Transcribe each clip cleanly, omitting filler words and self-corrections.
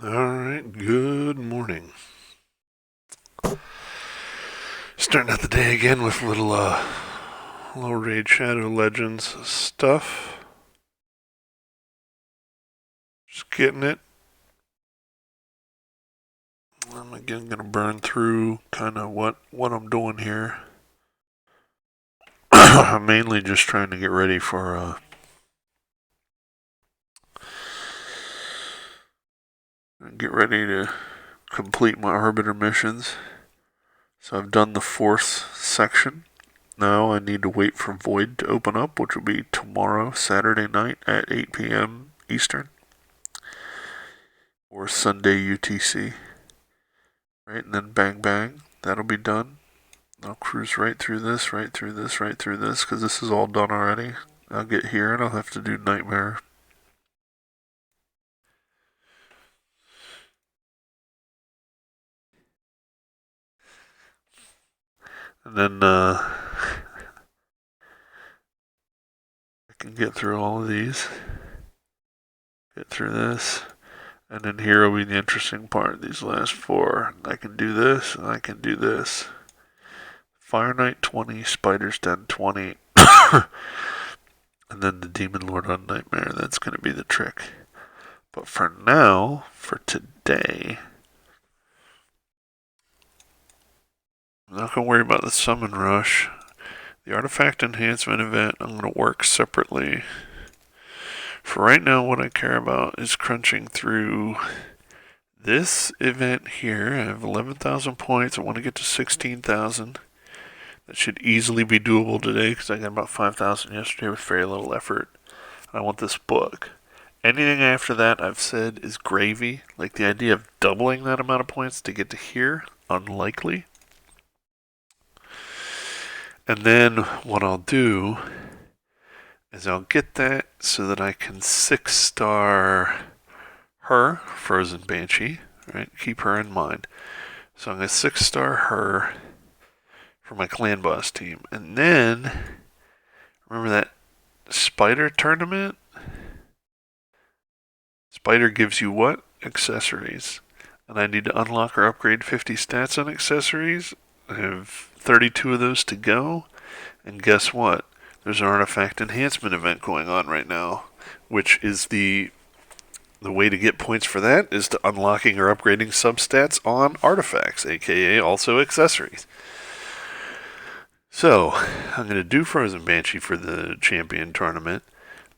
Alright, good morning. Starting out the day again with little Raid Shadow Legends stuff. Just getting it. I'm again gonna burn through kind of what I'm doing here. I'm mainly just trying to get ready for get ready to complete my Arbiter missions. So I've done the fourth section. Now I need to wait for Void to open up, which will be tomorrow, Saturday night at 8 p.m. Eastern, or Sunday UTC. Right, and then bang bang, that'll be done. I'll cruise right through this, right through this, right through this, because this is all done already. I'll get here and I'll have to do Nightmare. And then I can get through all of these. Get through this. And then here will be the interesting part, these last four. I can do this, and I can do this. Fire Knight 20, Spider's Den 20, and then the Demon Lord on Nightmare. That's going to be the trick. But for now, for today, I'm not going to worry about the Summon Rush. The Artifact Enhancement event, I'm going to work separately. For right now, what I care about is crunching through this event here. I have 11,000 points. I want to get to 16,000. That should easily be doable today because I got about 5,000 yesterday with very little effort. I want this book. Anything after that, I've said, is gravy. Like the idea of doubling that amount of points to get to here, unlikely. And then what I'll do is I'll get that so that I can 6-star her, Frozen Banshee, right? Keep her in mind. So I'm going to 6-star her for my clan boss team. And then, remember that Spider tournament? Spider gives you what? Accessories. And I need to unlock or upgrade 50 stats on accessories. I have 32 of those to go. And guess what? There's an artifact enhancement event going on right now, which is the way to get points for that is to unlocking or upgrading substats on artifacts, aka also accessories. So, I'm going to do Frozen Banshee for the champion tournament.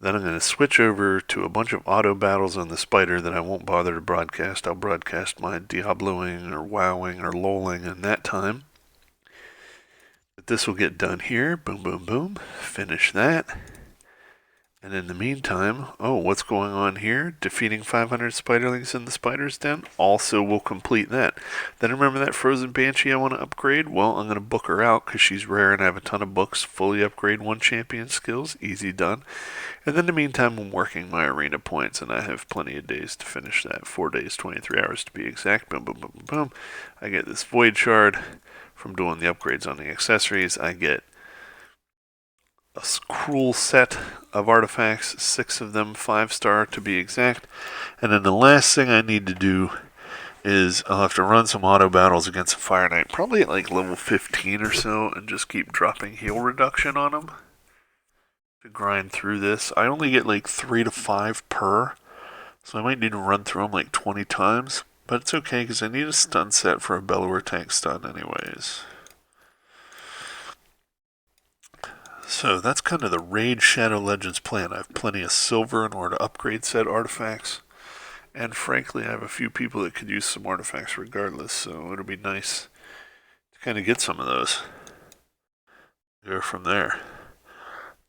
Then I'm going to switch over to a bunch of auto battles on the Spider that I won't bother to broadcast. I'll broadcast my Diabloing or Wowing or Lolling in that time. But this will get done here. Boom, boom, boom. Finish that. And in the meantime, what's going on here? Defeating 500 spiderlings in the spider's den. Also will complete that. Then remember that Frozen Banshee I want to upgrade? Well, I'm going to book her out because she's rare and I have a ton of books. Fully upgrade 1 champion skills. Easy done. And then in the meantime, I'm working my arena points and I have plenty of days to finish that. 4 days, 23 hours to be exact. Boom, boom, boom, boom, boom. I get this Void Shard from doing the upgrades on the accessories. I get a cruel set of artifacts, 6 of them 5-star to be exact. And then the last thing I need to do is I'll have to run some auto battles against a Fire Knight, probably at like level 15 or so, and just keep dropping heal reduction on them to grind through this. I only get like 3 to 5 per, so I might need to run through them like 20 times. But it's okay because I need a stun set for a Bellower tank stun anyways. So that's kind of the Raid Shadow Legends plan. I have plenty of silver in order to upgrade said artifacts. And frankly, I have a few people that could use some artifacts regardless, so it'll be nice to kind of get some of those. Go from there.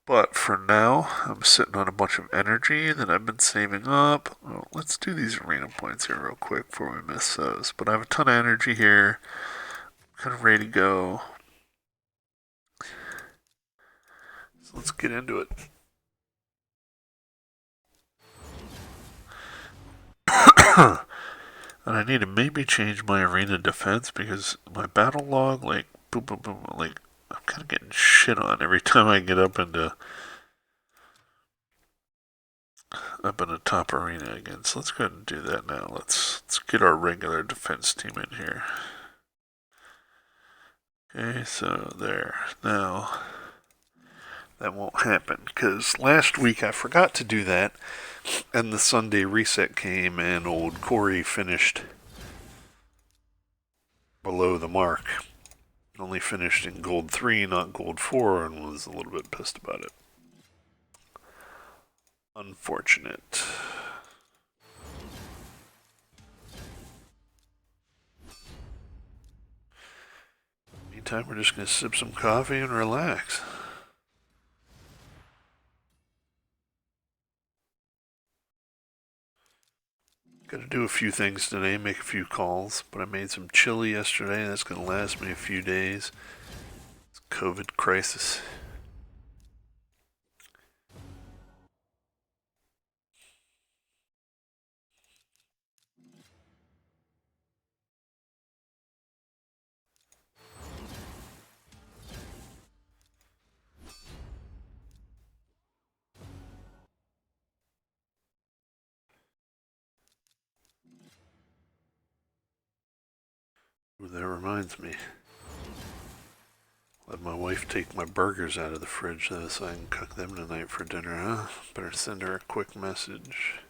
But for now, I'm sitting on a bunch of energy that I've been saving up. Well, let's do these arena points here real quick before we miss those. But I have a ton of energy here. Kind of ready to go. So let's get into it. And I need to maybe change my arena defense because my battle log, like, boom, boom, boom, like, I'm kind of getting shit on every time I get up into up in the top arena again. So let's go ahead and do that now. Let's get our regular defense team in here. Okay, so there. Now, that won't happen because last week I forgot to do that, and the Sunday reset came, and old Corey finished below the mark. Only finished in gold 3, not gold 4, and was a little bit pissed about it. Unfortunate. Meantime, we're just going to sip some coffee and relax. Got to do a few things today, make a few calls, but I made some chili yesterday. That's going to last me a few days. It's a COVID crisis. Ooh, that reminds me. Let my wife take my burgers out of the fridge though, so I can cook them tonight for dinner, huh? Better send her a quick message.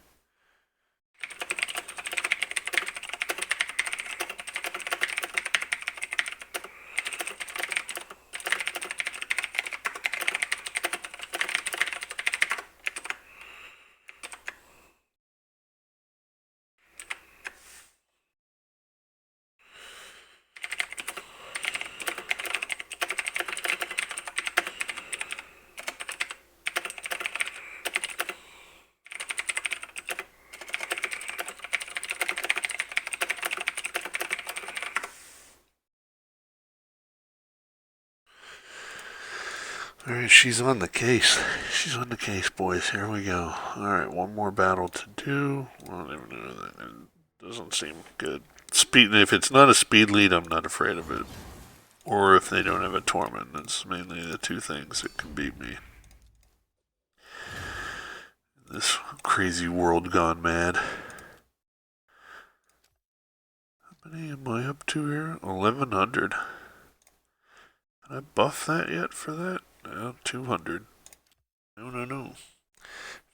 Alright, she's on the case. She's on the case, boys. Here we go. Alright, one more battle to do. I don't even know that. It doesn't seem good. Speed. If it's not a speed lead, I'm not afraid of it. Or if they don't have a torment, that's mainly the two things that can beat me. This crazy world gone mad. How many am I up to here? 1100. Can I buff that yet for that? No, 200. No. In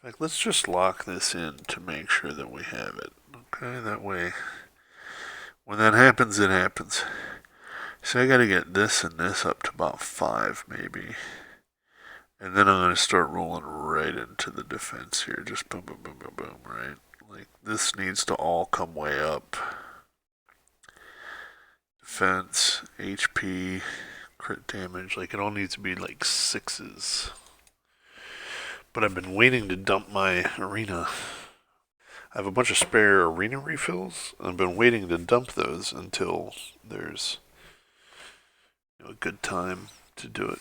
fact, let's just lock this in to make sure that we have it. Okay, that way, when that happens, it happens. So I gotta get this and this up to about 5, maybe. And then I'm gonna start rolling right into the defense here. Just boom, boom, boom, boom, boom, right? Like, this needs to all come way up. Defense, HP, crit damage, like it all needs to be like 6s. But I've been waiting to dump my arena. I have a bunch of spare arena refills. I've been waiting to dump those until there's a good time to do it.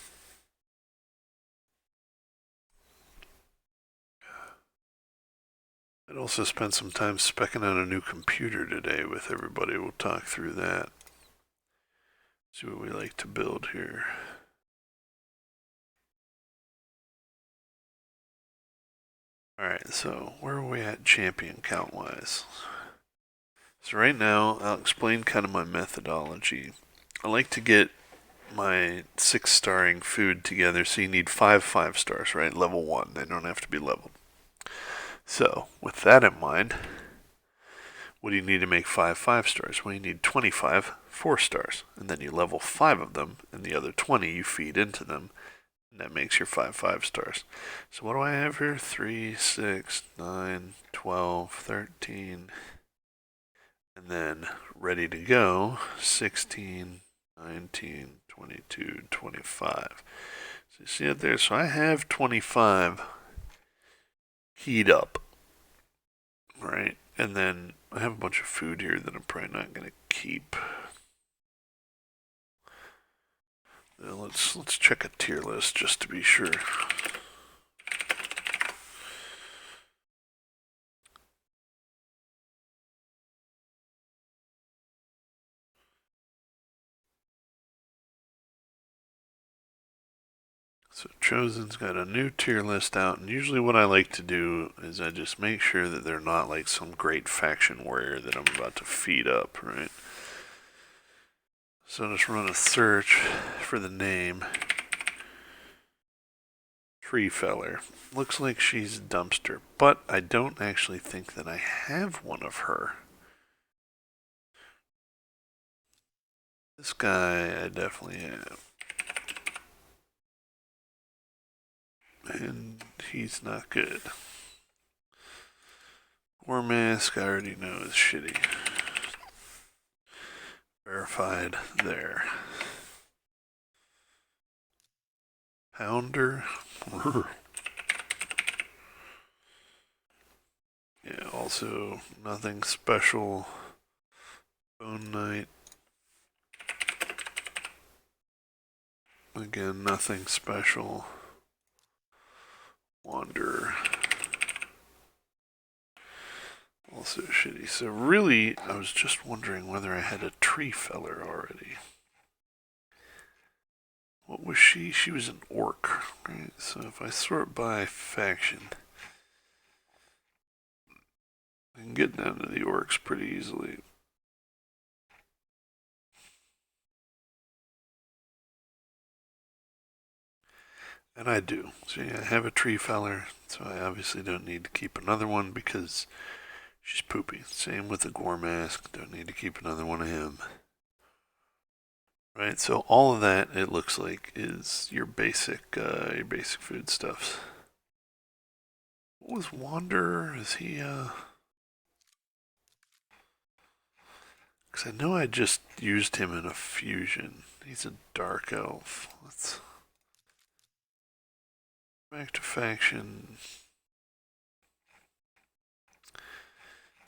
I'd also spent some time specking out a new computer today with everybody. We'll talk through that. See what we like to build here. Alright, so where are we at champion count wise? So right now, I'll explain kind of my methodology. I like to get my 6-starring food together, so you need 5 5-stars, right? Level 1, they don't have to be leveled. So, with that in mind, what do you need to make 5 5-stars? Well, you need 25 4-stars, and then you level 5 of them, and the other 20 you feed into them, and that makes your 5 5-stars. So what do I have here? 3, 6, 9, 12, 13, and then ready to go, 16, 19, 22, 25. So you see it there? So I have 25 keyed up, right? And then I have a bunch of food here that I'm probably not going to keep. Let's check a tier list just to be sure. So Chosen's got a new tier list out, and usually what I like to do is I just make sure that they're not like some great faction warrior that I'm about to feed up, right? So just run a search for the name. Treefeller. Looks like she's Dumpster, but I don't actually think that I have one of her. This guy I definitely have. And he's not good. War Mask, I already know is shitty. Verified there. Pounder. Yeah, also nothing special. Bone Knight. Again, nothing special. Wanderer. Also shitty. So really, I was just wondering whether I had a Treefeller already. What was she? She was an orc, right? So if I sort by faction, I can get down to the orcs pretty easily. And I do. So yeah, I have a Treefeller, so I obviously don't need to keep another one because she's poopy. Same with the Gore Mask, don't need to keep another one of him. Right, so all of that, it looks like, is your basic foodstuffs. What was Wanderer? Is he, because I know I just used him in a fusion. He's a dark elf. Let's back to faction.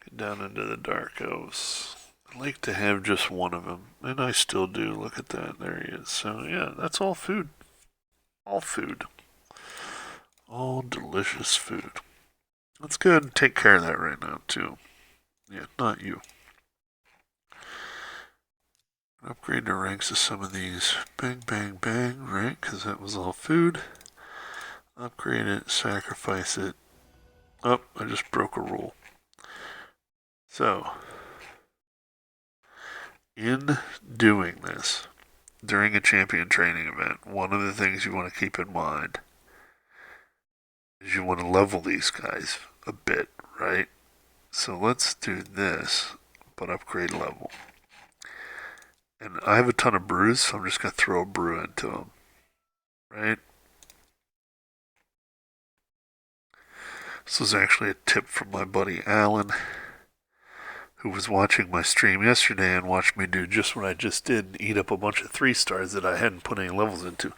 Get down into the dark elves. I like to have just one of them, and I still do. Look at that. There he is. So yeah, that's all food. All food. All delicious food. Let's go ahead and take care of that right now, too. Yeah, not you. Upgrade the ranks of some of these. Bang, bang, bang, right? Because that was all food. Upgrade it, sacrifice it. Oh, I just broke a rule. So, in doing this, during a champion training event, one of the things you want to keep in mind is you want to level these guys a bit, right? So let's do this, but upgrade level. And I have a ton of brews, so I'm just going to throw a brew into them, right? This was actually a tip from my buddy Alan, who was watching my stream yesterday and watched me do just what I just did and eat up a bunch of 3-stars that I hadn't put any levels into.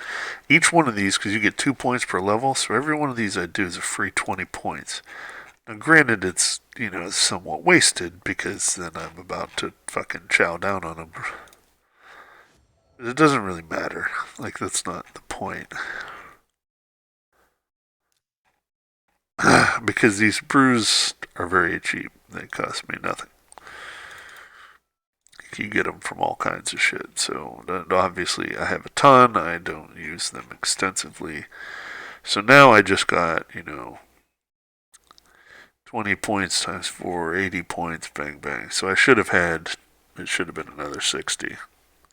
Each one of these, because you get 2 points per level, so every one of these I do is a free 20 points. Now, granted, it's, somewhat wasted because then I'm about to fucking chow down on them. But it doesn't really matter. Like, that's not the point. Because these brews are very cheap. They cost me nothing. You get them from all kinds of shit. So obviously I have a ton. I don't use them extensively. So now I just got, 20 points times 4, 80 points, bang bang. So it should have been another 60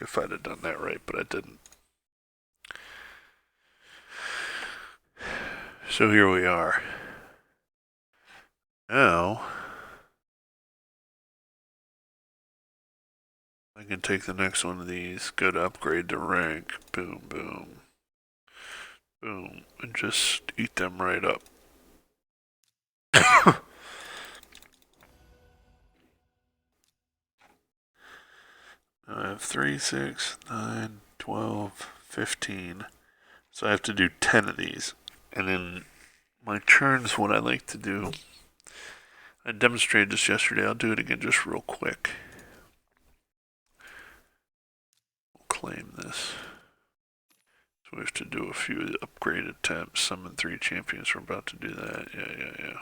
if I'd have done that right, but I didn't. So here we are. Now I can take the next one of these, go to upgrade to rank, boom, boom, boom, and just eat them right up. I have 3, 6, 9, 12, 15. So I have to do 10 of these. And in my turns, what I like to do, I demonstrated this yesterday, I'll do it again just real quick. We'll claim this. So we have to do a few upgrade attempts, summon 3 champions, we're about to do that, yeah.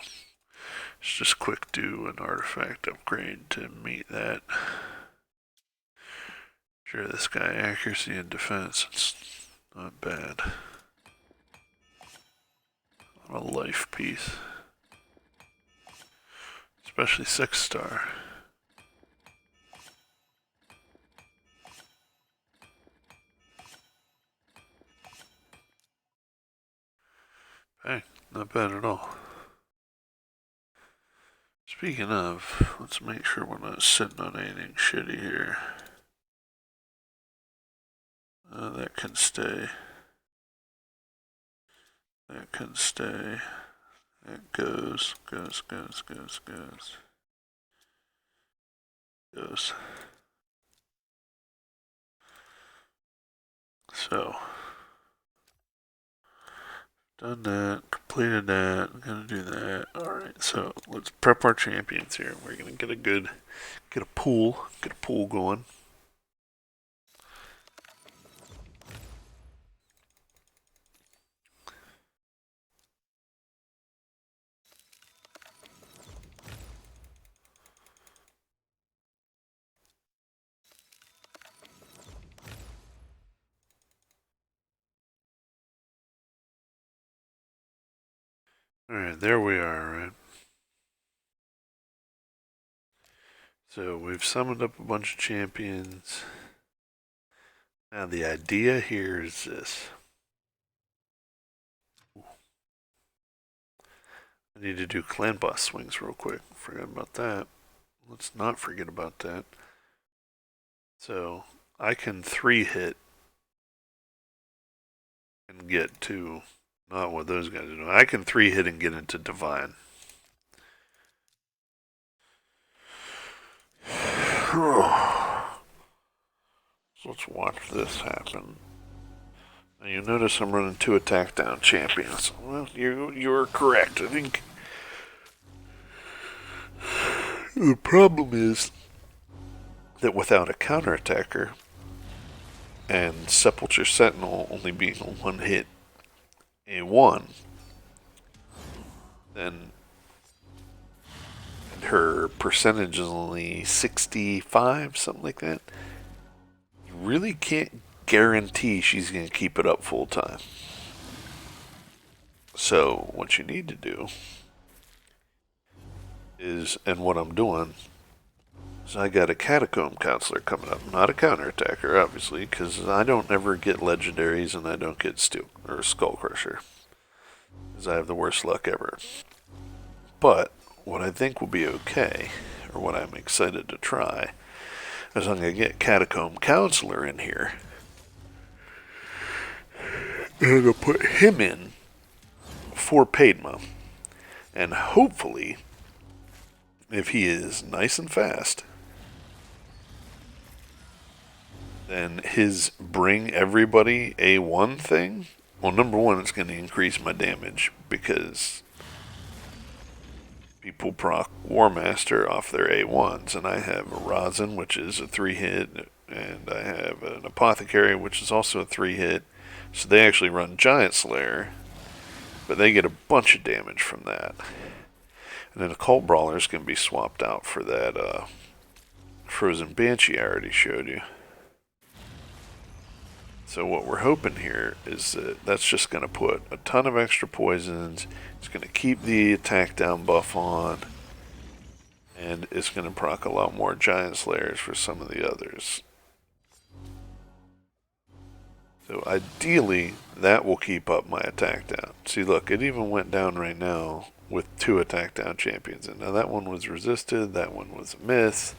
It's just quick do an artifact upgrade to meet that. Sure, this guy accuracy and defense, it's not bad. A life piece. Especially 6-star. Hey, not bad at all. Speaking of, let's make sure we're not sitting on anything shitty here. That can stay. That can stay. It goes. So, done that, completed that, I'm gonna do that. Alright, so let's prep our champions here. We're gonna get a pool going. Alright, there we are, right? So we've summoned up a bunch of champions. Now the idea here is this. I need to do clan boss swings real quick. Forgot about that. Let's not forget about that. So I can 3-hit and get to, not what those guys do. I can 3-hit and get into divine. So let's watch this happen. Now you notice I'm running 2 attack down champions. Well, you're correct. I think the problem is that without a counterattacker and Sepulture Sentinel only being a 1-hit A1, then her percentage is only 65, something like that. You really can't guarantee she's going to keep it up full time. So what you need to do is, and what I'm doing, is I got a Catacomb Counselor coming up. Not a counterattacker, obviously, because I don't ever get legendaries and I don't get Steel or Skull Crusher. Because I have the worst luck ever. But what I think will be okay, or what I'm excited to try, is I'm going to get Catacomb Counselor in here. And I'm going to put him in for Padma. And hopefully, if he is nice and fast, then his bring everybody A1 thing, well, number one, it's going to increase my damage because people proc War Master off their A1s, and I have a Rosin, which is a 3-hit, and I have an Apothecary, which is also a 3-hit, so they actually run Giant Slayer, but they get a bunch of damage from that. And then Occult Brawlers can be swapped out for that Frozen Banshee I already showed you. So what we're hoping here is that that's just going to put a ton of extra poisons. It's going to keep the attack down buff on. And it's going to proc a lot more Giant Slayers for some of the others. So ideally, that will keep up my attack down. See, look, it even went down right now with 2 attack down champions. And now that one was resisted, that one was a miss.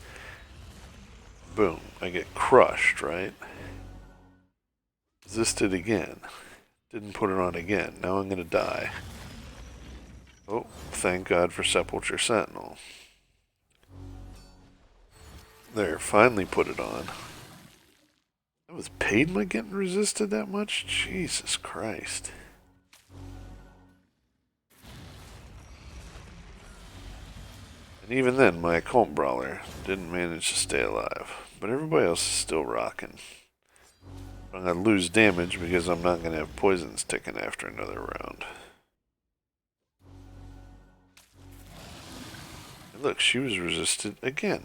Boom, I get crushed, right? Resisted again. Didn't put it on again. Now I'm going to die. Oh, thank God for Sepulture Sentinel. There, finally put it on. That was Padma getting resisted that much? Jesus Christ. And even then, my Occult Brawler didn't manage to stay alive. But everybody else is still rocking. I'm going to lose damage because I'm not going to have poisons ticking after another round. And look, she was resisted again.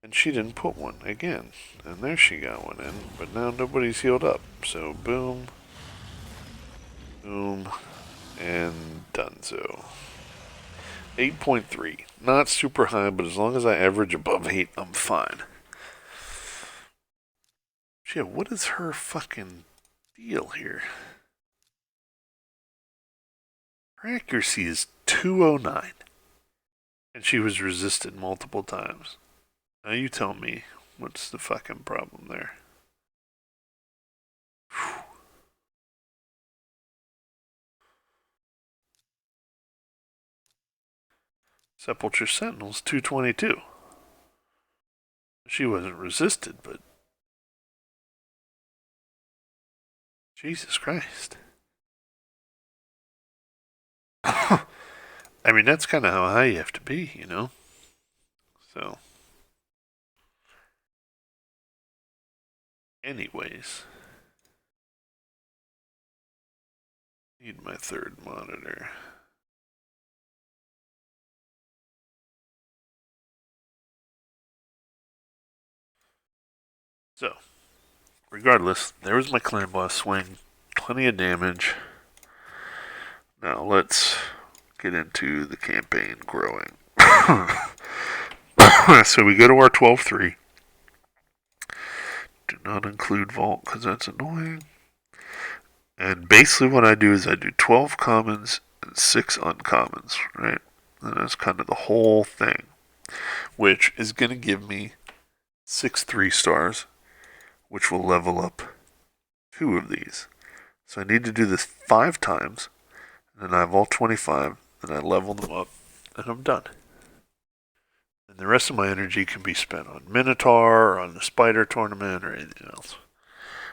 And she didn't put one again. And there she got one in. But now nobody's healed up. So boom. Boom. And done so. 8.3. Not super high, but as long as I average above 8, I'm fine. Shit, what is her fucking deal here? Her accuracy is 209. And she was resisted multiple times. Now you tell me, what's the fucking problem there? Whew. Sepulture Sentinel's 222. She wasn't resisted, but Jesus Christ. I mean, that's kind of how high you have to be, you know? So, anyways. Need my third monitor. So, regardless, there was my clan boss swing. Plenty of damage. Now let's get into the campaign growing. So we go to our 12-3. Do not include Vault because that's annoying. And basically what I do is I do 12 commons and 6 uncommons, right? And that's kind of the whole thing, which is going to give me 6 3-stars, which will level up 2 of these. So I need to do this 5 times, and then I have all 25, and I level them up, and I'm done. And the rest of my energy can be spent on Minotaur, or on the Spider tournament, or anything else,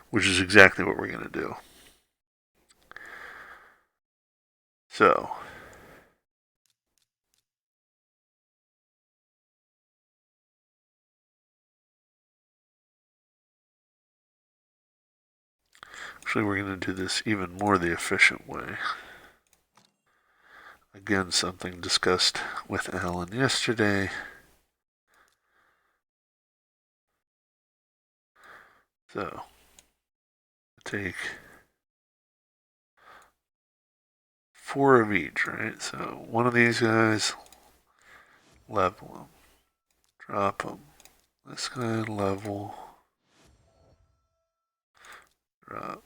which is exactly what we're going to do. So, actually we're going to do this even more the efficient way. Again, something discussed with Alan yesterday. So, take 4 of each, right? So, one of these guys, level them, drop them. This guy, level, drop.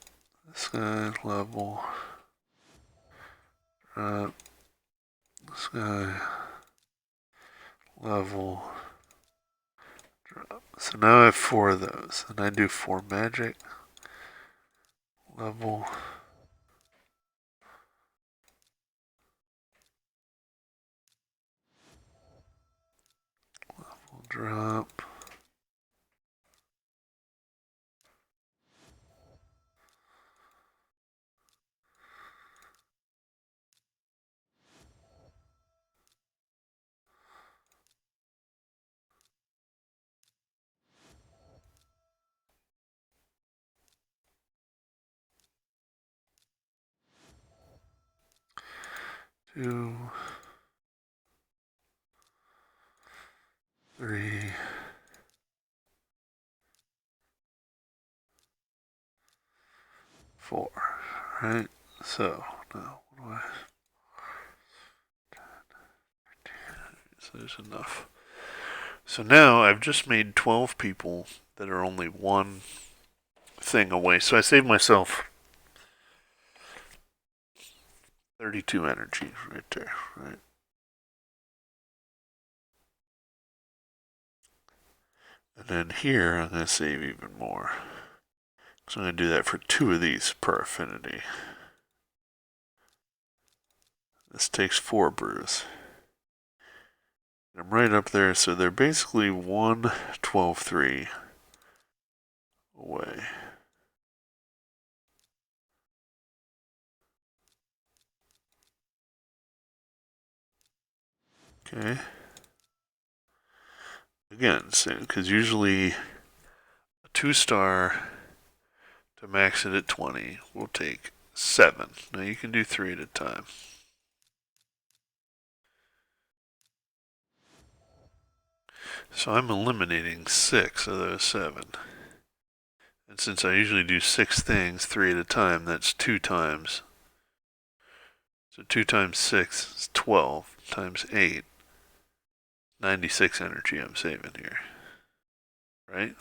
This guy, level, drop. This guy, level, drop. So now I have 4 of those, and I do 4 magic, level, drop. Two, 3, 4. Right? So, now, what do I... So there's enough. So now I've just made 12 people that are only one thing away. So I saved myself 32 energy right there, right? And then here I'm going to save even more. So I'm going to do that for 2 of these per affinity. This takes 4 brews. I'm right up there, so they're basically 1 12-3 away. Okay. Again, because usually a 2-star to max it at 20 will take 7. Now you can do 3 at a time. So I'm eliminating 6 of those 7. And since I usually do 6 things 3 at a time, that's 2 times. So 2 times 6 is 12 times 8. 96 energy I'm saving here. Right?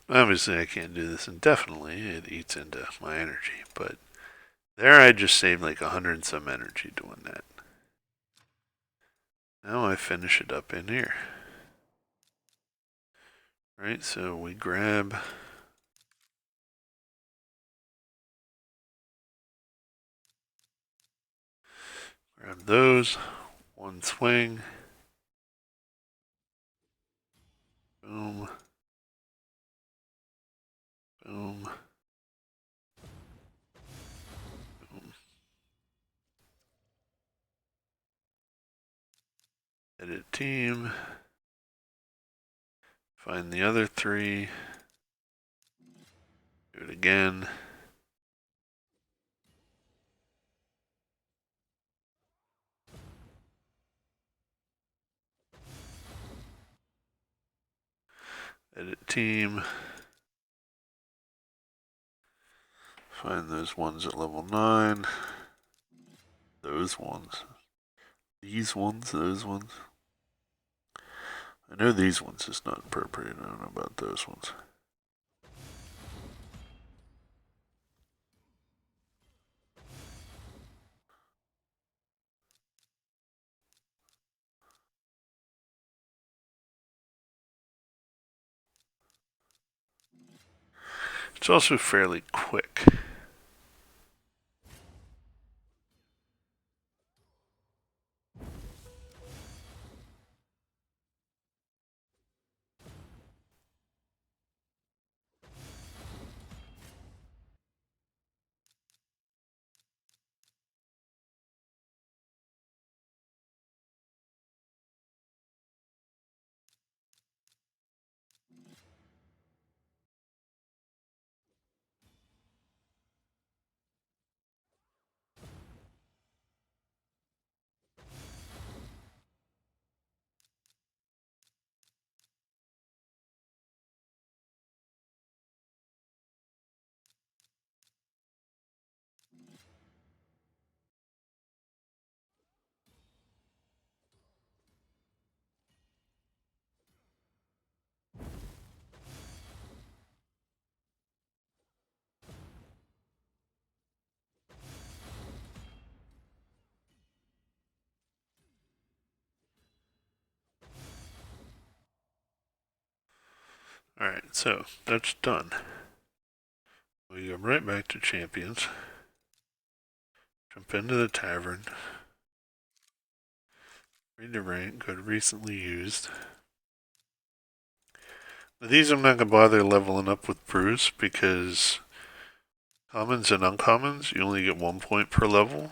Obviously, I can't do this indefinitely. It eats into my energy. But there I just saved like 100 and some energy doing that. Now I finish it up in here. Right, so we grab those, one swing, boom, boom, boom. Edit team, find the other 3, do it again. Edit team, find those ones at level 9, those ones, these ones, those ones. I know these ones is not appropriate, I don't know about those ones. It's also fairly quick. Alright, so that's done. We go right back to champions. Jump into the tavern. Read the rank, go to recently used. Now these I'm not going to bother leveling up with Bruce because commons and uncommons, you only get 1 point per level.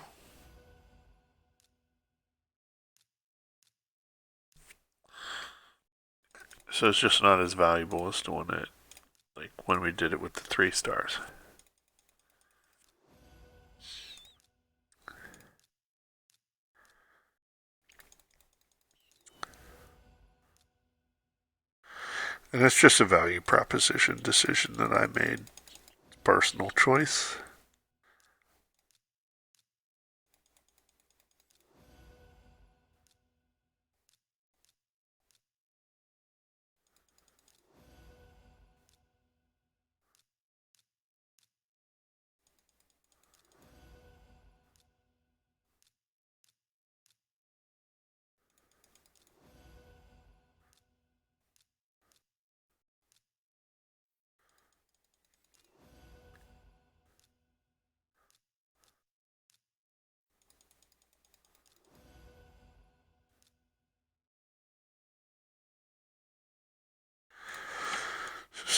So it's just not as valuable as doing it like when we did it with the 3 stars. And it's just a value proposition decision that I made. Personal choice.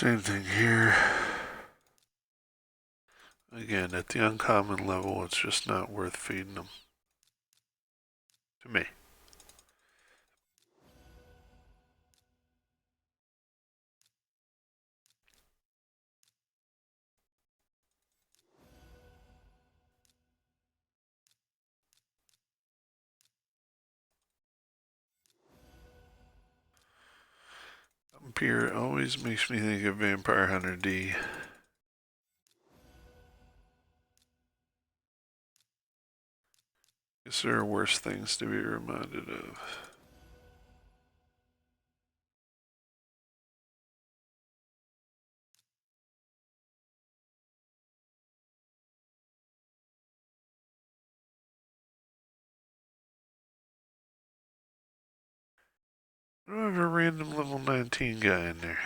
Same thing here. Again, at the uncommon level, it's just not worth feeding them. To me. Vampire always makes me think of Vampire Hunter D. Guess there are worse things to be reminded of. I don't have a random level 19 guy in there.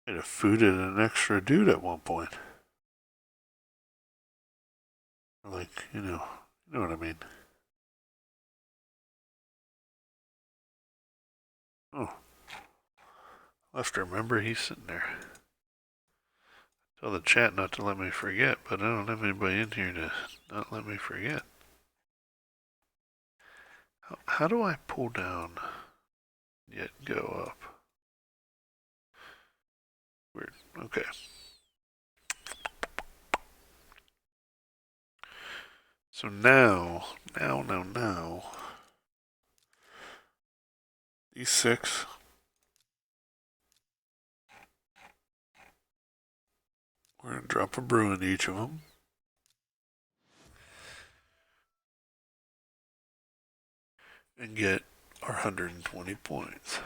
I'd have fooded an extra dude at one point. Like, you know what I mean. Oh, I'll have to remember he's sitting there. Tell the chat not to let me forget, but I don't have anybody in here to not let me forget. How do I pull down yet go up? Weird. Okay. So now, these 6. We're going to drop a brew in each of them. And get our 120 points.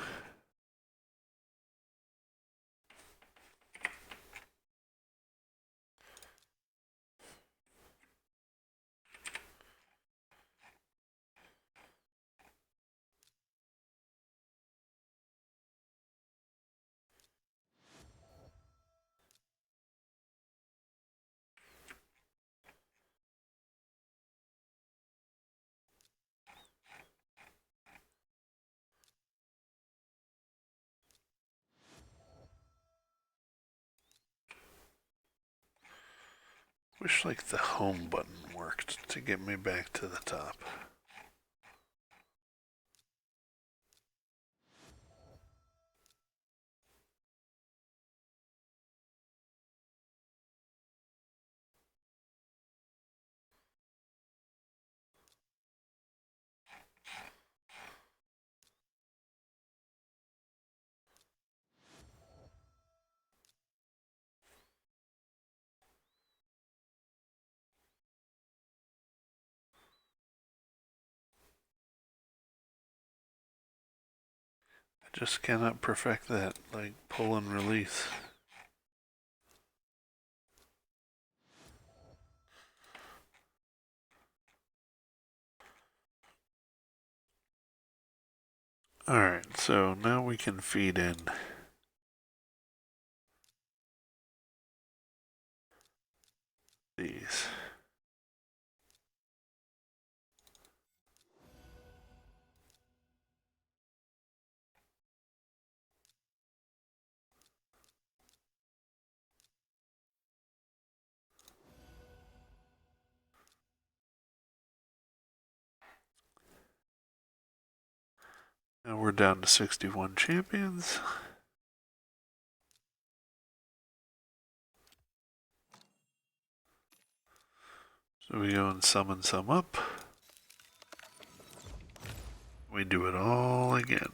Wish like the home button worked to get me back to the top. I just cannot perfect that, like pull and release. Alright, so now we can feed in these. Now we're down to 61 champions. So we go and summon some up. We do it all again.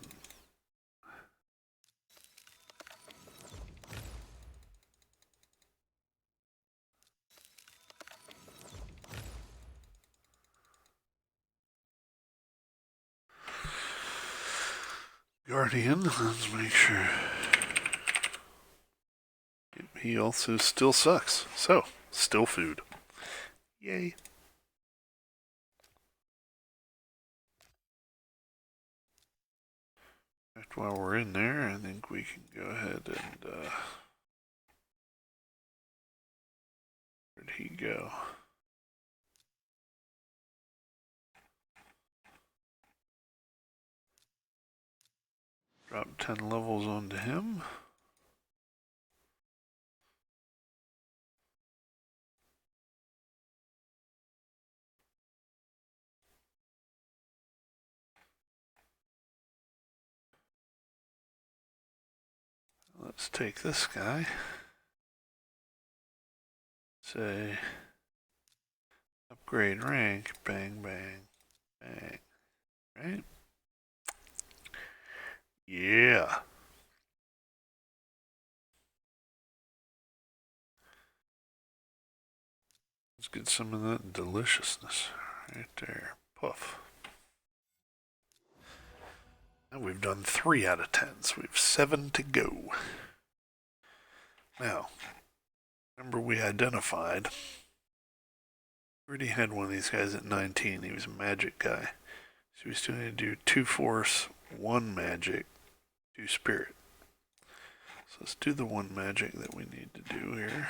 Guardian, let's make sure. He also still sucks. So, still food. Yay. While we're in there, I think we can go ahead and Where'd he go? Drop 10 levels onto him. Let's take this guy. Say, upgrade rank, bang, bang, bang, right? Yeah. Let's get some of that deliciousness right there. Puff. And we've done 3 out of 10, so we have 7 to go. Now, remember we identified, we already had one of these guys at 19. He was a magic guy. So we still need to do 2 force, 1 magic, 2 spirit. So let's do the 1 magic that we need to do here.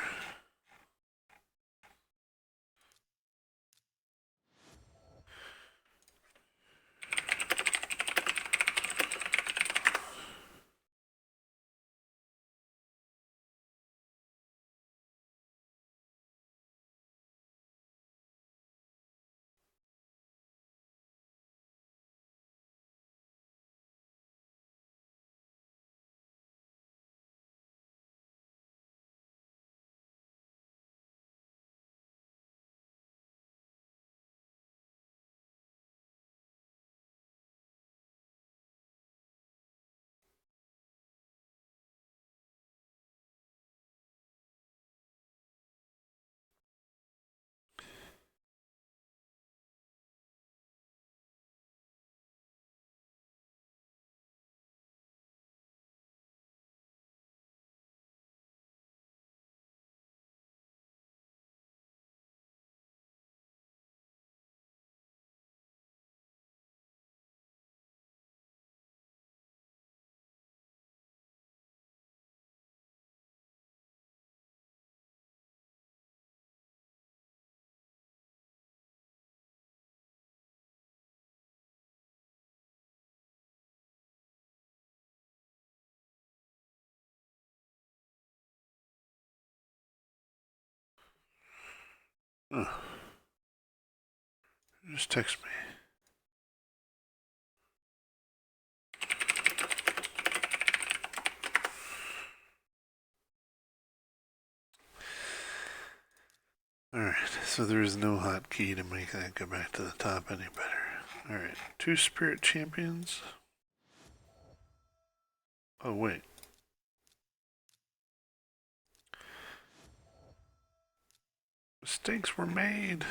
Just text me. Alright, so there is no hotkey to make that go back to the top any better. Alright, 2 spirit champions. Oh, wait. Mistakes were made.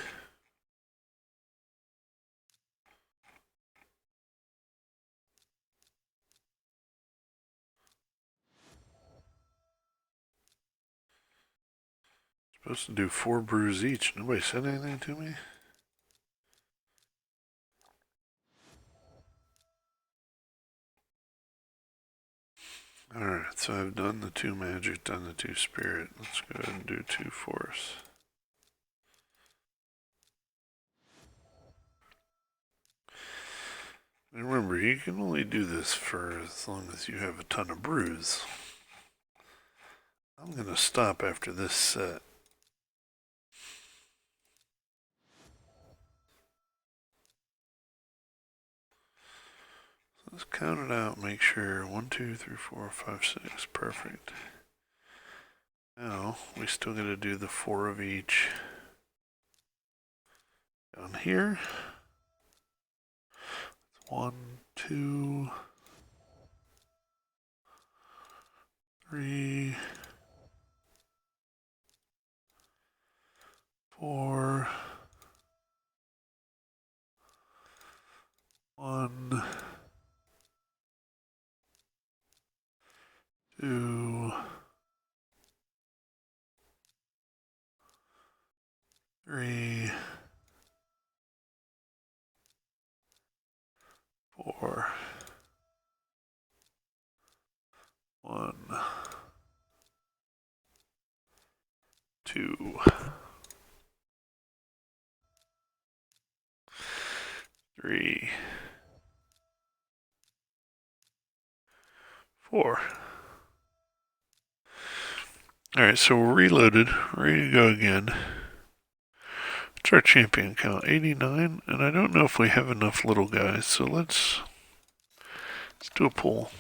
Supposed to do 4 brews each. Nobody said anything to me? Alright, so I've done the 2 magic, done the 2 spirit. Let's go ahead and do 2 force. And remember, you can only do this for as long as you have a ton of brews. I'm going to stop after this set. Let's count it out, make sure 1, 2, 3, 4, 5, 6, perfect. Now, we still got to do the 4 of each down here. 1, 2, 3, 4, 1, 2, 3, 4, 1, 2. 3, 4. Alright, so we're reloaded, ready to go again. What's our champion count? 89? And I don't know if we have enough little guys, so let's do a pull.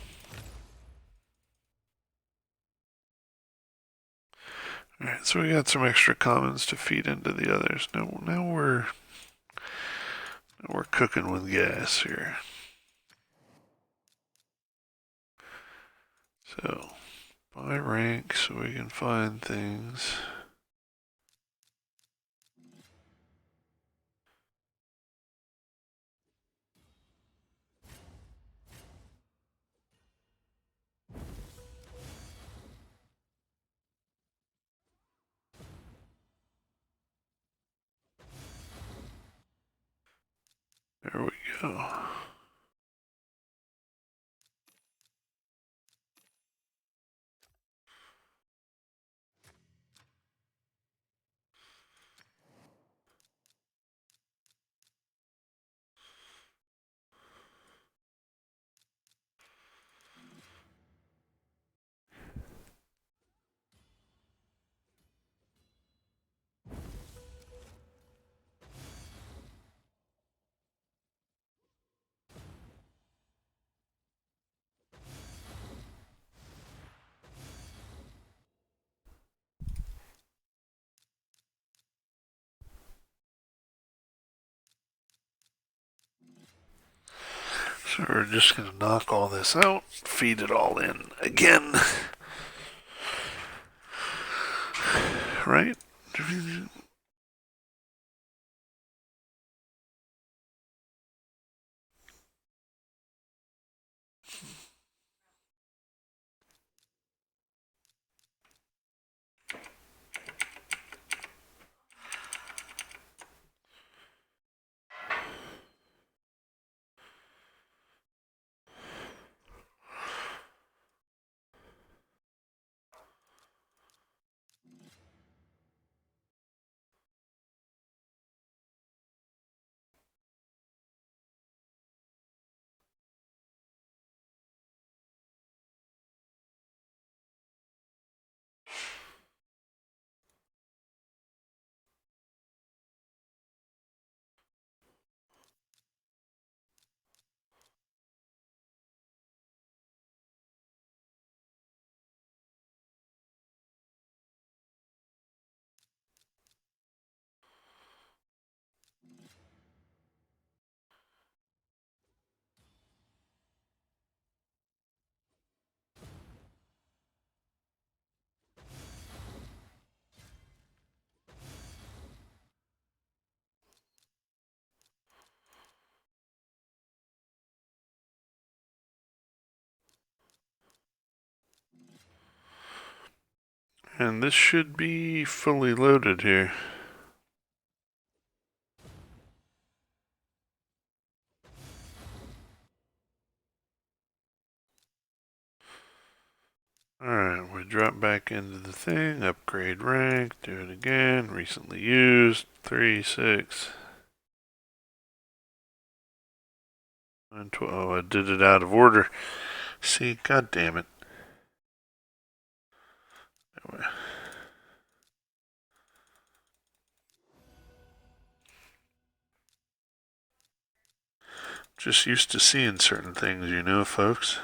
Alright, so we got some extra commons to feed into the others. Now we're cooking with gas here. So, buy rank so we can find things. There we go. So we're just going to knock all this out, feed it all in again. Right? And this should be fully loaded here. Alright, we drop back into the thing, upgrade rank, do it again, recently used, 3, 6, 9, 12. Oh, I did it out of order. See, god damn it. Anyway. Just used to seeing certain things, you know, folks.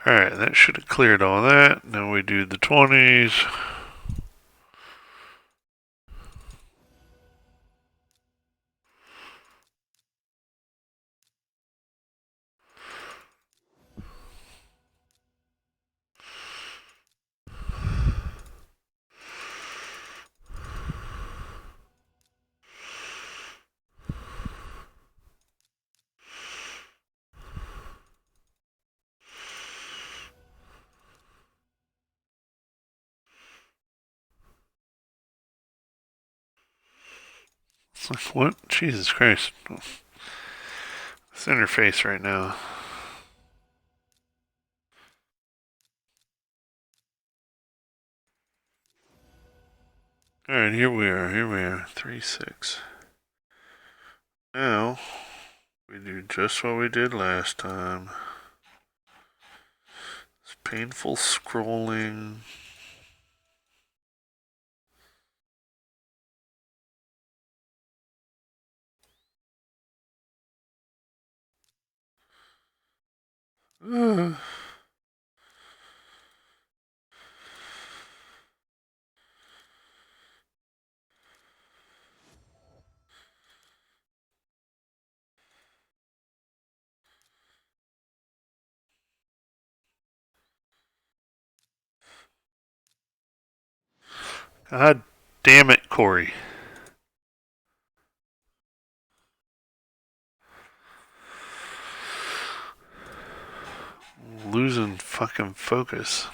Alright, that should have cleared all that. Now we do the 20s. It's like, what? Jesus Christ. This interface right now. Alright, here we are. 3-6. Now, we do just what we did last time. It's painful scrolling. God damn it, Corey. Losing fucking focus.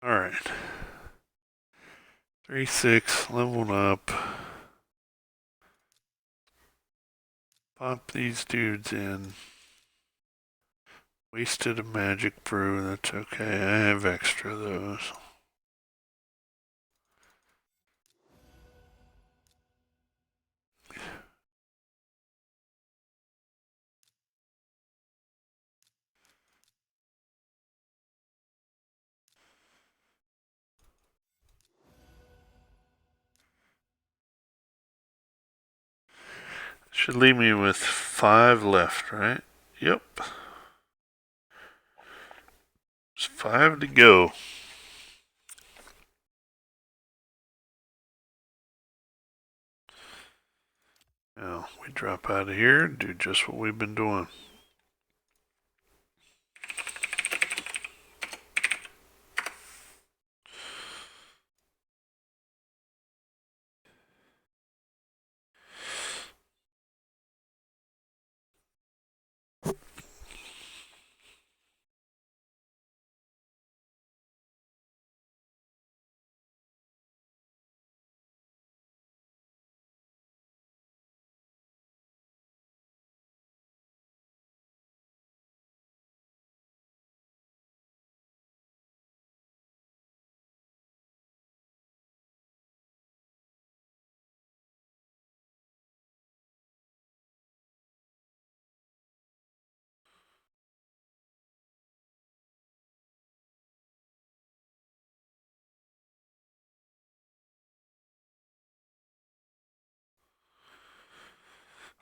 Alright. 3-6, leveled up. Pop these dudes in. Wasted a magic brew, that's okay. I have extra of those. Should leave me with 5 left, right? Yep. There's 5 to go. Now, we drop out of here and do just what we've been doing.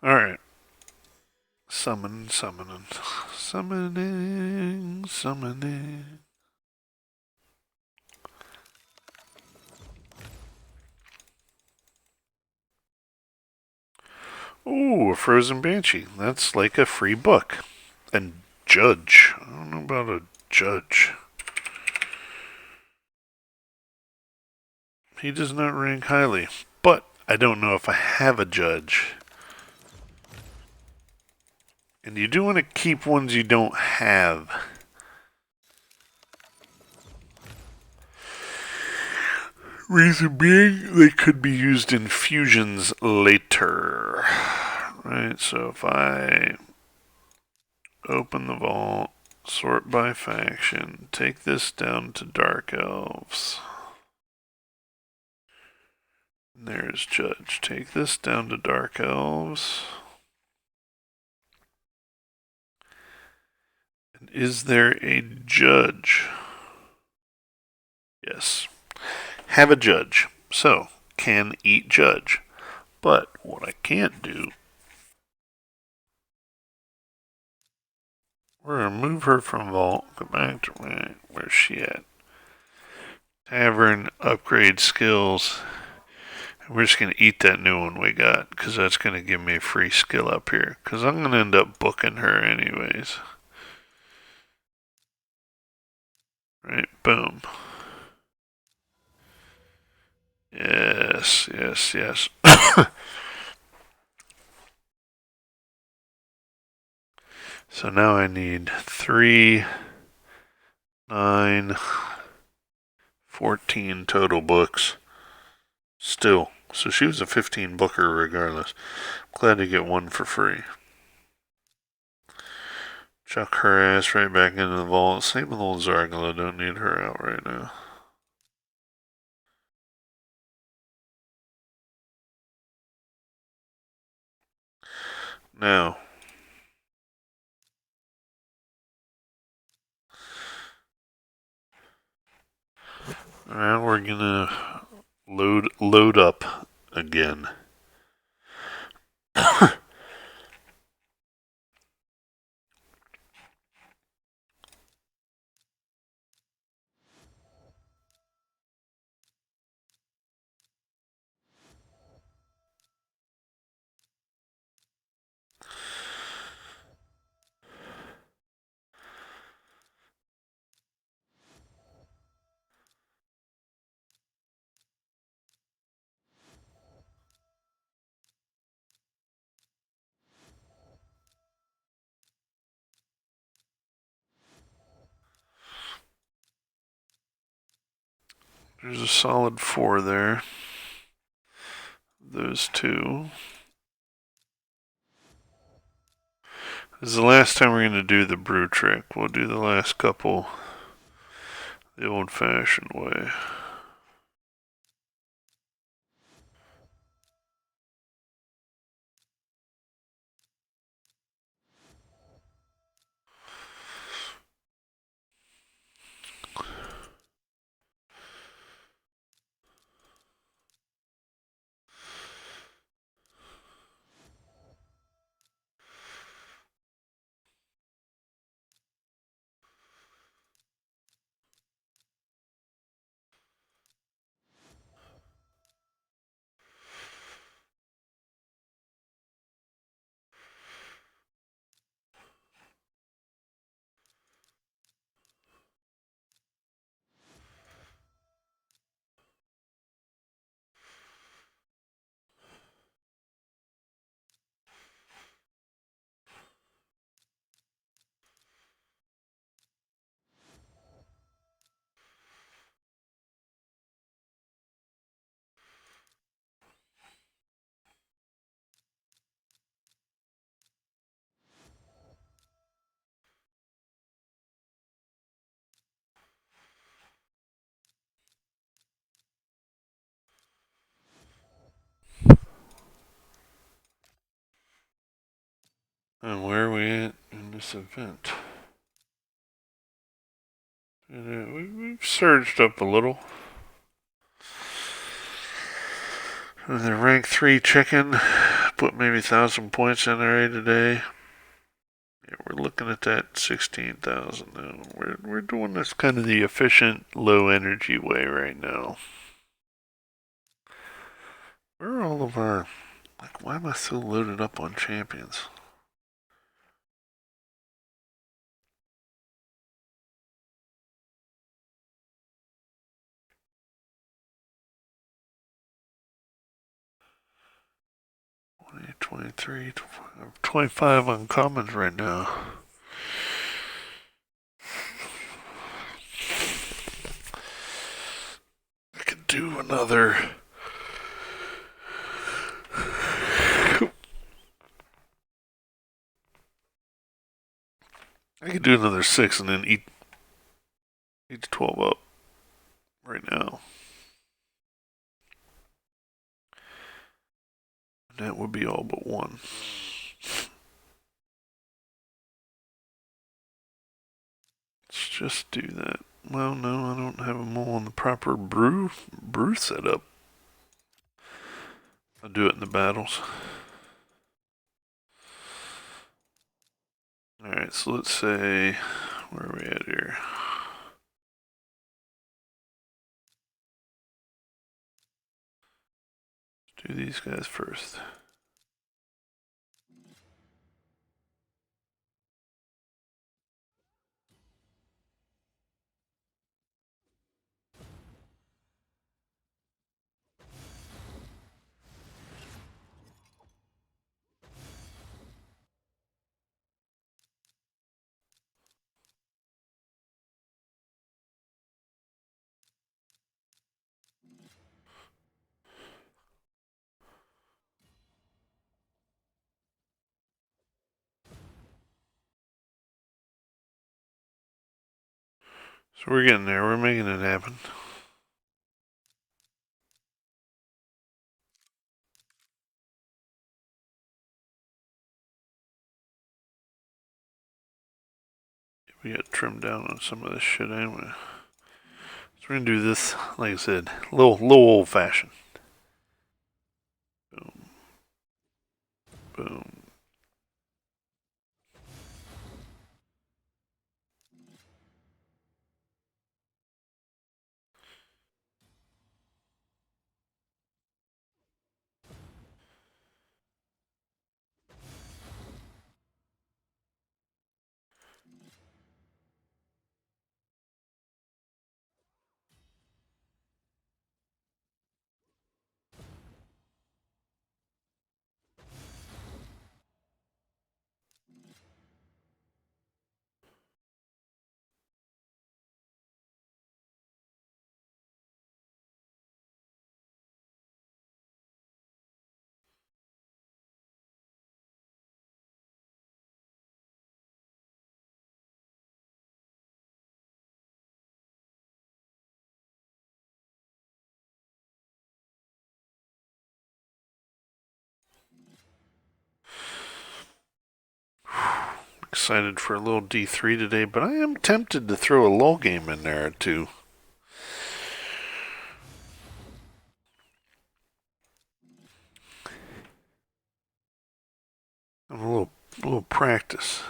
Alright. Summoning. Ooh, a Frozen Banshee. That's like a free book. And Judge. I don't know about a Judge. He does not rank highly. But I don't know if I have a Judge. And you do want to keep ones you don't have. Reason being, they could be used in fusions later. Right, so if I open the vault, sort by faction, take this down to Dark Elves. There's Judge. Take this down to Dark Elves. And is there a Judge? Yes. Have a Judge. So, can eat Judge. But what I can't do, we're going to move her from Vault. Go back to where's she at? Tavern, upgrade skills. We're just going to eat that new one we got, because that's going to give me a free skill up here. Because I'm going to end up booking her anyways. Right, boom. Yes, yes, yes. So now I need 3, 9, 14 total books. Still. So she was a 15 booker regardless. I'm glad to get one for free. Chuck her ass right back into the vault. Same with old Zargala. Don't need her out right now. Now. Alright, we're gonna load up again. There's a solid 4 there. Those 2. This is the last time we're going to do the brew trick. We'll do the last couple the old-fashioned way. And where are we at in this event? We've surged up a little. The rank 3 chicken put maybe 1,000 points in there today. Yeah, we're looking at that 16,000 now. We're doing this kind of the efficient, low energy way right now. Where are all of our... Like, why am I so loaded up on champions? $20, $23, $25 on commons right now. I can do another. I could do another 6 and then each 12 up right now. And that would be all but one. Let's just do that. Well, no, I don't have them all on the proper brew setup. I'll do it in the battles. Alright, so let's say, where are we at here? Let's do these guys first. So we're getting there, we're making it happen. We got trimmed down on some of this shit anyway. So we're gonna do this, like I said, a little old fashioned. Boom. Boom. Excited for a little D3 today, but I am tempted to throw a lull game in there too. A little practice.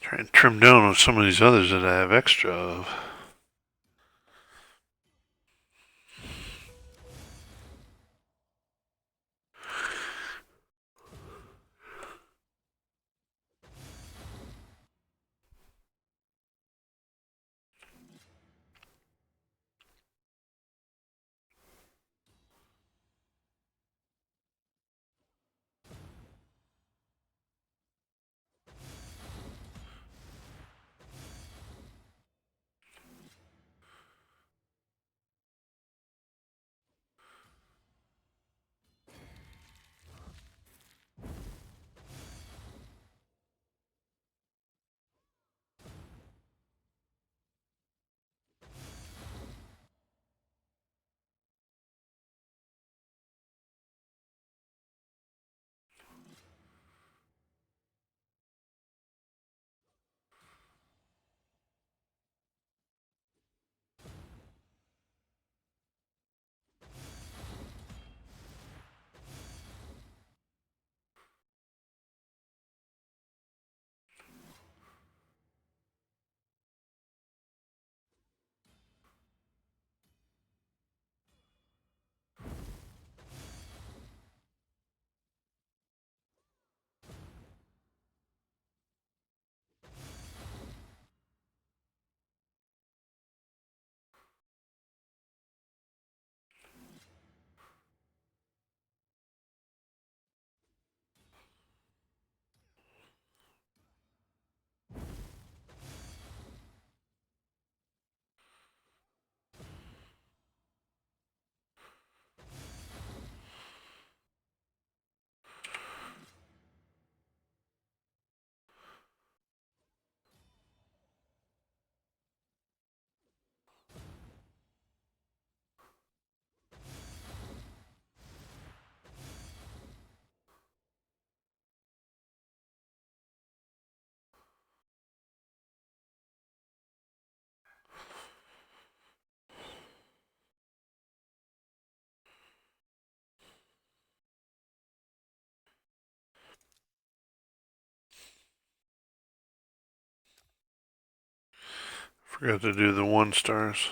Try and trim down on some of these others that I have extra of. Forgot to do the 1 stars.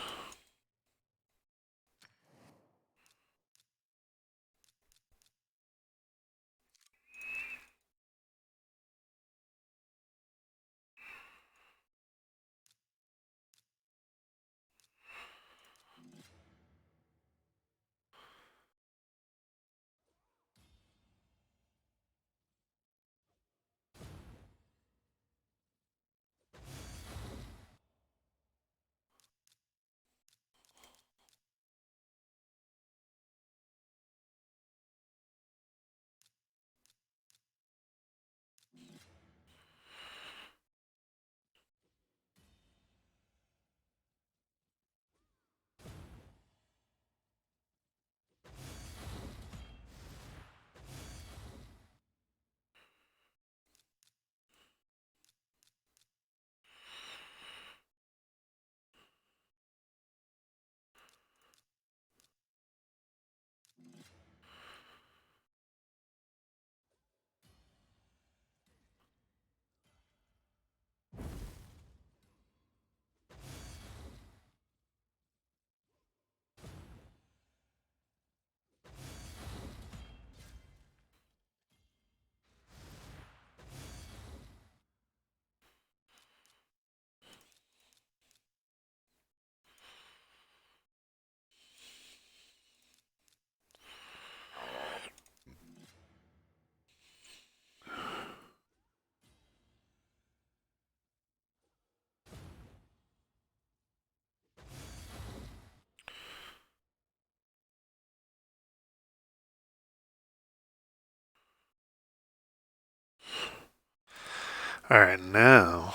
Alright, now.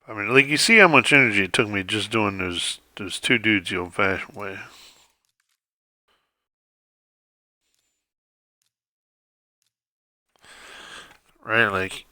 I mean, like, you see how much energy it took me just doing those 2 dudes the old fashioned way. Right? Like,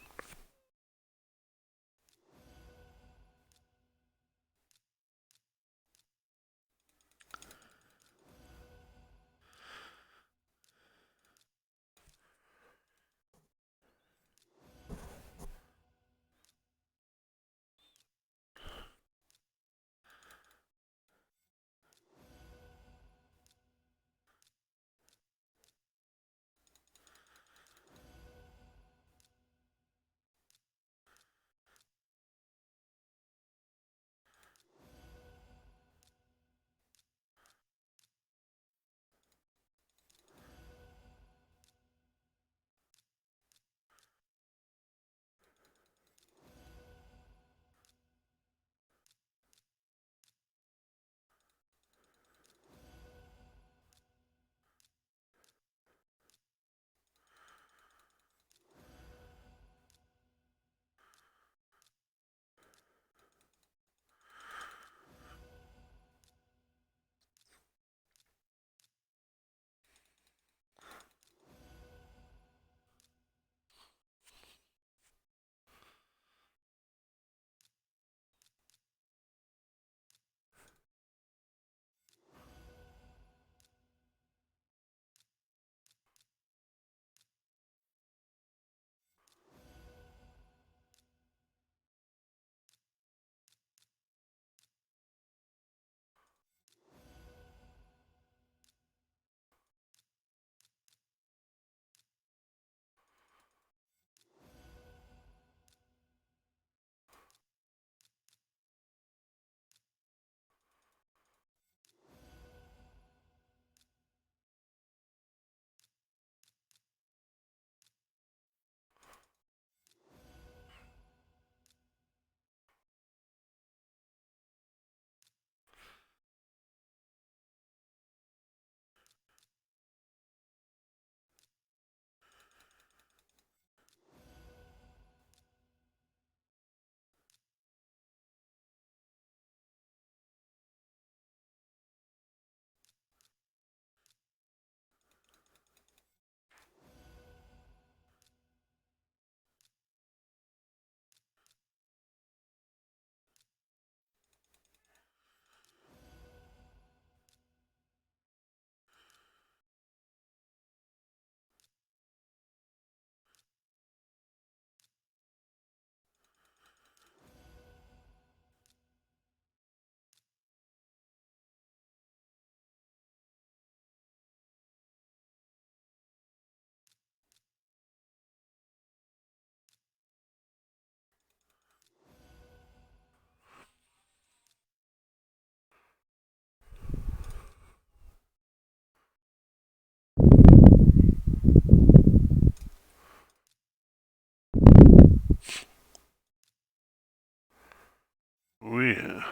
Oh yeah.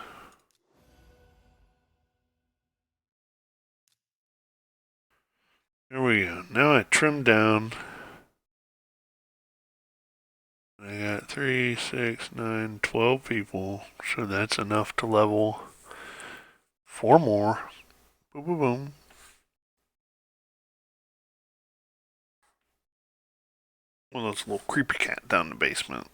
There we go. Now I trim down. I got 3, 6, 9, 12 people, so that's enough to level 4 more. Boom, boom, boom. Well, that's a little creepy cat down the basement.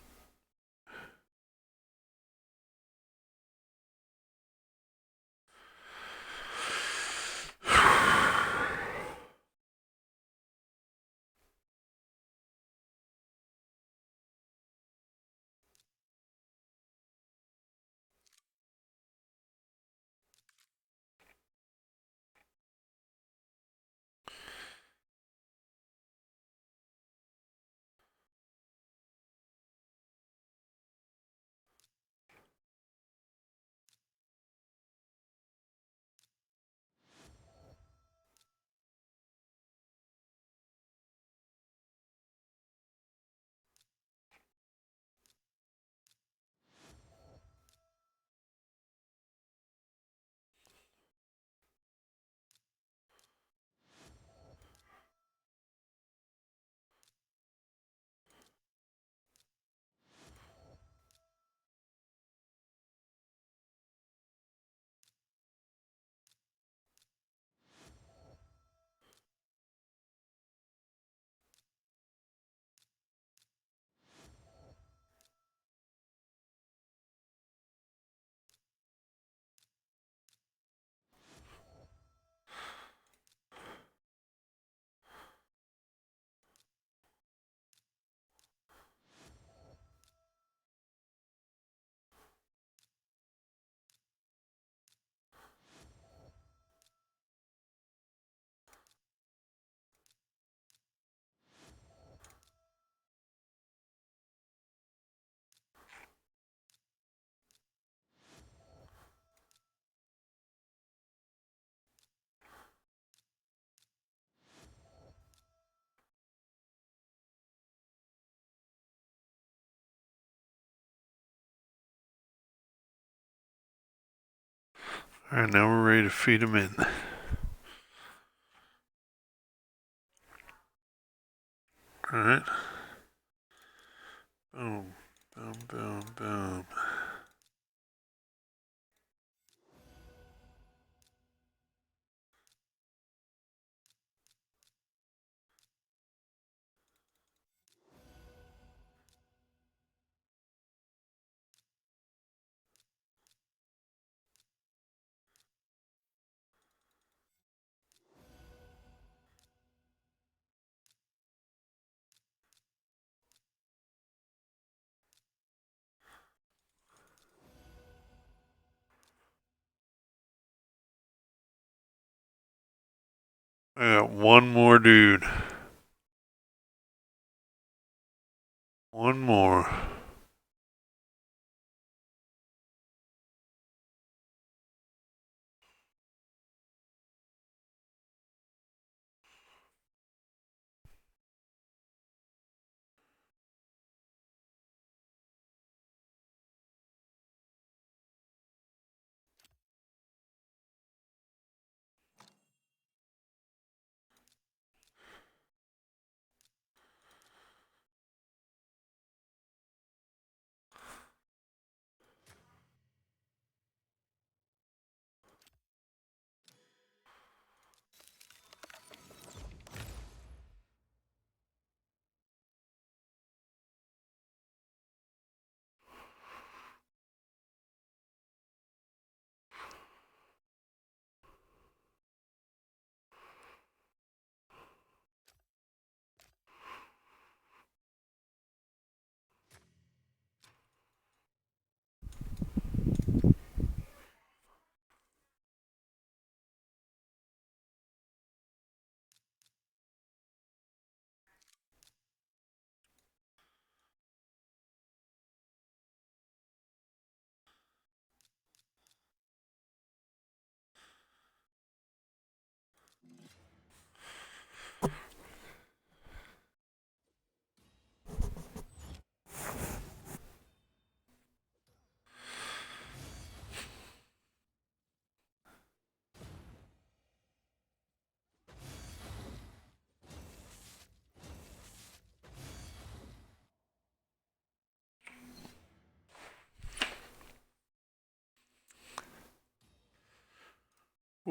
Alright, now we're ready to feed them in. Alright. Boom, boom, boom, boom. I got one more dude. One more.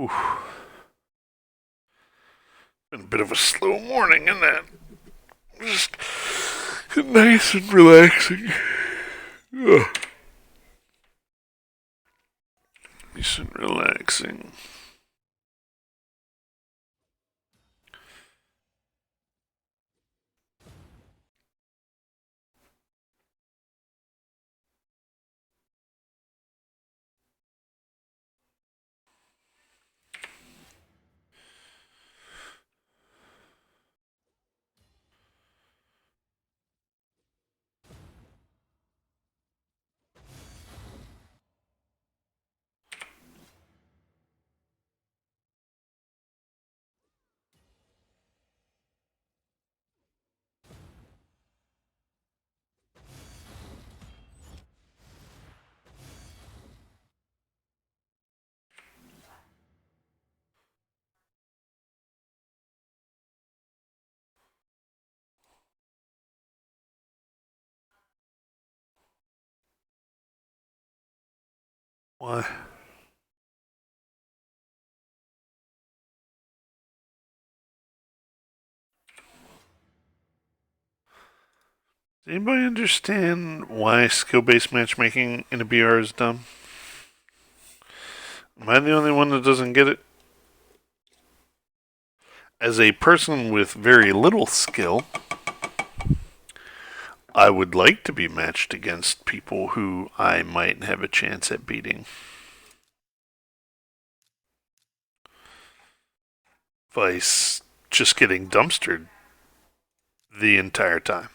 Oof. Been a bit of a slow morning, isn't it? Just nice and relaxing. Ugh. Nice and relaxing. Why? Does anybody understand why skill-based matchmaking in a BR is dumb? Am I the only one that doesn't get it? As a person with very little skill, I would like to be matched against people who I might have a chance at beating. Vice just getting dumpstered the entire time.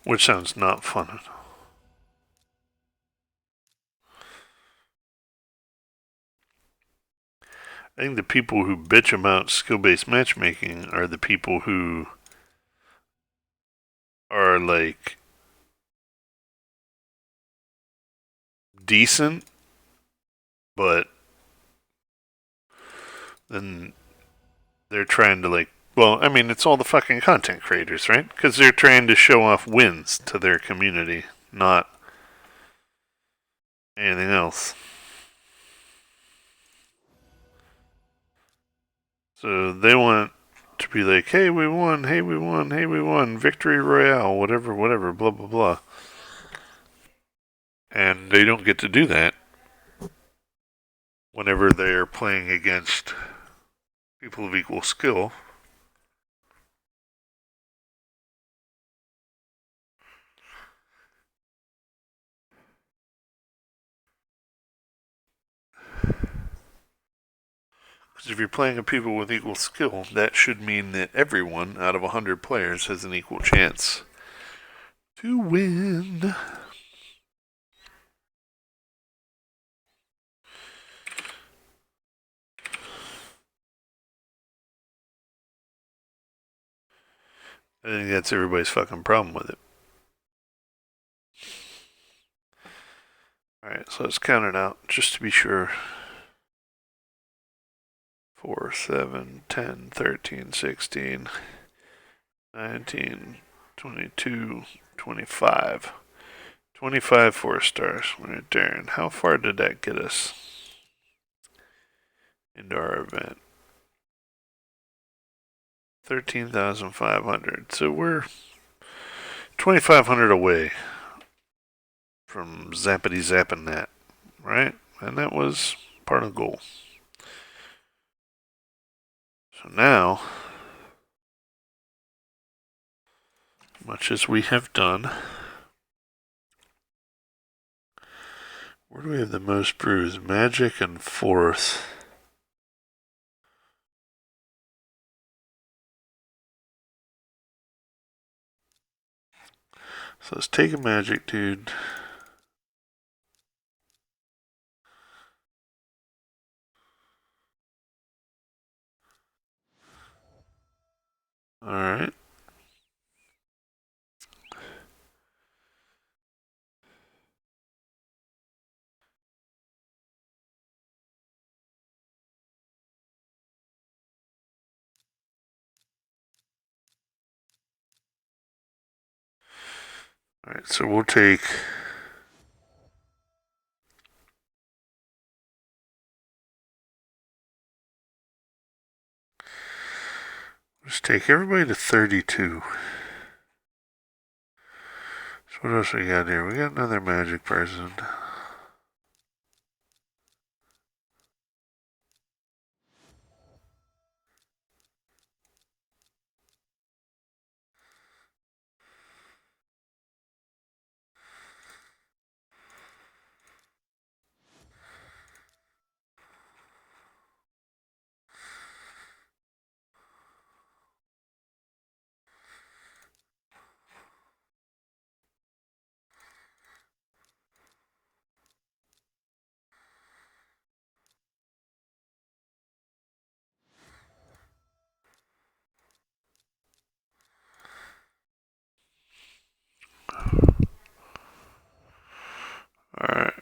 Which sounds not fun. I think the people who bitch about skill-based matchmaking are the people who are like decent, but then they're trying to like. Well, I mean, it's all the fucking content creators, right? Because they're trying to show off wins to their community, not anything else. So they want to be like, hey, we won, hey, we won, hey, we won, victory royale, whatever, whatever, blah, blah, blah. And they don't get to do that whenever they're playing against people of equal skill. Because if you're playing with people with equal skill, that should mean that everyone out of 100 players has an equal chance to win. I think that's everybody's fucking problem with it. Alright, so let's count it out just to be sure. 4, 7, 10, 13, 16, 19, 22, 25. 25 4-stars. Right there. And how far did that get us into our event? 13,500. So we're 2,500 away from zappity zapping that, right? And that was part of the goal. So now, much as we have done, where do we have the most brews? Magic and fourth. So let's take a magic, dude. Alright. Alright, so we'll take Just take everybody to 32. So what else we got here? We got another magic person. Alright.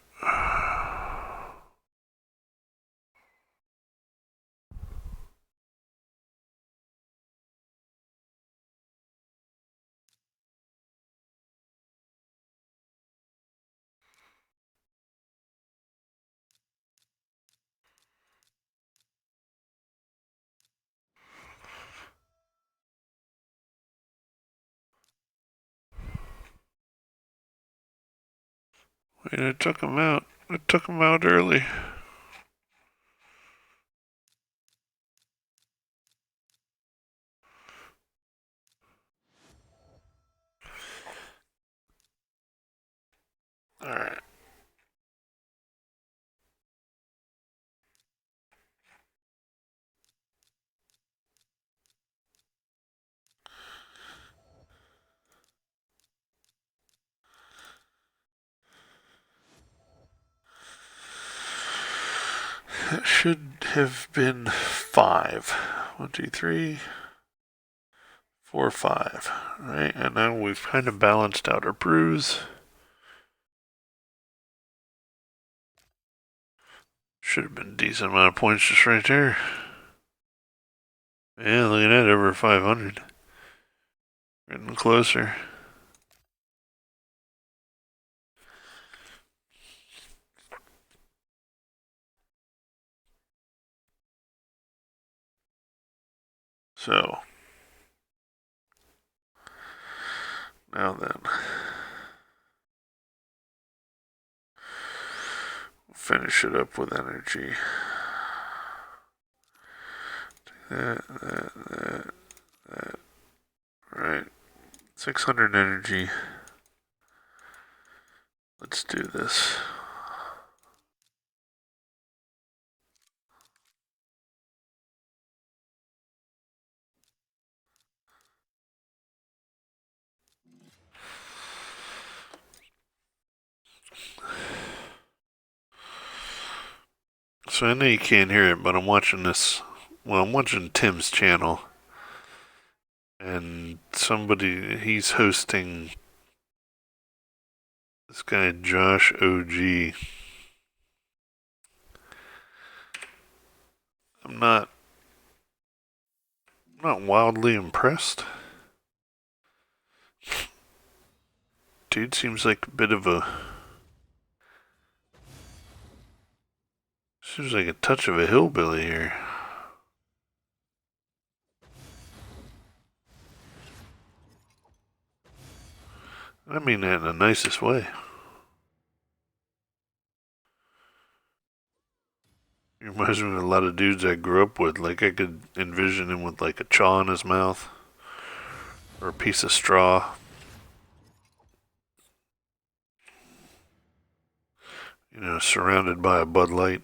Wait, I took him out. I took him out early. Alright. That should have been 5. 1, 2, 3, 4, 5. Right, and now we've kind of balanced out our brews. Should have been a decent amount of points just right there. Yeah, look at that, over 500. Getting closer. So, now then, finish it up with energy. That. Right. 600 energy. Let's do this. So I know you can't hear it, but I'm watching this. Well, I'm watching Tim's channel. And he's hosting this guy, Josh OG. I'm not wildly impressed. Dude seems like a bit of a. Seems like a touch of a hillbilly here. I mean that in the nicest way. He reminds me of a lot of dudes I grew up with. Like, I could envision him with, like, a chaw in his mouth. Or a piece of straw. You know, surrounded by a Bud Light.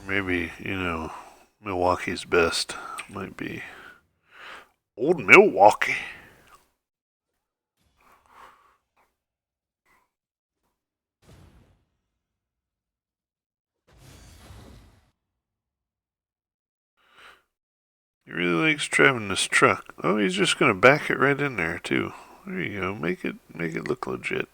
Maybe, you know, Milwaukee's best might be Old Milwaukee. He really likes driving this truck. Oh, he's just gonna back it right in there too. There you go. Make it look legit.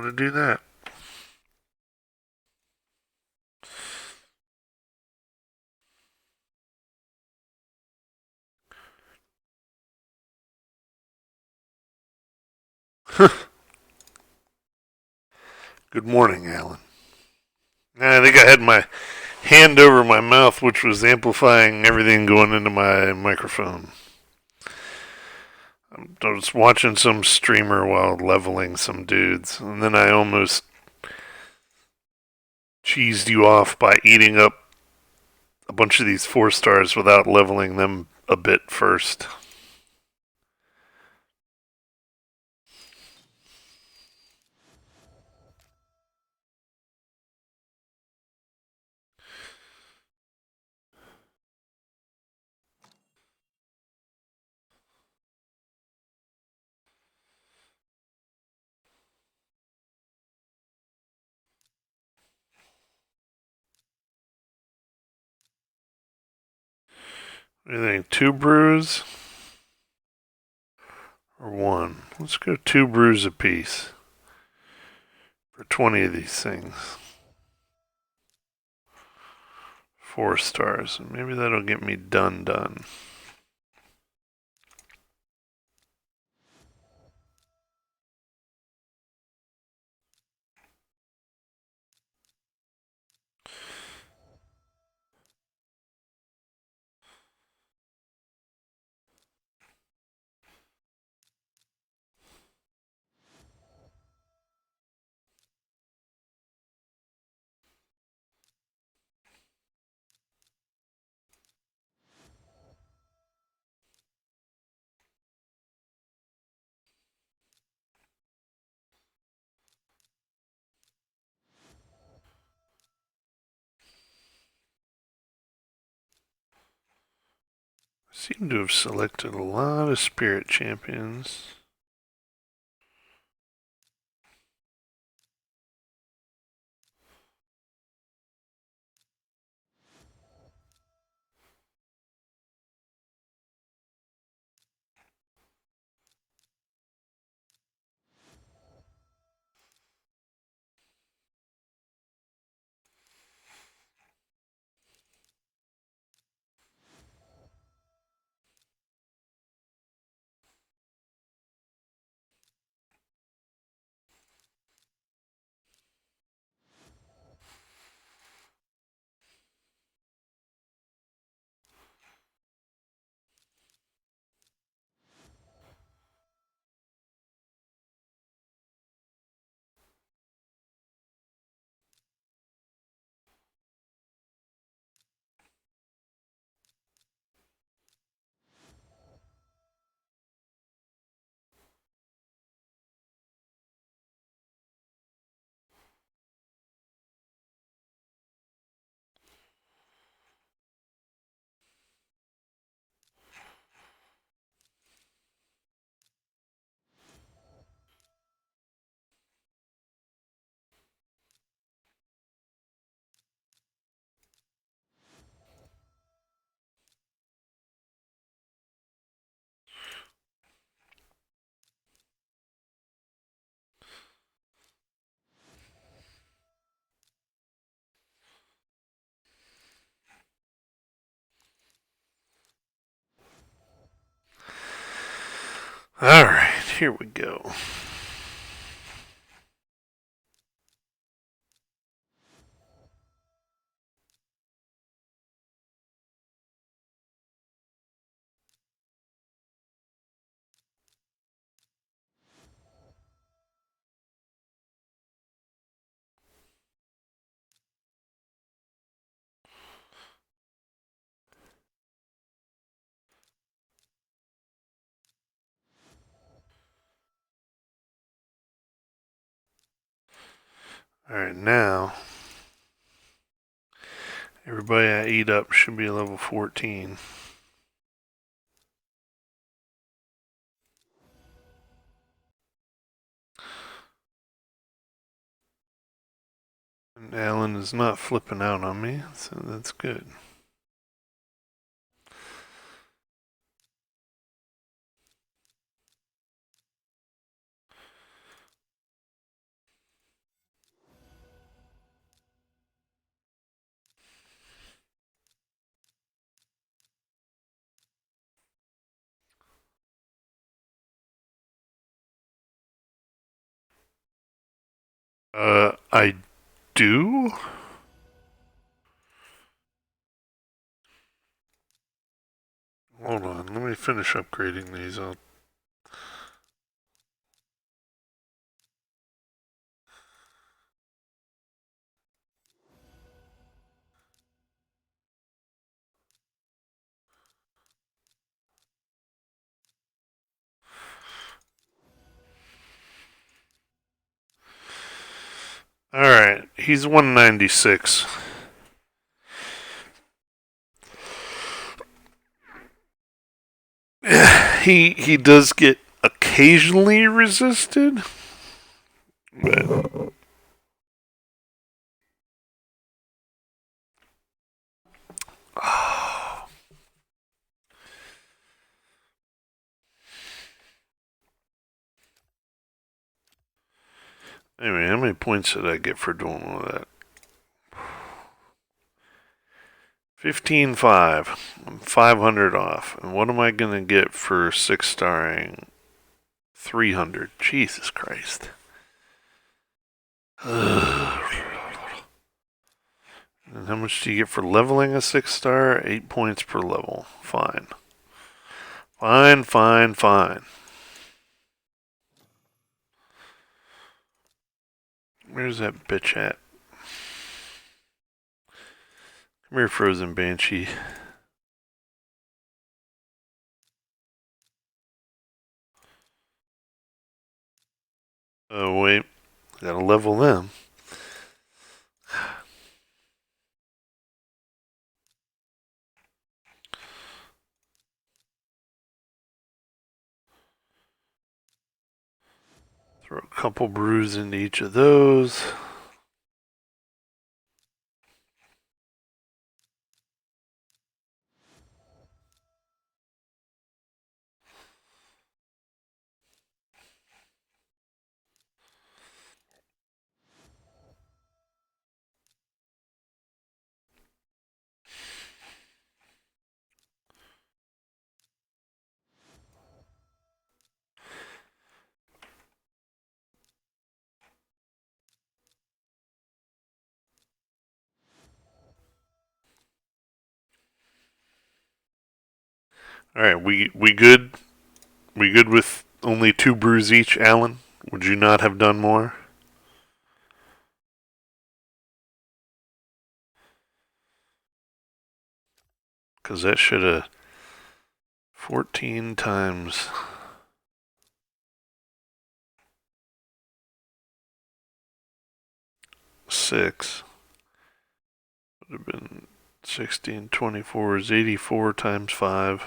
to do that. Good morning, Alan. I think I had my hand over my mouth, which was amplifying everything going into my microphone. I was watching some streamer while leveling some dudes, and then I almost cheesed you off by eating up a bunch of these 4-stars without leveling them a bit first. What do you think? 2 brews or 1? Let's go 2 brews apiece for 20 of these things. 4 stars. Maybe that'll get me done. I seem to have selected a lot of spirit champions. Alright, here we go. Alright, now everybody I eat up should be level 14. And Alan is not flipping out on me, so that's good. I do. Hold on, let me finish upgrading these. Alright, he's 196. He does get occasionally resisted, but anyway, how many points did I get for doing all that? 15.5. I'm 500 off. And what am I gonna get for 6-starring 300? Jesus Christ. And how much do you get for leveling a 6-star? 8 points per level. Fine. Fine. Where's that bitch at? Come here, Frozen Banshee. Oh, wait. Gotta level them. Throw a couple brews into each of those. All right, we good. We good with only 2 brews each, Alan? Would you not have done more? Because that should have 14 times 6 would have been 16. 24 is 84 times 5.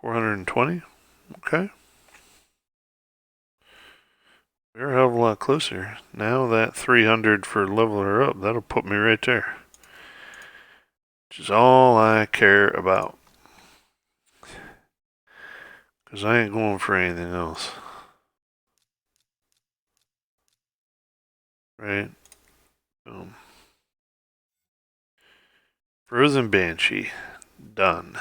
420? Okay. We're a hell of a lot closer. Now that 300 for leveling her up, that'll put me right there. Which is all I care about. Because I ain't going for anything else. Right? Boom. Frozen Banshee. Done.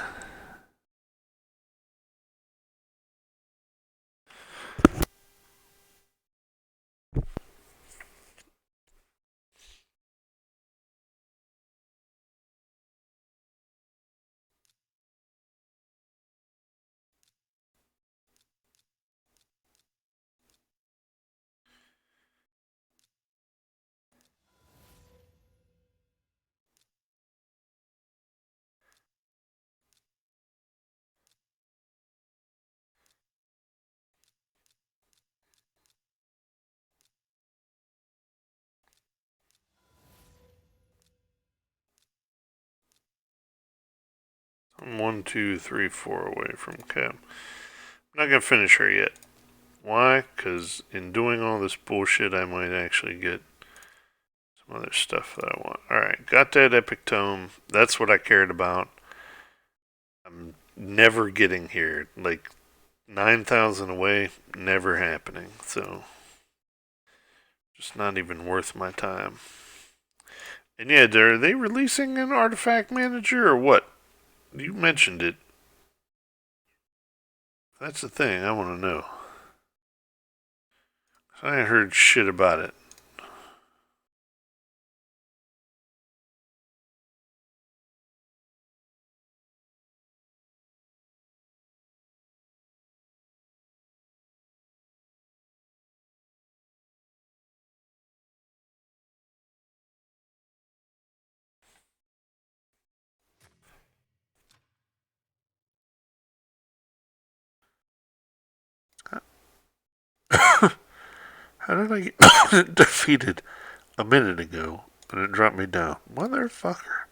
I'm 1, 2, 3, 4 away from Cap. I'm not going to finish her yet. Why? Because in doing all this bullshit, I might actually get some other stuff that I want. Alright, got that Epic Tome. That's what I cared about. I'm never getting here. Like, 9,000 away, never happening. So, just not even worth my time. And yeah, are they releasing an artifact manager or what? You mentioned it. That's the thing I want to know. I ain't heard shit about it. How did I get defeated a minute ago and it dropped me down? Motherfucker.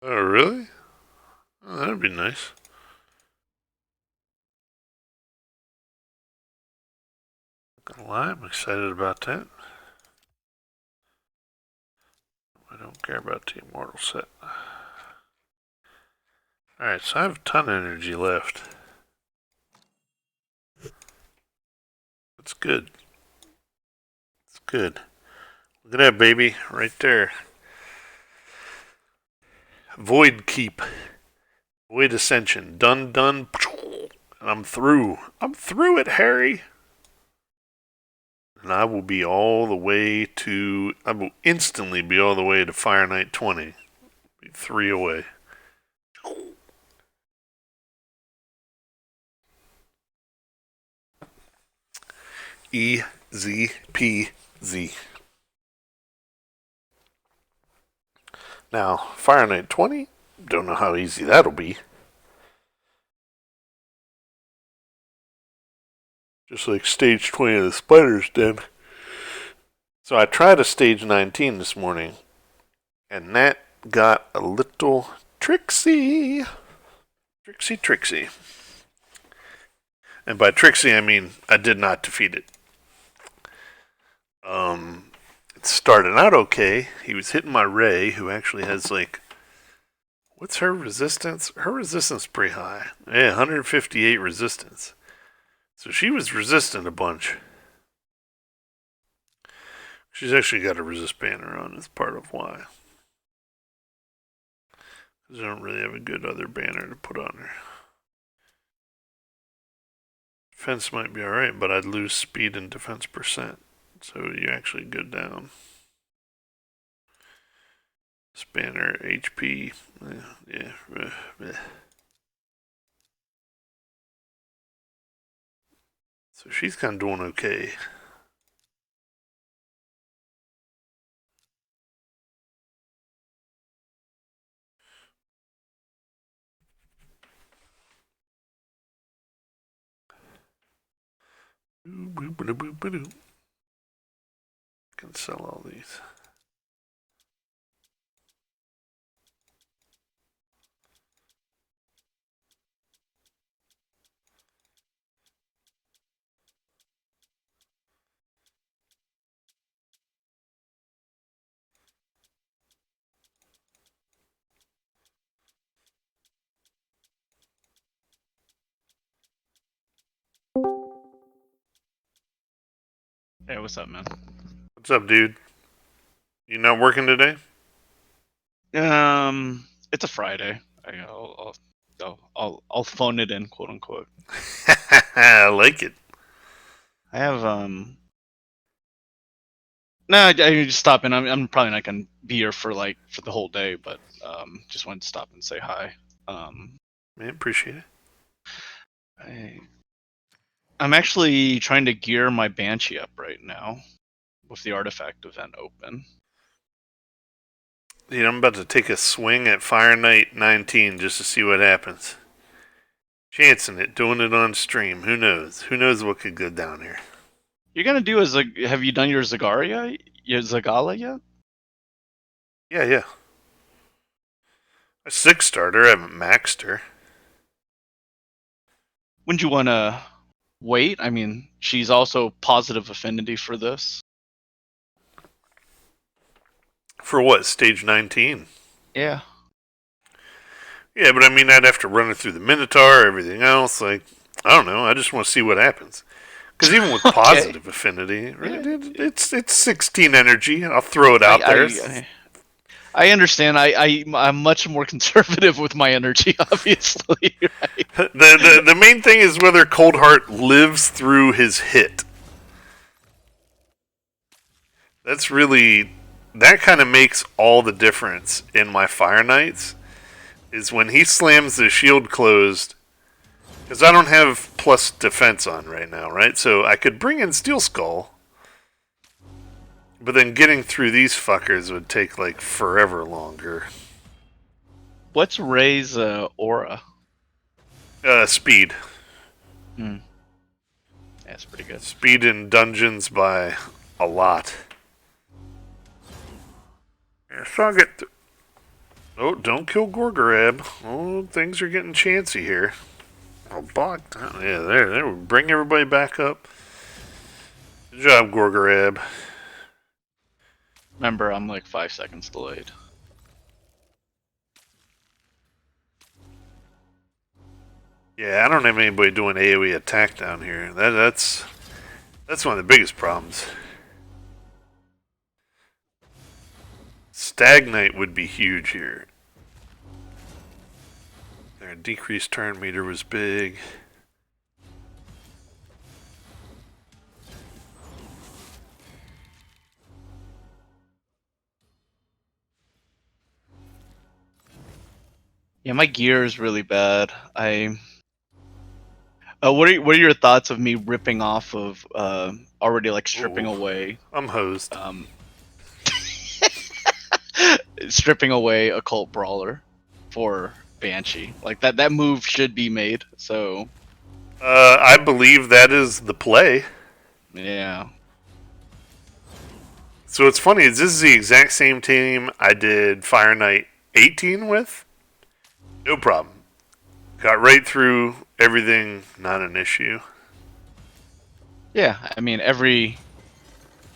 Oh, really? Oh, that'd be nice. Not gonna lie, I'm excited about that. I don't care about the Immortal set. Alright, so I have a ton of energy left. That's good. It's good. Look at that, baby. Right there. Void Keep. Void Ascension. Done, done. And I'm through. I'm through it, Harry. And I will be all the way to. I will instantly be all the way to Fire Knight 20. Be 3 away. EZPZ. Now, Fire Knight 20, don't know how easy that'll be. Just like stage 20 of the Spider's Den. So I tried a stage 19 this morning, and that got a little tricksy. Trixie. And by tricksy, I mean I did not defeat it. It started out okay. He was hitting my Ray, who actually has like, what's her resistance? Her resistance is pretty high. Yeah, 158 resistance. So she was resistant a bunch. She's actually got a resist banner on as part of why. Because I don't really have a good other banner to put on her. Defense might be alright, but I'd lose speed and defense percent. So you actually go down. Spanner, HP, yeah. So she's kind of doing okay. Can sell all these. Hey, what's up, man? What's up, dude? You not working today? It's a Friday. I'll phone it in, quote unquote. I like it. I have No, I just stop in. I'm probably not gonna be here for the whole day, but just wanted to stop and say hi. Man, appreciate it. I'm actually trying to gear my Banshee up right now with the artifact event open. Dude, I'm about to take a swing at Fire Knight 19 just to see what happens. Chancing it, doing it on stream. Who knows? Who knows what could go down here? You're gonna do have you done your Zagaria? Your Zagala yet? Yeah. A 6-starter, I haven't maxed her. Wouldn't you want to wait? I mean, she's also positive affinity for this. For what, stage 19? Yeah. Yeah, but I mean, I'd have to run it through the Minotaur, everything else. Like, I don't know. I just want to see what happens. Because even with Okay. positive affinity, right, it's 16 energy. I'll throw it out there. I understand. I'm much more conservative with my energy, obviously. Right? The main thing is whether Coldheart lives through his hit. That kind of makes all the difference in my Fire Knights. Is when he slams the shield closed, because I don't have plus defense on right now, right? So I could bring in Steel Skull, but then getting through these fuckers would take like forever longer. What's Ray's aura? Speed. That's pretty good. Speed in dungeons by a lot. Yeah, so I'll get. Oh, don't kill Gorgorab. Oh, things are getting chancy here. Oh, bog. Yeah, there. Bring everybody back up. Good job, Gorgorab. Remember, I'm like 5 seconds delayed. Yeah, I don't have anybody doing AoE attack down here. That's one of the biggest problems. Stagnite would be huge here. Their decreased turn meter was big. Yeah, my gear is really bad. What are your thoughts of me ripping off of already like stripping away? I'm hosed. Stripping away Occult Brawler for Banshee. Like that move should be made. So I believe that is the play. yeah. So what's funny is this is the exact same team I did Fire Knight 18 with. No problem. Got right through everything, not an issue. Yeah, I mean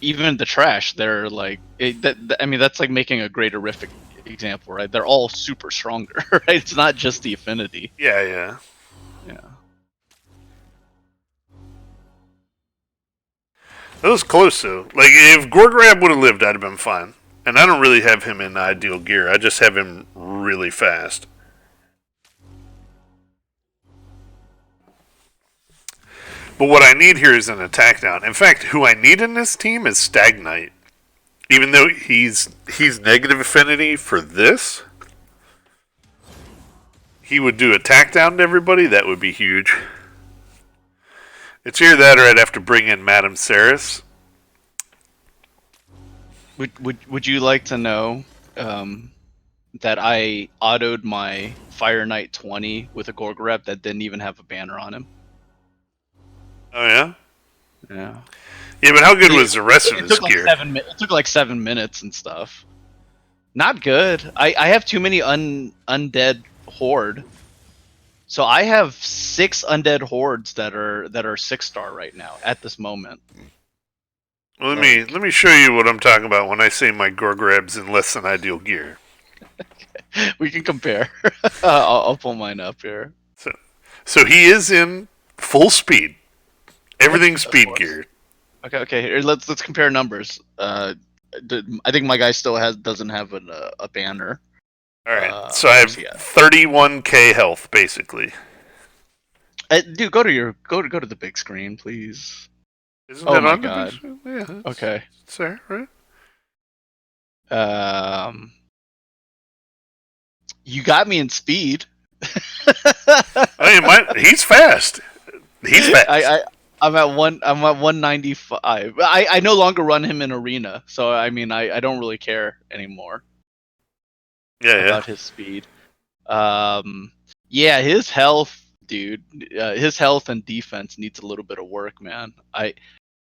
even the trash, they're like that's like making a great horrific example, right? They're all super stronger, right? It's not just the affinity. Yeah. That was close though. Like if Gorgrab would have lived, I'd have been fine. And I don't really have him in ideal gear. I just have him really fast. But what I need here is an attack down. In fact, who I need in this team is Stagnite. Even though he's negative affinity for this, he would do attack down to everybody. That would be huge. It's either that or I'd have to bring in Madame Ceres. Would you like to know that I autoed my Fire Knight 20 with a Gorgorab that didn't even have a banner on him? Oh yeah? Yeah. Yeah, but how good was the rest of his gear? It took like 7 minutes and stuff. Not good. I have too many undead horde. So I have 6 undead hordes that are 6-star right now at this moment. Well, let me show you what I'm talking about when I say my Gorgrab's in less than ideal gear. We can compare. I'll pull mine up here. So he is in full speed. Everything's speed geared. Okay. Here, let's compare numbers. I think my guy still doesn't have a banner. All right. So I have 31k health basically. Dude, go to the big screen, please. Isn't that my on God. the big screen? Yeah. Okay. It's there, right? You got me in speed. I mean, he's fast. He's fast. I'm at 195. I no longer run him in arena, so I mean I don't really care anymore. About his speed. Yeah, his health, dude. His health and defense needs a little bit of work, man.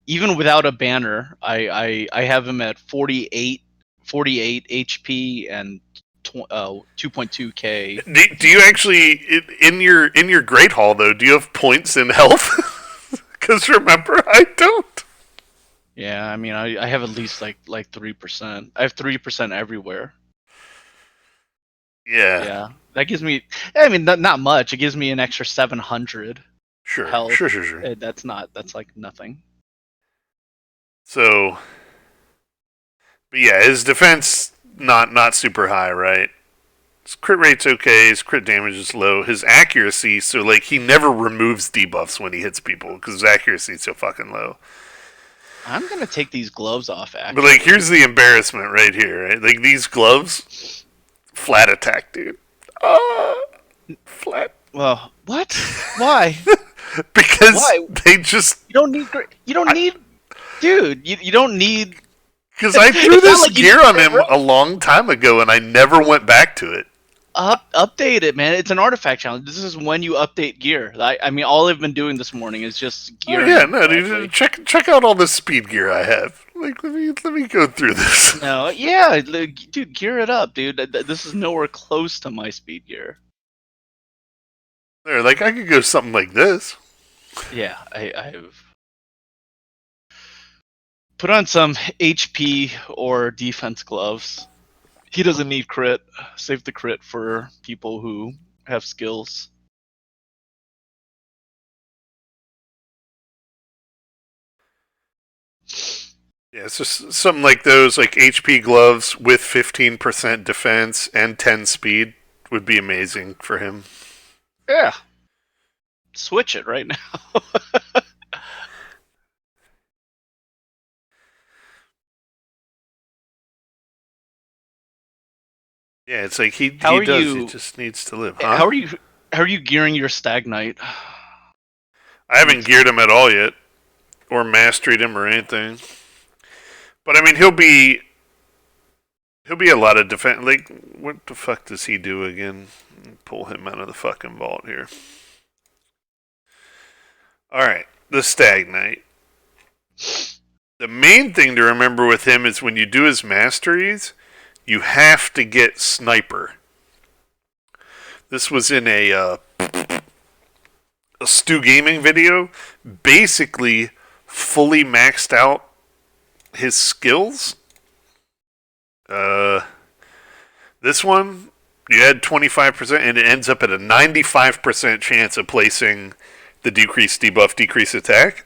Even without a banner, I have him at 48 HP and 2.2k. Do you actually in your Great Hall though? Do you have points in health? Because remember, I don't. Yeah, I mean, I have at least like 3%. I have 3% everywhere. Yeah. Yeah, that gives me. I mean, not much. It gives me an extra 700 Sure. health. Sure. Sure. Sure. That's not. That's like nothing. So, but yeah, his defense not super high, right? His crit rate's okay. His crit damage is low. His accuracy, so like he never removes debuffs when he hits people because his accuracy is so fucking low. I'm gonna take these gloves off. But like, Actually, here's the embarrassment right here, right? Like these gloves, flat attack, dude. Flat. well, what? Why? Because Why? they just. You don't need. You don't need, dude. You don't need. Because I threw It's not this like you gear need on to him a long time ago and I never went back to it. update it, man. It's an artifact challenge. This is when you update gear. I mean, all I've been doing this morning is just Oh gearing yeah, it no, correctly. dude. Check out all the speed gear I have. Like, let me go through this. No, yeah, dude, gear it up, dude. This is nowhere close to my speed gear. There, like I could go something like this. Yeah, I've put on some HP or defense gloves. He doesn't need crit. Save the crit for people who have skills. Yeah, it's just something like those, like HP gloves with 15% defense and 10 speed would be amazing for him. Yeah, switch it right now. Yeah, it's like How he are does. He you? just needs to live, huh? How are you? How are you gearing your Stag Knight? I haven't geared him at all yet, or mastered him or anything. But I mean, he'll be a lot of defense. Like, what the fuck does he do again? Pull him out of the fucking vault here. All right, the Stag Knight. The main thing to remember with him is when you do his masteries, you have to get Sniper. This was in a Stu Gaming video. Basically, fully maxed out his skills. This one, you add 25%, and it ends up at a 95% chance of placing the decreased debuff, decrease attack.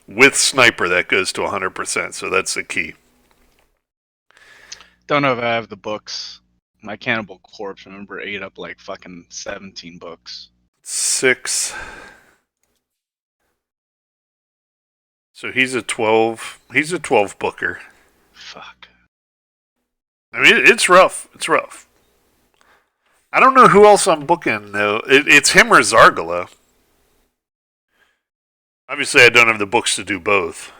With Sniper, that goes to 100%, so that's the key. Don't know if I have the books. My Cannibal Corpse, remember, ate up like fucking 17 books. 6. So he's a 12. He's a 12 booker. Fuck. I mean, it's rough. It's rough. I don't know who else I'm booking, though. It's him or Zargala. Obviously, I don't have the books to do both.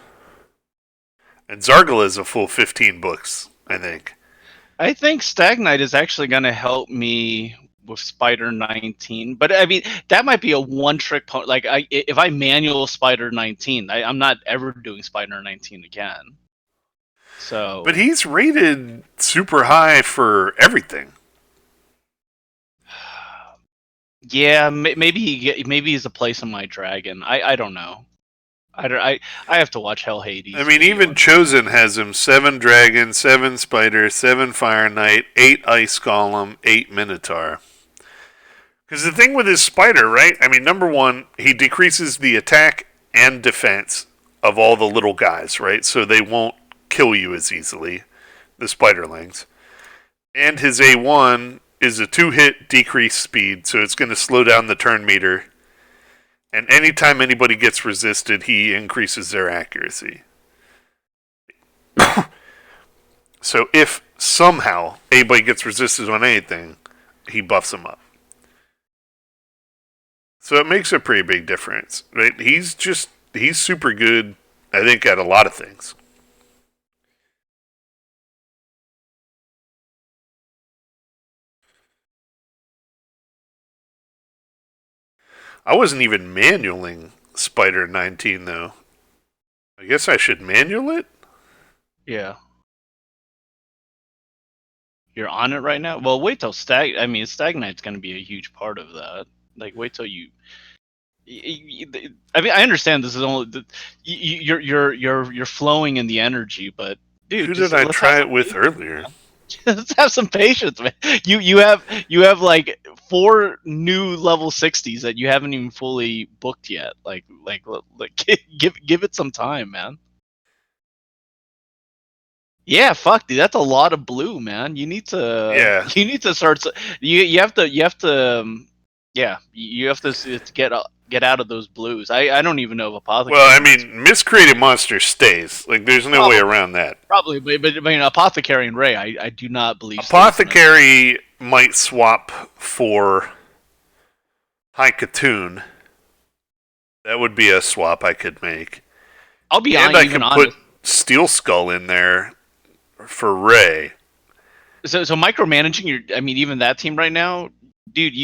And Zargala is a full 15 books, I think. I think Stag Knight is actually going to help me with Spider 19, but I mean that might be a one-trick pony. Like, if I manual Spider 19, I'm not ever doing Spider 19 again. So, But he's rated super high for everything. yeah, maybe he's a place in my dragon. I don't know. I have to watch Hell Hades. I mean, even Chosen has him 7 Dragon, 7 Spider, 7 Fire Knight, 8 Ice Golem, 8 Minotaur. Because the thing with his Spider, right? I mean, number one, he decreases the attack and defense of all the little guys, right? So they won't kill you as easily, the Spiderlings. And his A1 is a 2-hit decrease speed, so it's going to slow down the turn meter. And anytime anybody gets resisted, he increases their accuracy. So if somehow anybody gets resisted on anything, he buffs them up. So it makes a pretty big difference, right? He's super good, I think, at a lot of things. I wasn't even manualing Spider 19 though. I guess I should manual it? Yeah. You're on it right now? Well, wait till Stag Knight's going to be a huge part of that. Like, wait till you I mean, I understand this is only you're flowing in the energy, but dude, Who just did I let's have try some it with patience, earlier? man. Let's have some patience, man. You have like 4 new level 60s that you haven't even fully booked yet. Like give it some time, man. Yeah, fuck, dude, that's a lot of blue, man. You need to Yeah. you need to start. Yeah, you have to get out of those blues. I don't even know if Well, I apothecary makes mean, miscreated monster stays. Like, there's no way probably around that. probably, but I mean apothecary and Ray, I do not believe stays in it. Apothecary might swap for High Katoon. That would be a swap I could make. I'll be And I even could put honest. Steel Skull in there for Ray. So micromanaging I mean, even that team right now, dude.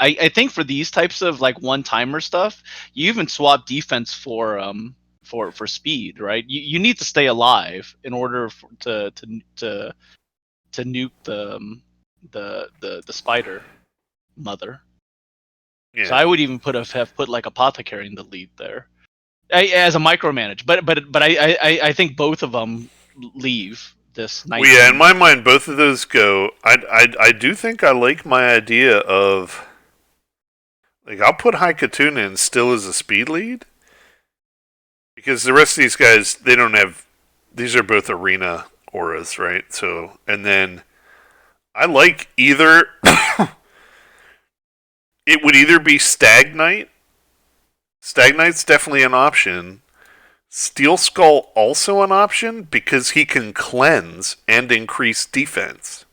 I think for these types of like one timer stuff, you even swap defense for speed, right? You need to stay alive in order to nuke the spider mother. So Yeah. I would even have put like apothecary in the lead there, as a micromanage. But I think both of them leave this Well, yeah, in 19. my mind, both of those go. I do think I like my idea of. Like, I'll put High Katoon in still as a speed lead. Because the rest of these guys, they don't have. These are both arena auras, right? So, and then I like either. It would either be Stag Knight. Stag Knight's definitely an option. Steel Skull also an option because he can cleanse and increase defense.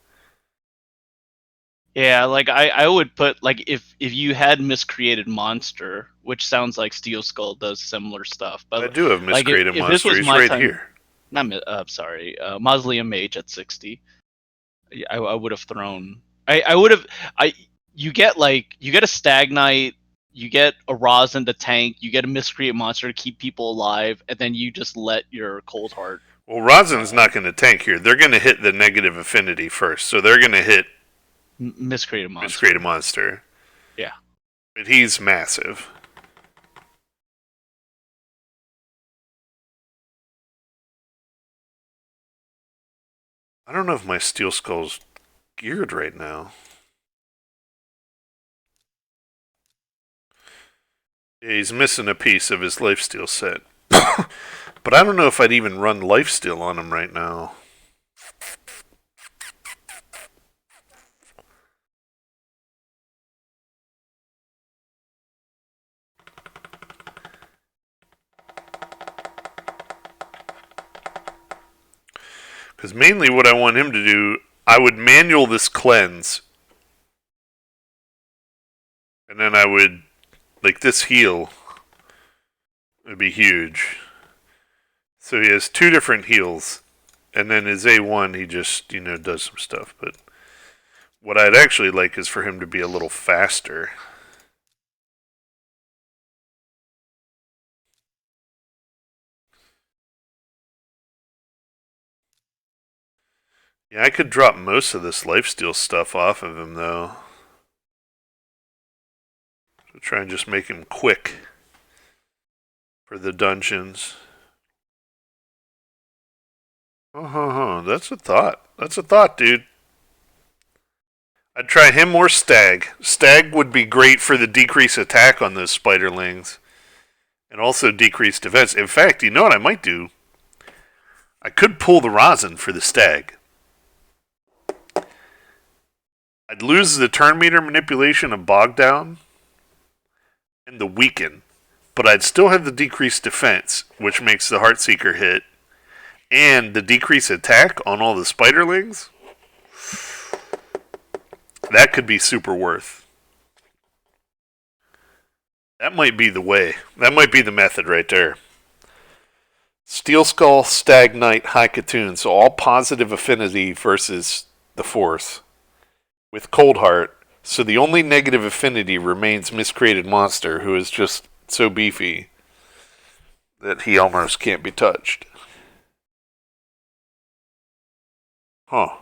Yeah, like I would put like if you had miscreated monster, which sounds like Steel Skull does similar stuff, I but do have like Miscreated if this Monster. was He's my right time, here. not sorry, Mausoleum Mage at 60, I would have thrown. I would have. I you get a Stag Knight, you get a Rosin to tank, you get a miscreate monster to keep people alive, and then you just let your Cold Heart Well, Rosin's not going to tank here. They're going to hit the negative affinity first. So they're going to hit miscreate a Miscreated monster. Monster. Yeah. But he's massive. I don't know if my Steel Skull's geared right now. Yeah, he's missing a piece of his lifesteal set. But I don't know if I'd even run lifesteal on him right now. Because mainly what I want him to do, I would manual this cleanse. And then I would, like, this heal would be huge. So he has two different heals. And then his A1, he just, does some stuff. But what I'd actually like is for him to be a little faster. Yeah, I could drop most of this lifesteal stuff off of him, though. So try and just make him quick for the dungeons. That's a thought. That's a thought, dude. I'd try him or Stag. Stag would be great for the decrease attack on those spiderlings. And also decrease defense. In fact, you know what I might do? I could pull the Rosin for the Stag. I'd lose the turn meter manipulation of Bog Down and the Weaken, but I'd still have the decreased defense, which makes the Heartseeker hit, and the decreased attack on all the spiderlings. That could be super worth. That might be the way. That might be the method right there. Steel Skull, Stag Knight, High Katoon. So all positive affinity versus the fourth. With Cold Heart. So the only negative affinity remains Miscreated Monster, who is just so beefy that he almost can't be touched. Huh.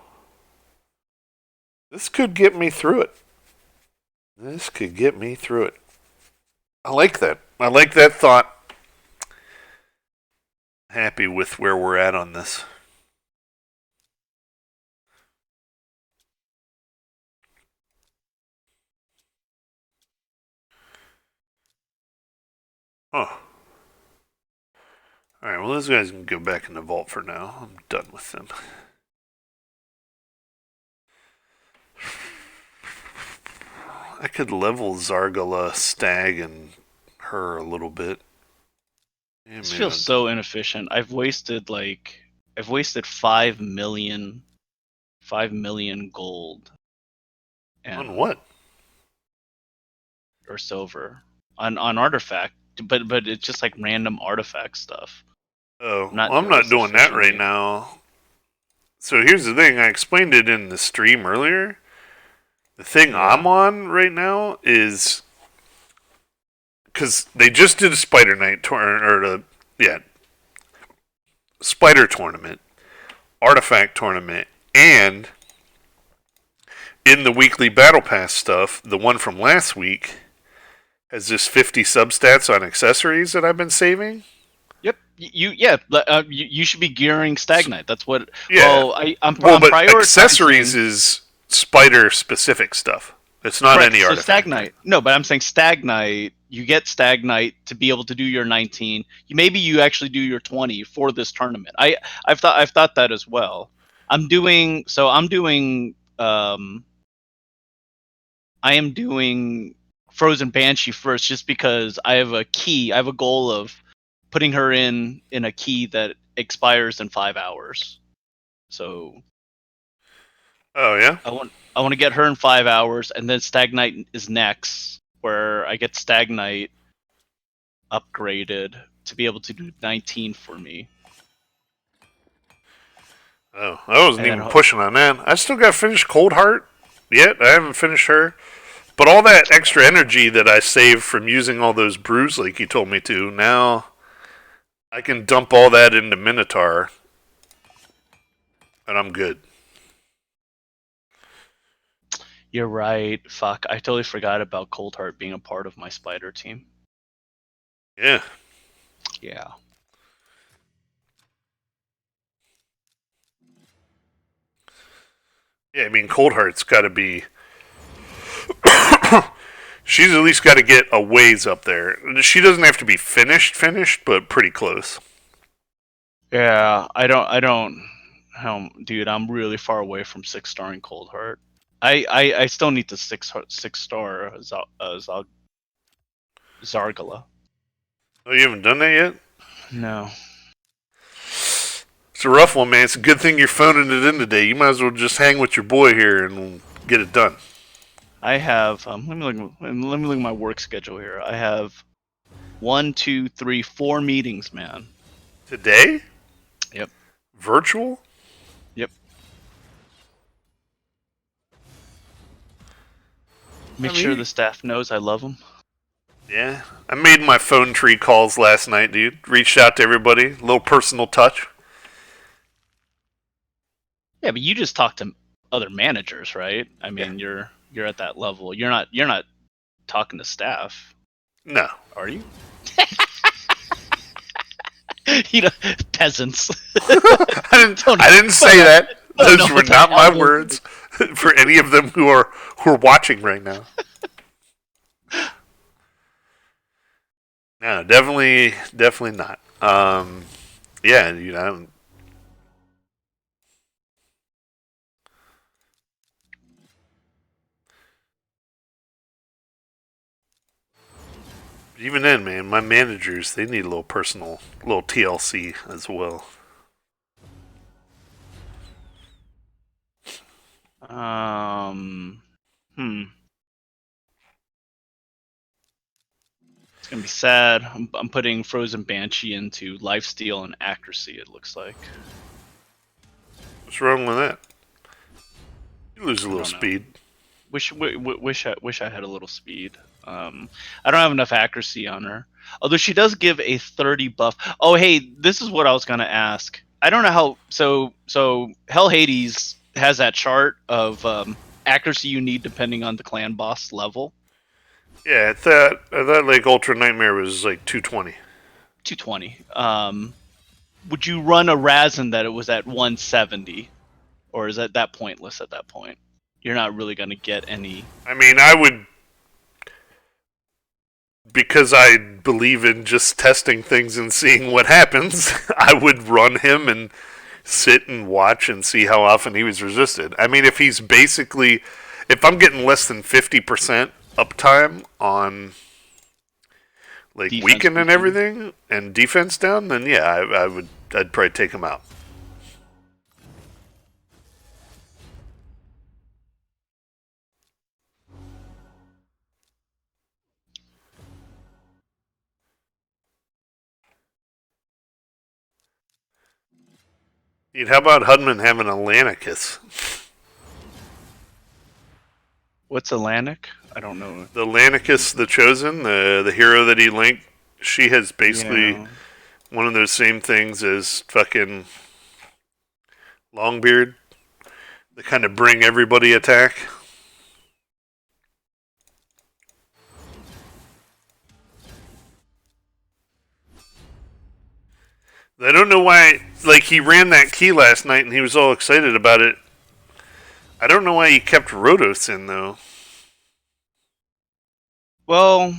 This could get me through it. This could get me through it. I like that. I like that thought. Happy with where we're at on this. Oh. Alright, well, those guys can go back in the vault for now. I'm done with them. I could level Zargala, Stag, and her a little bit. Yeah, This maybe feels I'll so inefficient. I've wasted 5 million gold on and what? or silver on artifact, but it's just like random artifact stuff. Oh, I'm not well, I'm doing not this doing that right efficiently. now. So here's the thing. I explained it in the stream earlier. The thing Yeah. I'm on right now is because they just did a Spider Knight tournament, Spider tournament, Artifact tournament, and in the weekly Battle Pass stuff, the one from last week has just 50 substats on accessories that I've been saving. Yep. You should be gearing Stagnite. That's what. Yeah. Well, I'm Well, but accessories prioritizing. is Spider specific stuff. It's not Correct. any So artifact. Stagnite. No, but I'm saying Stagnite. You get Stagnite to be able to do your 19. Maybe you actually do your 20 for this tournament. I've thought that as well. I'm doing so. I am doing Frozen Banshee first, just because I have a key. I have a goal of putting her in a key that expires in 5 hours. So Oh yeah. I want to get her in 5 hours, and then Stagnite is next, where I get Stagnite upgraded to be able to do 19 for me. Oh, I wasn't And even pushing on that. I still got to finish Cold Heart yet. I haven't finished her. But all that extra energy that I saved from using all those brews like you told me to, now I can dump all that into Minotaur and I'm good. you're right. Fuck, I totally forgot about Coldheart being a part of my spider team. Yeah. Yeah. Yeah, I mean, Cold Heart's got to be. She's at least got to get a ways up there. She doesn't have to be finished, but pretty close. Yeah, dude, I'm really far away from 6-star in Coldheart. I still need the 6-star Zargala. Oh, you haven't done that yet? No. It's a rough one, man. It's a good thing you're phoning it in today. You might as well just hang with your boy here and get it done. I have let me look at my work schedule here. I have 1, 2, 3, 4 meetings, man. Today? Yep. Virtual? Yep. Make sure the staff knows I love them. Yeah. I made my phone tree calls last night, dude. Reached out to everybody. A little personal touch. Yeah, but you just talk to other managers, right? I mean, you're at that level. You're not talking to staff, No. are you? Peasants. I didn't say that. Those were not my words for any of them who are watching right now. No, definitely not. Yeah, even then, man, my managers, they need a little personal, little TLC as well. Hmm. It's gonna be sad. I'm putting Frozen Banshee into lifesteal and accuracy. It looks like. What's wrong with that? You lose a little don't know. speed. Wish I had a little speed. I don't have enough accuracy on her. Although she does give a 30 buff. Oh, hey, this is what I was gonna ask. I don't know how. So Hell Hades has that chart of accuracy you need depending on the clan boss level. Yeah, I thought like Ultra Nightmare was like 220. 220. Would you run a Razin that it was at 170, or is that pointless at that point? You're not really going to get any. I mean, I would, because I believe in just testing things and seeing what happens. I would run him and sit and watch and see how often he was resisted. I mean, if I'm getting less than 50% uptime on like Defense weaken and boosting. everything and defense down, then yeah, I'd probably take him out. Dude, how about Hudman having Atlanticus? What's Atlantic? I don't know. The Atlanticus, the Chosen, the hero that he linked, she has basically Yeah. one of those same things as fucking Longbeard. They kind of bring everybody attack. I don't know why. Like, he ran that key last night and he was all excited about it. I don't know why he kept Rhodos in, though. Well,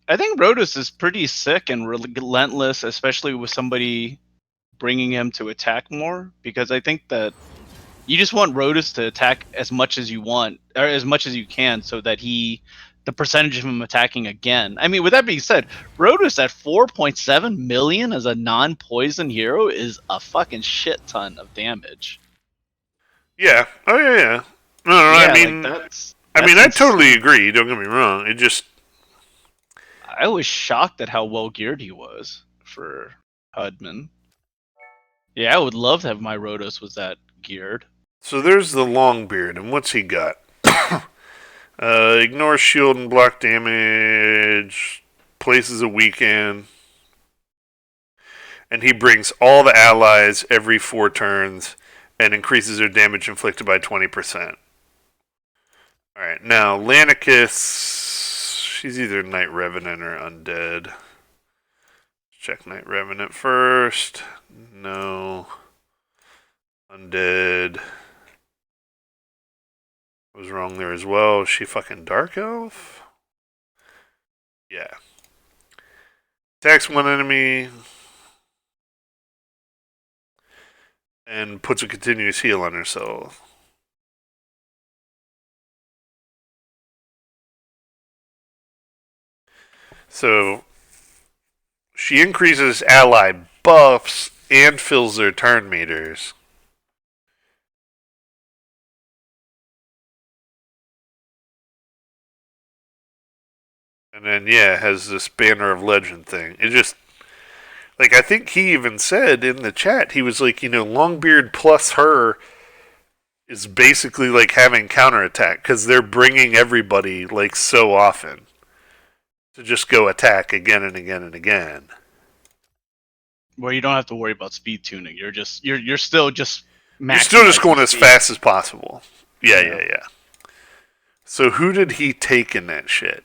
I think Rhodos is pretty sick and relentless, especially with somebody bringing him to attack more. Because I think that you just want Rhodos to attack as much as you want, or as much as you can, so that the percentage of him attacking again. I mean, with that being said, Rhodos at 4.7 million as a non-poison hero is a fucking shit ton of damage. Yeah. Oh, yeah, yeah. No, Yeah, I like mean, that's I totally insane. agree. Don't get me wrong. It just, I was shocked at how well geared he was for Hudman. Yeah, I would love to have my Rhodos was that geared. so there's the Longbeard, and what's he got? Ignore shield and block damage, places a weekend, and he brings all the allies every 4 turns and increases their damage inflicted by 20%. Alright, now Lanicus, she's either Night Revenant or Undead. Check Night Revenant first. No. Undead. I was wrong there as well. Is she fucking Dark Elf? Yeah. Attacks one enemy and puts a continuous heal on herself. So she increases ally buffs and fills their turn meters. And then yeah, has this Banner of Legend thing. It just like I think he even said in the chat, he was like, Longbeard plus her is basically like having counterattack because they're bringing everybody like so often to just go attack again and again and again. Where you don't have to worry about speed tuning. You're still just You're still just maximizing going as speed. fast as possible. Yeah, Yeah. yeah, yeah. So who did he take in that shit?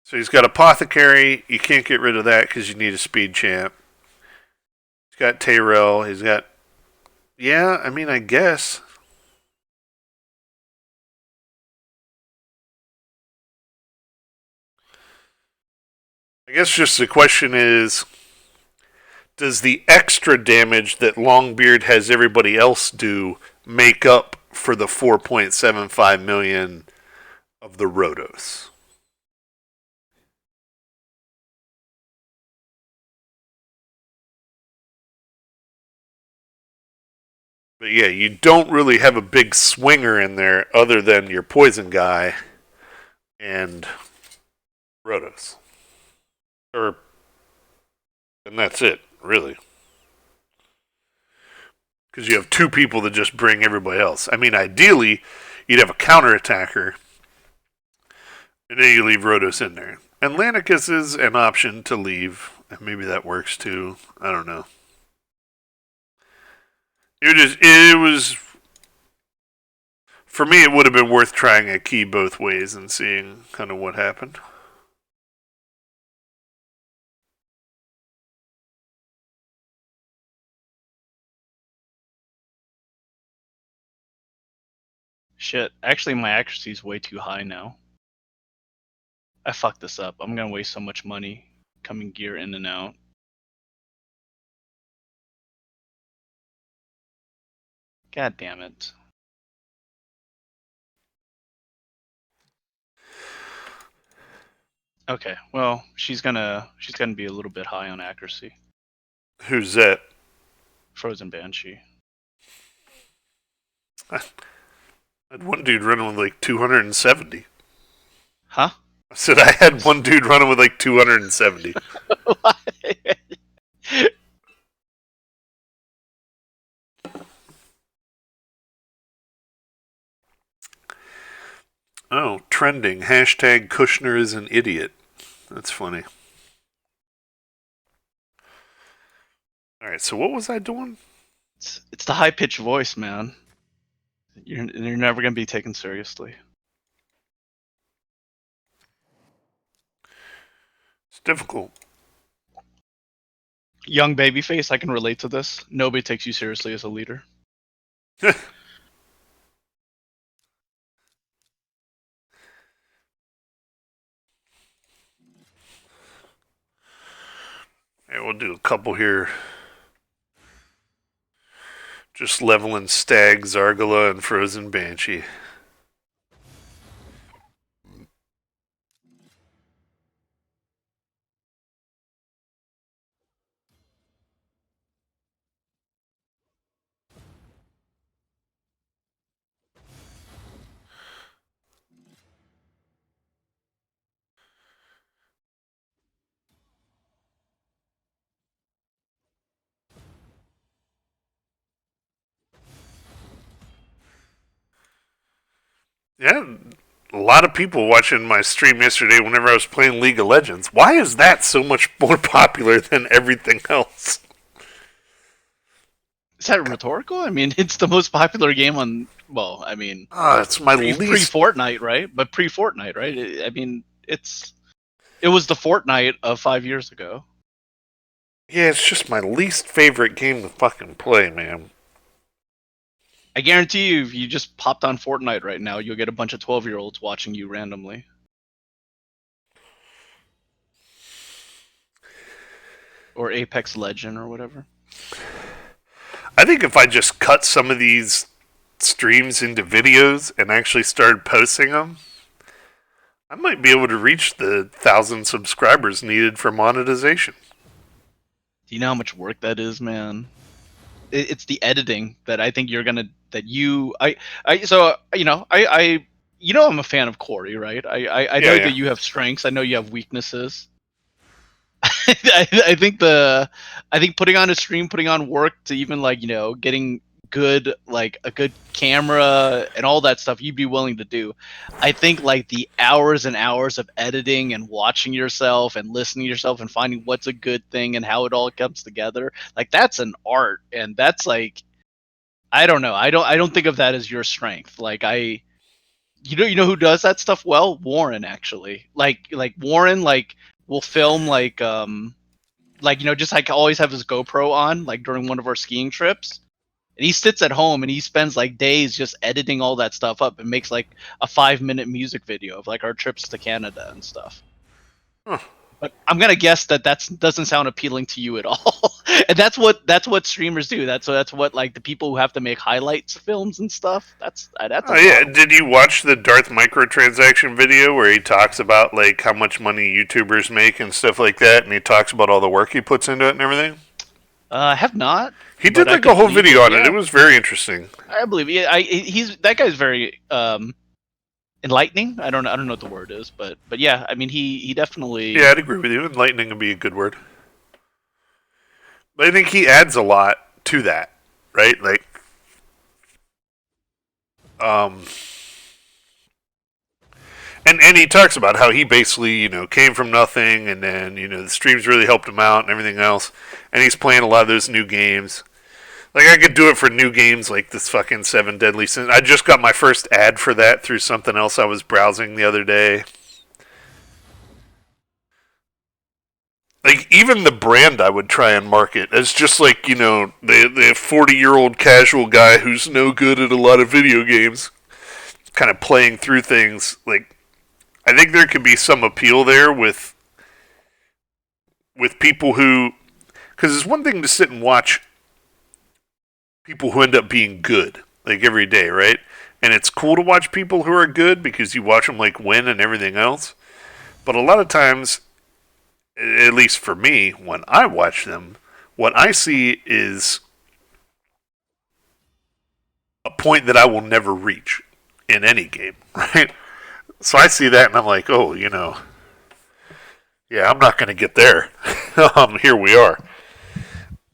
So he's got Apothecary. You can't get rid of that because you need a speed champ. He's got Tyrell. He's got. Yeah, I mean, I guess. I guess just the question is, does the extra damage that Longbeard has everybody else do make up for the 4.75 million of the Rhodos? But yeah, you don't really have a big swinger in there other than your poison guy and Rhodos. And that's it, really. Because you have 2 people that just bring everybody else. I mean, ideally, you'd have a counterattacker, and then you leave Rhodos in there. And Lanicus is an option to leave, and maybe that works too. I don't know. For me, it would have been worth trying a key both ways and seeing kind of what happened. Shit. Actually, my accuracy is way too high now. I fucked this up. I'm gonna waste so much money coming gear in and out. God damn it. Okay, well, she's gonna be a little bit high on accuracy. Who's that? Frozen Banshee. I had one dude running with like 270. Huh? I said I had one dude running with like 270. Oh, trending. Hashtag Kushner is an idiot. That's funny. Alright, so what was I doing? It's the high pitched voice, man. You're never gonna be taken seriously. It's difficult. Young babyface, I can relate to this. Nobody takes you seriously as a leader. Yeah, we'll do a couple here. Just leveling Stag, Zargala, and Frozen Banshee. Yeah, a lot of people watching my stream yesterday whenever I was playing League of Legends. Why is that so much more popular than everything else? Is that rhetorical? I mean, it's the most popular game on. Well, I mean, It's my pre least. Fortnite, right? But pre Fortnite, right? I mean, it was the Fortnite of 5 years ago. Yeah, it's just my least favorite game to fucking play, man. I guarantee you, if you just popped on Fortnite right now, you'll get a bunch of 12-year-olds watching you randomly. Or Apex Legend or whatever. I think if I just cut some of these streams into videos and actually started posting them, I might be able to reach the 1,000 subscribers needed for monetization. Do you know how much work that is, man? It's the editing that I think you're gonna I'm a fan of Corey, right? I know Yeah. that you have strengths. I know you have weaknesses. I think putting on a stream, putting on work to even getting good a good camera and all that stuff you'd be willing to do. I think like the hours and hours of editing and watching yourself and listening to yourself and finding what's a good thing and how it all comes together, like that's an art, and that's like I don't know. I don't think of that as your strength. Like you know who does that stuff well? Warren, actually. Like Warren will film just like always have his GoPro on like during one of our skiing trips. And he sits at home and he spends like days just editing all that stuff up and makes like a 5-minute music video of like our trips to Canada and stuff. Huh. But I'm gonna guess that doesn't sound appealing to you at all. And that's what streamers do. That's what like the people who have to make highlights films and stuff. That's Oh yeah, problem. did you watch the Darth microtransaction video where he talks about like how much money YouTubers make and stuff like that, and he talks about all the work he puts into it and everything? I have not. He did like a whole video on it. It was very interesting. I believe he's that guy's very enlightening. I don't know what the word is, but yeah, I mean he definitely. Yeah, I'd agree with you. Enlightening would be a good word. But I think he adds a lot to that, right? Like, and he talks about how he basically came from nothing, and then the streams really helped him out and everything else, and he's playing a lot of those new games. Like, I could do it for new games like this fucking Seven Deadly Sins. I just got my first ad for that through something else I was browsing the other day. Like, even the brand I would try and market as just like, the 40-year-old casual guy who's no good at a lot of video games, kind of playing through things. Like, I think there could be some appeal there with people who, because it's one thing to sit and watch people who end up being good, like, every day, right? And it's cool to watch people who are good because you watch them, like, win and everything else. But a lot of times, at least for me, when I watch them, what I see is a point that I will never reach in any game, right? So I see that and I'm like, oh, yeah, I'm not going to get there. Here we are.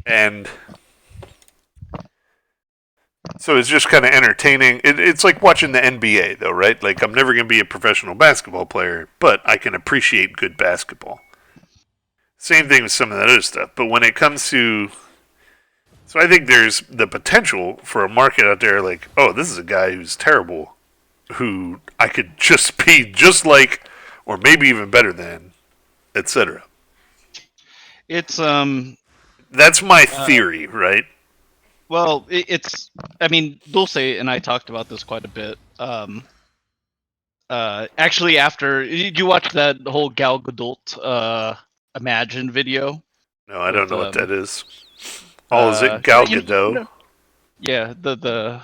And so it's just kind of entertaining. It's like watching the NBA, though, right? Like, I'm never going to be a professional basketball player, but I can appreciate good basketball. Same thing with some of that other stuff. But when it comes to... So I think there's the potential for a market out there like, oh, this is a guy who's terrible, who I could just be just like, or maybe even better than, etc. It's That's my theory, right? well, it's. I mean, Dulce and I talked about this quite a bit. Actually, after you watched that whole Gal Gadot Imagine video. No, I don't know what that is. Oh, is it Gal Gadot? Yeah, the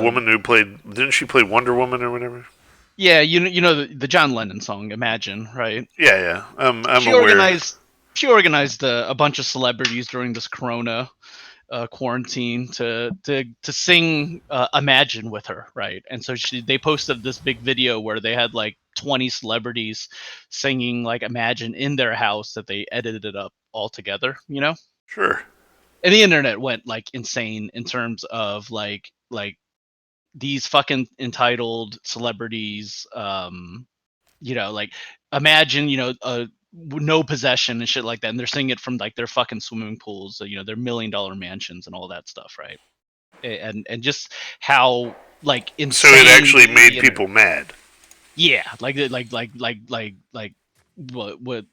woman who played. Didn't she play Wonder Woman or whatever? Yeah, you know the John Lennon song Imagine, right? Yeah. I'm she aware. She organized a bunch of celebrities during this Corona quarantine to sing Imagine with her, right? And so they posted this big video where they had like 20 celebrities singing like Imagine in their house that they edited it up all together, Sure. And the internet went like insane in terms of like these fucking entitled celebrities, like Imagine, no possession and shit like that, and they're singing it from like their fucking swimming pools, their $1 million mansions and all that stuff, right? And just how like insane. So it actually made people mad. Yeah, like what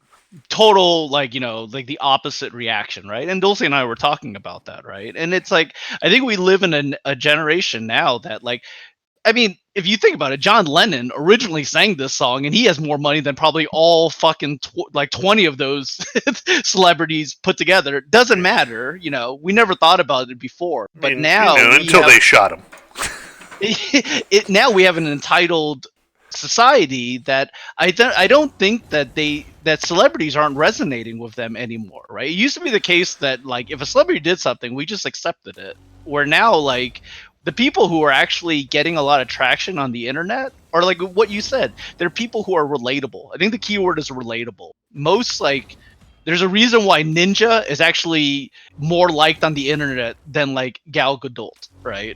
total like like the opposite reaction, right? And Dulce and I were talking about that, right? And it's like I think we live in a generation now that like, I mean, if you think about it, John Lennon originally sang this song, and he has more money than probably all fucking 20 of those celebrities put together. It doesn't matter, we never thought about it before, but now until they shot him. Now we have an entitled society that I don't think that celebrities aren't resonating with them anymore, right? It used to be the case that like if a celebrity did something, we just accepted it. Where now like the people who are actually getting a lot of traction on the internet are like what you said. They're people who are relatable. I think the key word is relatable. Most like there's a reason why Ninja is actually more liked on the internet than like Gal Gadot, right?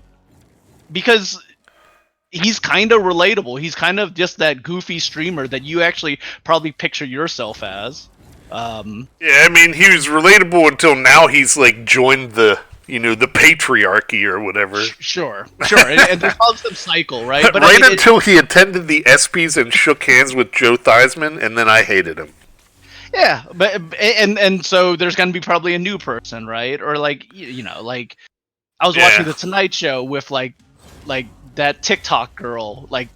Because he's kind of relatable. He's kind of just that goofy streamer that you actually probably picture yourself as. Yeah, I mean, he was relatable until now he's like joined the the patriarchy or whatever. Sure. And there's all some cycle, right? But right until he attended the ESPYs and shook hands with Joe Theismann, and then I hated him. Yeah, but and so there's gonna be probably a new person, right? Or like like I was watching the Tonight Show with like that TikTok girl, like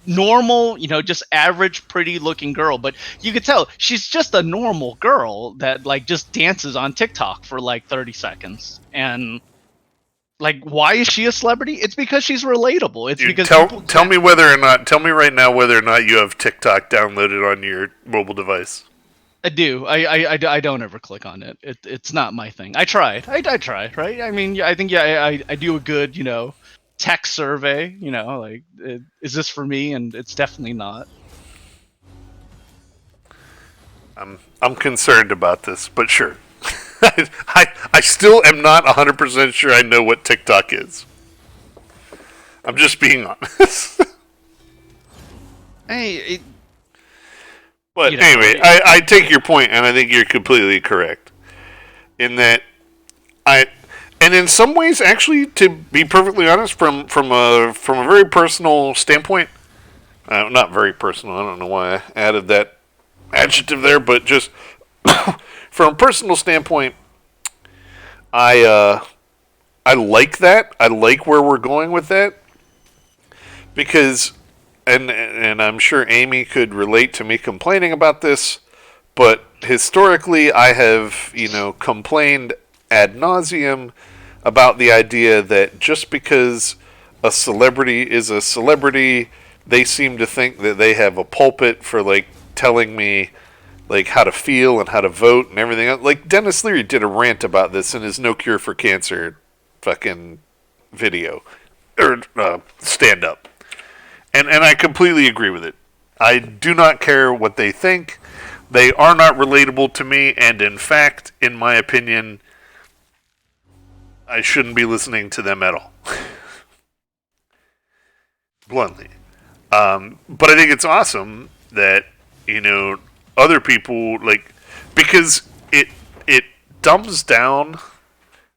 normal, just average pretty looking girl, but you could tell she's just a normal girl that like just dances on TikTok for like 30 seconds. And like, why is she a celebrity? It's because she's relatable. It's because tell me right now whether or not you have TikTok downloaded on your mobile device. I do. I don't ever click on it. It's not my thing. I tried. I tried, right? I mean, I think I do a good, tech survey, like is this for me? And it's definitely not. I'm concerned about this, but sure. I still am not 100% sure I know what TikTok is. I'm just being honest. But anyway, I take your point, and I think you're completely correct in that and in some ways, actually, to be perfectly honest, from a very personal standpoint, not very personal. I don't know why I added that adjective there, but just from a personal standpoint, I I like that. I like where we're going with that because, and I'm sure Amy could relate to me complaining about this, but historically, I have complained ad nauseum about the idea that just because a celebrity is a celebrity, they seem to think that they have a pulpit for like telling me like how to feel and how to vote and everything else. Like Dennis Leary did a rant about this in his No Cure for Cancer fucking video or stand up, and I completely agree with it. I do not care what they think. They are not relatable to me, and in fact, in my opinion, I shouldn't be listening to them at all. Bluntly. But I think it's awesome that, other people, like, because it dumbs down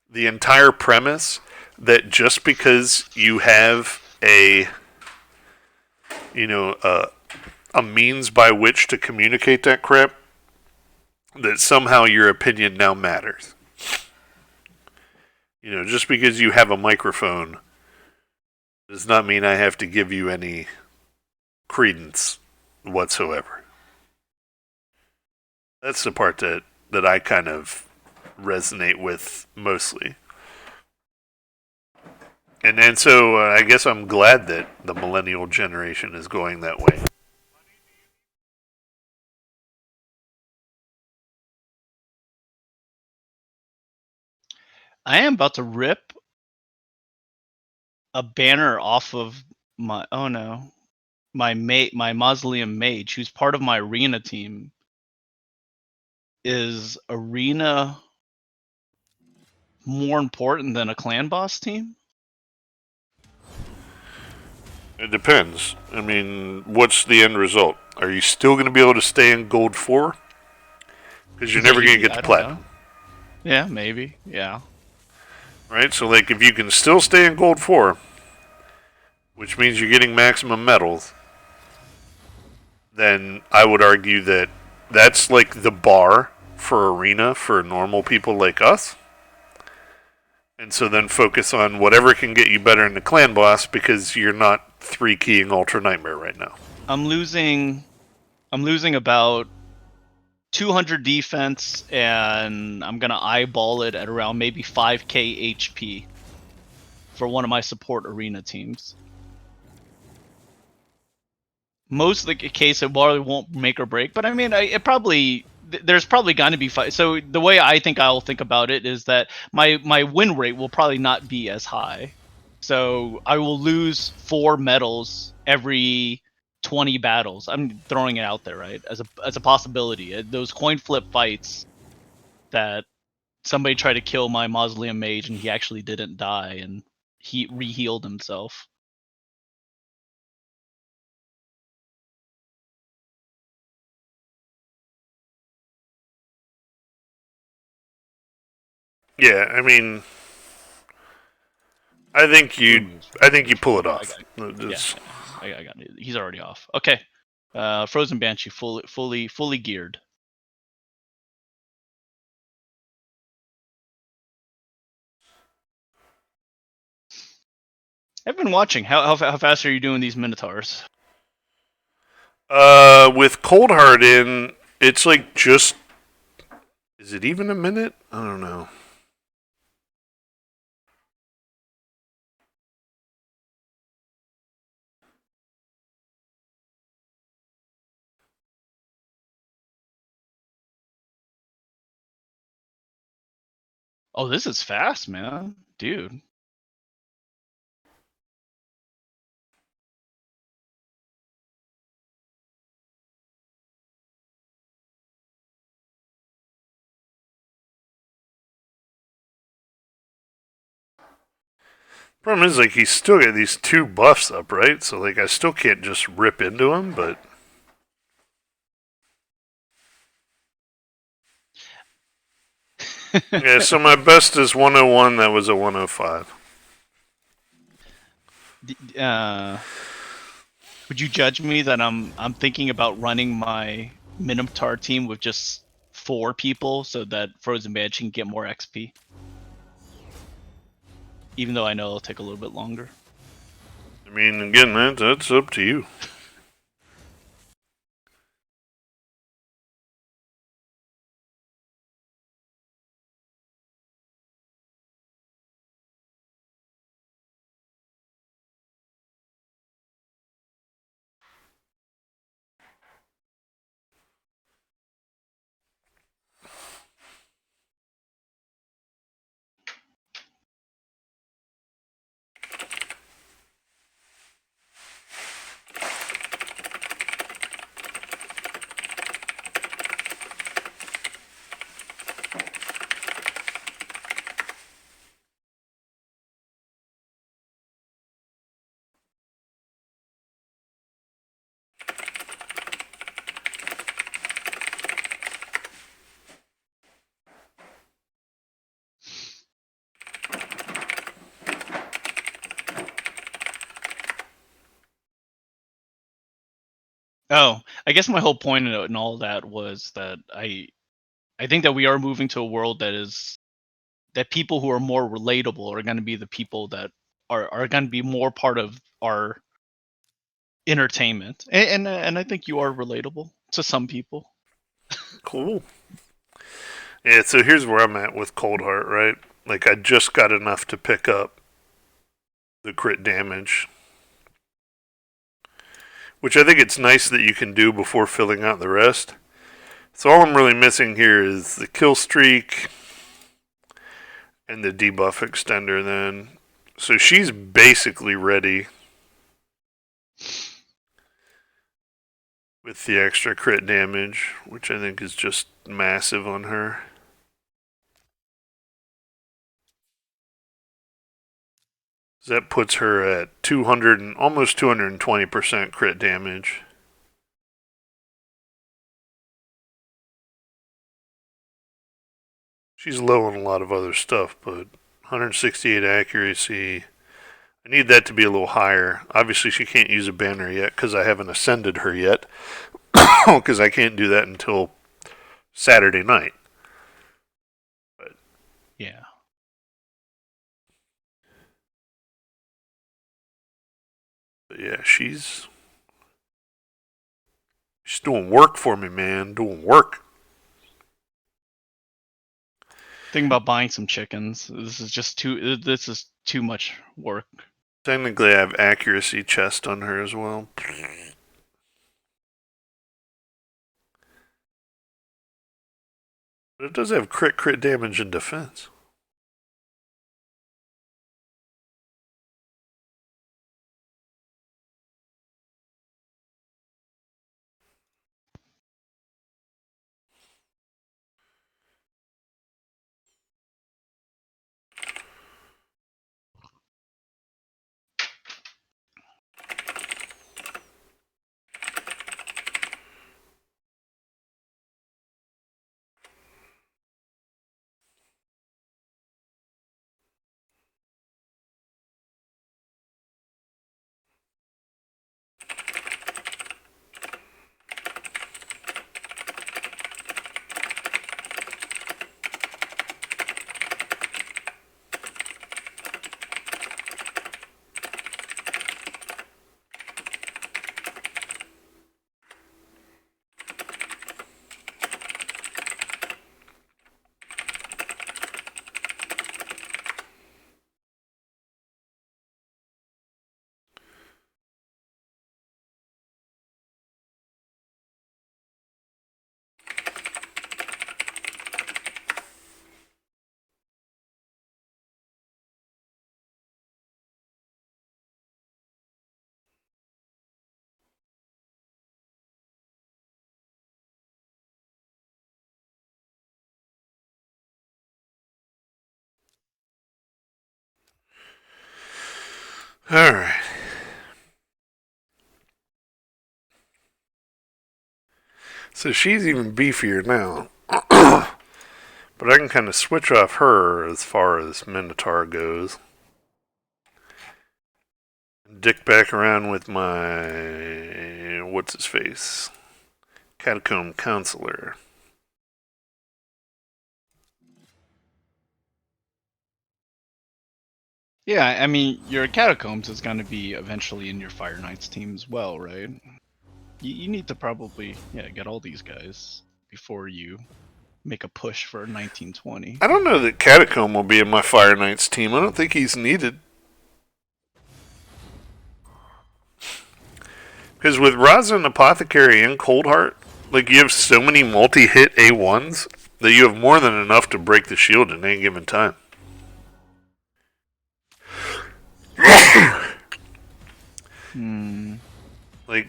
the entire premise that just because you have a means by which to communicate that crap, that somehow your opinion now matters. Just because you have a microphone does not mean I have to give you any credence whatsoever. That's the part that I kind of resonate with mostly. And so I guess I'm glad that the millennial generation is going that way. I am about to rip a banner off of my my mausoleum mage, who's part of my arena team. Is arena more important than a clan boss team? It depends. I mean, what's the end result? Are you still going to be able to stay in gold 4? Because you're never going to get to platinum. Yeah, maybe. Yeah. Right? So, like, if you can still stay in gold 4, which means you're getting maximum medals, then I would argue that that's like the bar for arena for normal people like us. And so then focus on whatever can get you better in the clan boss because you're not 3-keying Ultra Nightmare right now. I'm losing about 200 defense, and I'm gonna eyeball it at around maybe 5k HP for one of my support arena teams. Most of the case, it probably won't make or break, but I mean, there's probably going to be fight. So the way I think I'll think about it is that my win rate will probably not be as high. So I will lose 4 medals every 20 battles. I'm throwing it out there, right? As a possibility. Those coin flip fights that somebody tried to kill my mausoleum mage and he actually didn't die and he re-healed himself. Yeah, I mean, I think you pull it off. I got it. He's already off. Okay. Frozen Banshee fully geared. I've been watching. How fast are you doing these Minotaurs? With Coldheart in, it's like just. Is it even a minute? I don't know. Oh, this is fast, man. Dude. Problem is, like, he's still got these 2 buffs up, right? So, like, I still can't just rip into him, but. Yeah, so my best is 101. That was a 105. Would you judge me that I'm thinking about running my Minotaur team with just 4 people so that Frozen Banshee can get more XP? Even though I know it'll take a little bit longer. I mean, again, that's up to you. Oh, I guess my whole point in all of that was that I think that we are moving to a world that people who are more relatable are going to be the people that are going to be more part of our entertainment, and I think you are relatable to some people. Cool. Yeah, so here's where I'm at with Cold Heart, right? Like, I just got enough to pick up the crit damage, which I think it's nice that you can do before filling out the rest. So all I'm really missing here is the kill streak and the debuff extender then. So she's basically ready with the extra crit damage, which I think is just massive on her. So that puts her at 200 and almost 220% crit damage. She's low on a lot of other stuff, but 168 accuracy. I need that to be a little higher. Obviously, she can't use a banner yet because I haven't ascended her yet. Because I can't do that until Saturday night. Yeah. But yeah, she's doing work for me, man. Doing work. Thinking about buying some chickens. This is just too. This is too much work. Technically, I have accuracy chest on her as well. But it does have crit damage and defense. Alright. So she's even beefier now. But I can kind of switch off her as far as Minotaur goes. Dick back around with my what's his face? Catacomb Counselor. Yeah, I mean, your Catacombs is going to be eventually in your Fire Knights team as well, right? You need to probably, get all these guys before you make a push for 1920. I don't know that Catacomb will be in my Fire Knights team. I don't think he's needed. Because with Rosin, Apothecary, and Coldheart, like you have so many multi-hit A1s that you have more than enough to break the shield in any given time. Like,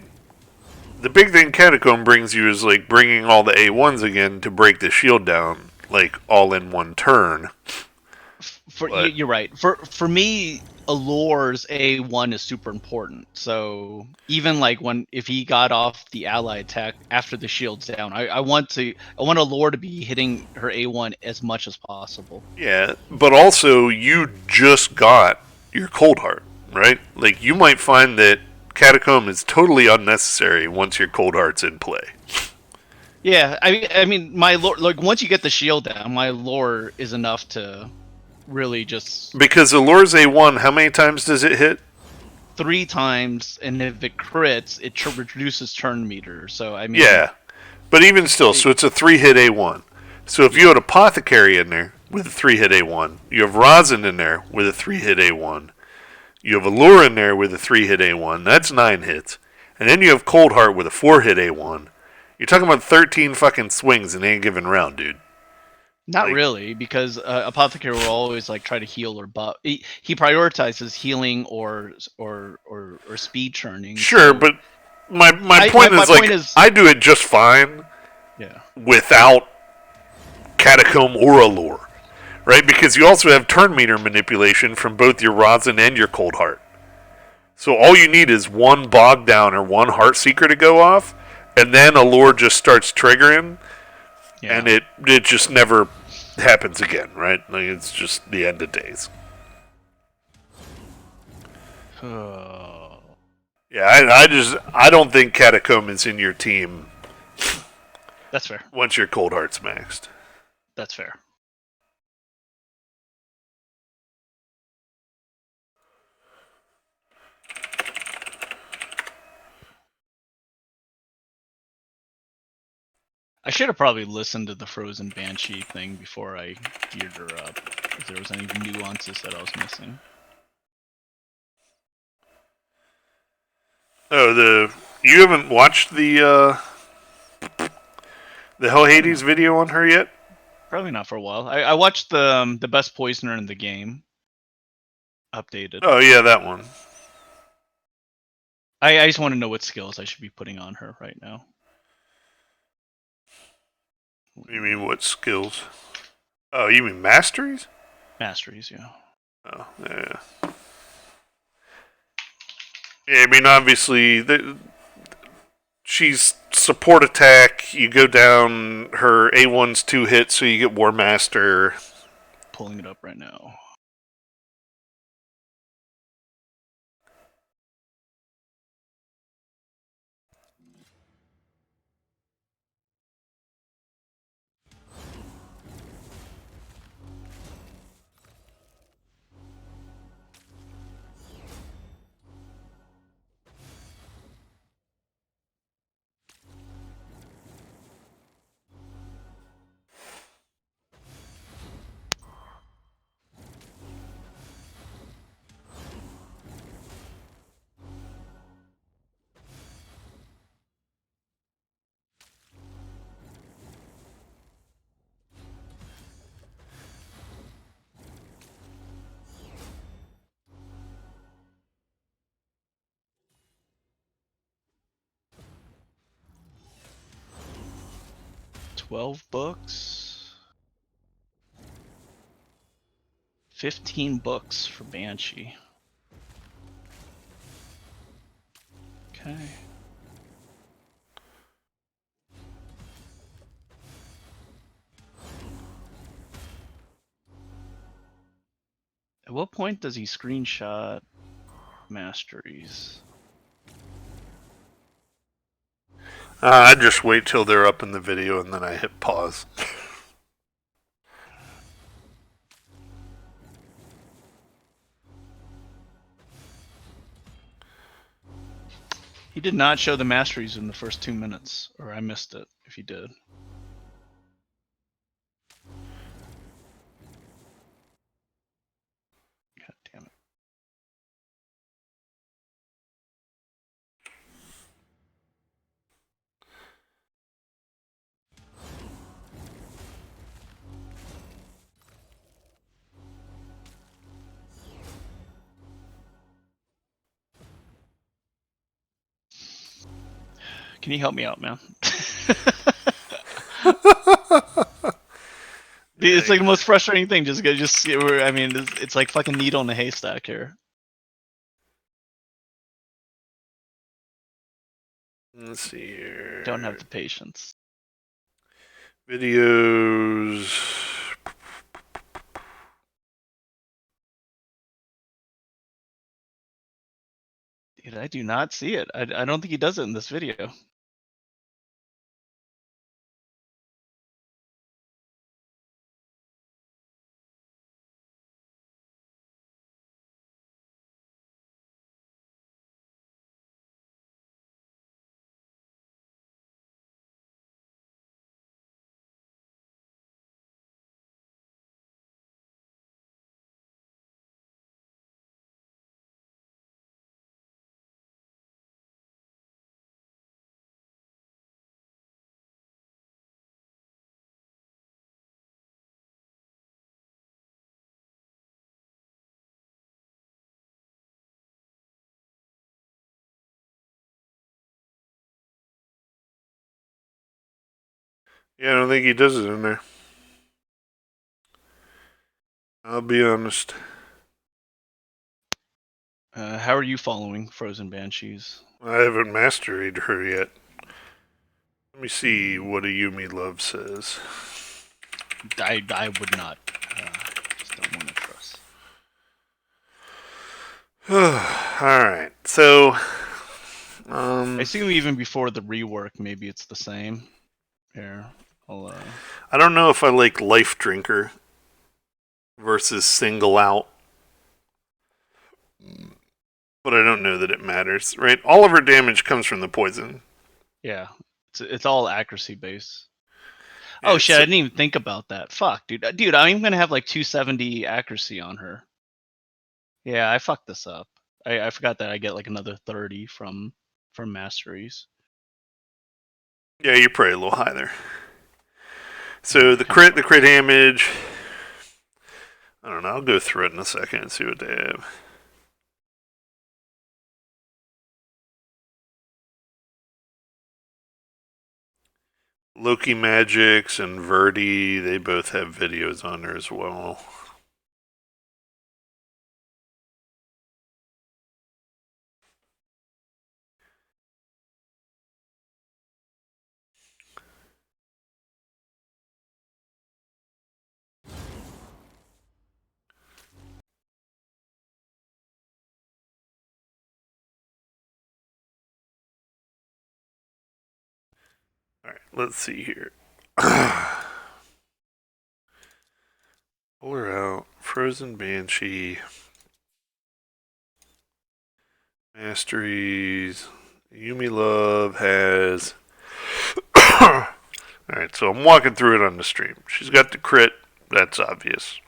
the big thing Catacomb brings you is like bringing all the A1s again to break the shield down, like all in one turn. You're right. For me, Allure's A1 is super important. So even like if he got off the ally attack after the shield's down, I want Allure to be hitting her A1 as much as possible. Yeah, but also you just got your Coldheart, right? Like you might find that Catacomb is totally unnecessary once your Coldheart's in play. Yeah, I mean, my lore, like once you get the shield down, my lore is enough to really just Because Allure's A1, how many times does it hit? 3 times, and if it crits, it reduces turn meter. So I mean, Yeah, but even still, so it's a 3-hit A1. So if you had Apothecary in there with a 3-hit A1, you have Rosin in there with a 3-hit A1, you have Allure in there with a 3-hit A1, that's 9 hits, and then you have Coldheart with a 4-hit A1. You're talking about 13 fucking swings in any given round, dude. not really, because Apothecary will always like try to heal or buff. He prioritizes healing or speed churning. Sure, so but my point is I do it just fine yeah. without Catacomb or Allure, right? Because you also have turn meter manipulation from both your Rosin and your Coldheart. So all you need is one Bog Down or one Heartseeker to go off, and then Allure just starts triggering, and it just never happens again, right? Like it's just the end of days. Yeah, I don't think Catacomb is in your team. That's fair. Once your Coldheart's maxed. That's fair. I should have probably listened to the Frozen Banshee thing before I geared her up, if there was any nuances that I was missing. Oh, you haven't watched the Hell Hades video on her yet? Probably not for a while. I watched the best poisoner in the game updated. Oh yeah, that one. I just want to know what skills I should be putting on her right now. You mean what skills? Oh, you mean masteries? Masteries, yeah. Oh, yeah. Yeah, I mean, obviously, she's support attack. You go down, her A1's 2 hits, so you get War Master. Pulling it up right now. $12. 15 books for Banshee. Okay. what point does he screenshot masteries? I just wait till they're up in the video and then I hit pause. He did not show the masteries in the first 2 minutes, or I missed it if he did. God damn it. Can you help me out, man? It's like the most frustrating thing. I mean, it's like fucking needle in a haystack here. Let's see here. Don't have the patience. Videos. Dude, I do not see it. I don't think he does it in this video. Yeah, I don't think he does it in there. I'll be honest. How are you following Frozen Banshees? I haven't mastered her yet. Let me see what a Yumi Love says. I would not. Just don't want to trust. Alright, so. I assume even before the rework, maybe it's the same. Here, I don't know if I like Life Drinker versus Single Out. But I don't know that it matters, right? All of her damage comes from the poison. Yeah, it's all accuracy based. Yeah, Oh shit! I didn't even think about that. Fuck, dude. Dude, I'm gonna have like 270 accuracy on her. Yeah, I fucked this up. I forgot that I get like another 30 from masteries. Yeah, you're probably a little high there. So the crit damage. I don't know. I'll go through it in a second and see what they have. Loki Magics and Verdi, they both have videos on there as well. Alright, let's see here. Pull her out. Frozen Banshee. Masteries. Yumi Love has. Alright, so I'm walking through it on the stream. She's got the crit. That's obvious.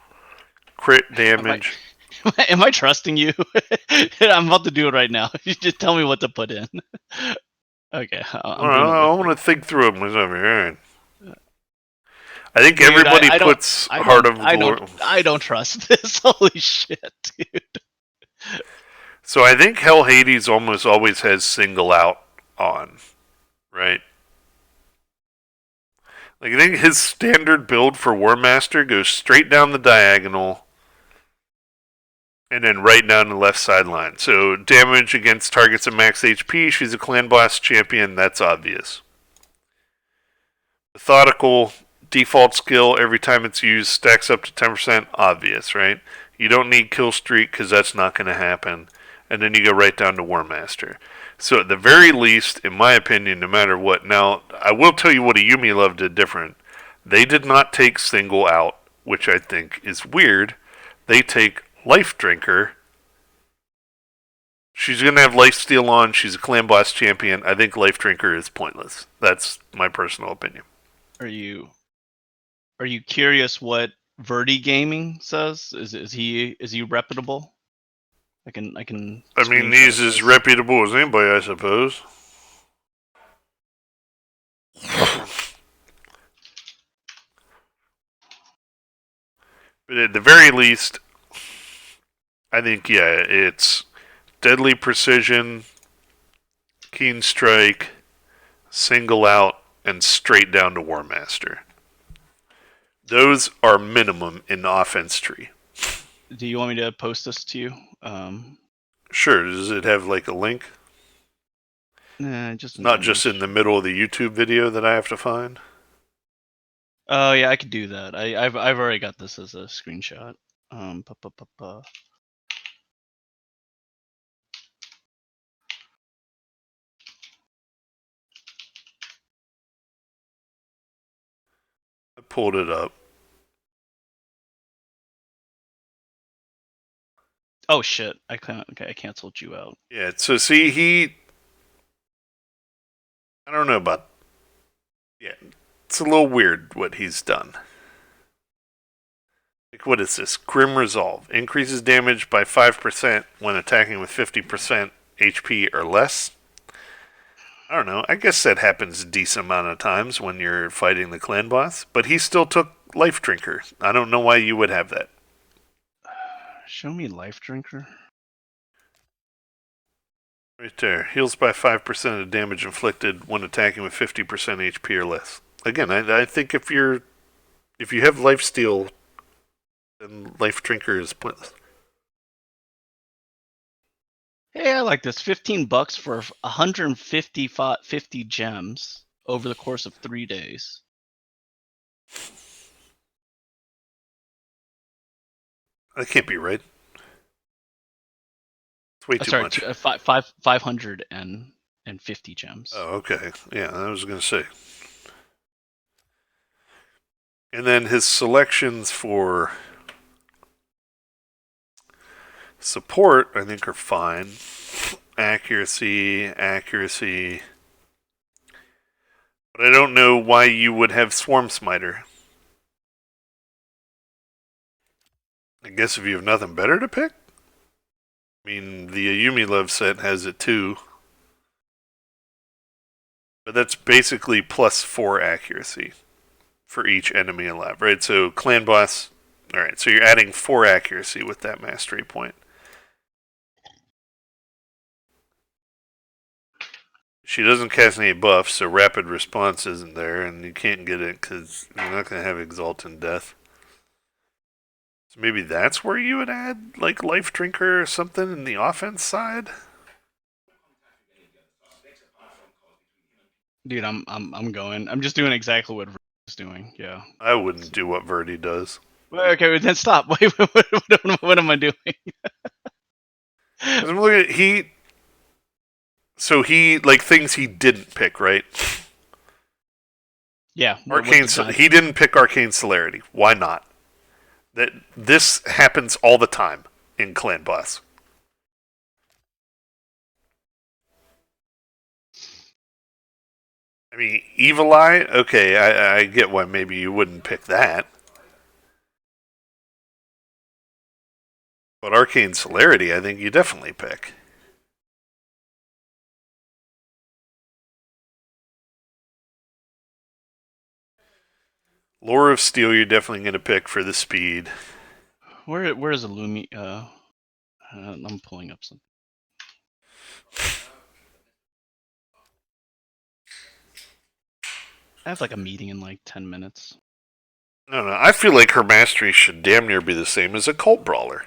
Crit damage. Am I trusting you? I'm about to do it right now. You just tell me what to put in. Okay. I want to think through them. What's over here? I think Dude, everybody puts Heart of Glory. I don't trust this. Holy shit, dude. So I think Hell Hades almost always has Single Out on, right? Like I think his standard build for War Master goes straight down the diagonal and then right down the left sideline. So damage against targets at max HP. She's a Clan Blast champion. That's obvious. Methodical default skill every time it's used stacks up to 10%. Obvious, right? You don't need Kill Streak because that's not going to happen. And then you go right down to War Master. So at the very least, in my opinion, no matter what. Now, I will tell you what a Yumi Love did different. They did not take Single out, which I think is weird. They take Life Drinker. She's going to have Lifesteal on. She's a Clan Boss champion. I think Life Drinker is pointless. That's my personal opinion. Are you curious what Verdi Gaming says? Is he reputable? I can. I mean, screenshot he's as this. reputable as anybody, I suppose. But at the very least, I think, yeah, it's Deadly Precision, Keen Strike, Single Out, and straight down to War Master. Those are minimum in the offense tree. Do you want me to post this to you? Sure, does it have like a link? Nah, just Not just in the middle of the YouTube video that I have to find? Oh yeah, I could do that. I've already got this as a screenshot. I pulled it up. Oh shit! I canceled you out. Yeah, so see, I don't know about... Yeah, it's a little weird what he's done. Like, what is this? Grim Resolve. Increases damage by 5% when attacking with 50% HP or less. I don't know. I guess that happens a decent amount of times when you're fighting the clan boss. But he still took Life Drinker. I don't know why you would have that. Show me Life Drinker. Right there. Heals by 5% of damage inflicted when attacking with 50% HP or less. Again, I think if you have Lifesteal, then Life Drinker is pointless. Hey, I like this. $15 for 150 gems over the course of 3 days. That can't be right. It's way too much. 550 gems. Oh, okay. Yeah, I was going to say. And then his selections for support, I think, are fine. Accuracy. But I don't know why you would have Swarm Smiter. I guess if you have nothing better to pick? I mean, the Ayumi Love set has it too. But that's basically plus 4 accuracy for each enemy alive, right? So Clan Boss... Alright, so you're adding 4 accuracy with that mastery point. She doesn't cast any buffs, so rapid response isn't there, and you can't get it because you're not going to have Exaltant Death. So maybe that's where you would add, like, Life Drinker or something in the offense side? Dude, I'm going. I'm just doing exactly what Verdi's doing. Yeah. I wouldn't do what Verdi does. Okay, then stop. Wait, what am I doing? 'Cause I'm looking at So he, like, things he didn't pick, right? Yeah. He didn't pick Arcane Celerity. Why not? This happens all the time in Clan Boss. I mean, Evil Eye, okay, I get why maybe you wouldn't pick that. But Arcane Celerity, I think you definitely pick. Lore of Steel, you're definitely going to pick for the speed. Where is Illumi? I'm pulling up something. I have like a meeting in like 10 minutes. No, I feel like her mastery should damn near be the same as a Cult Brawler.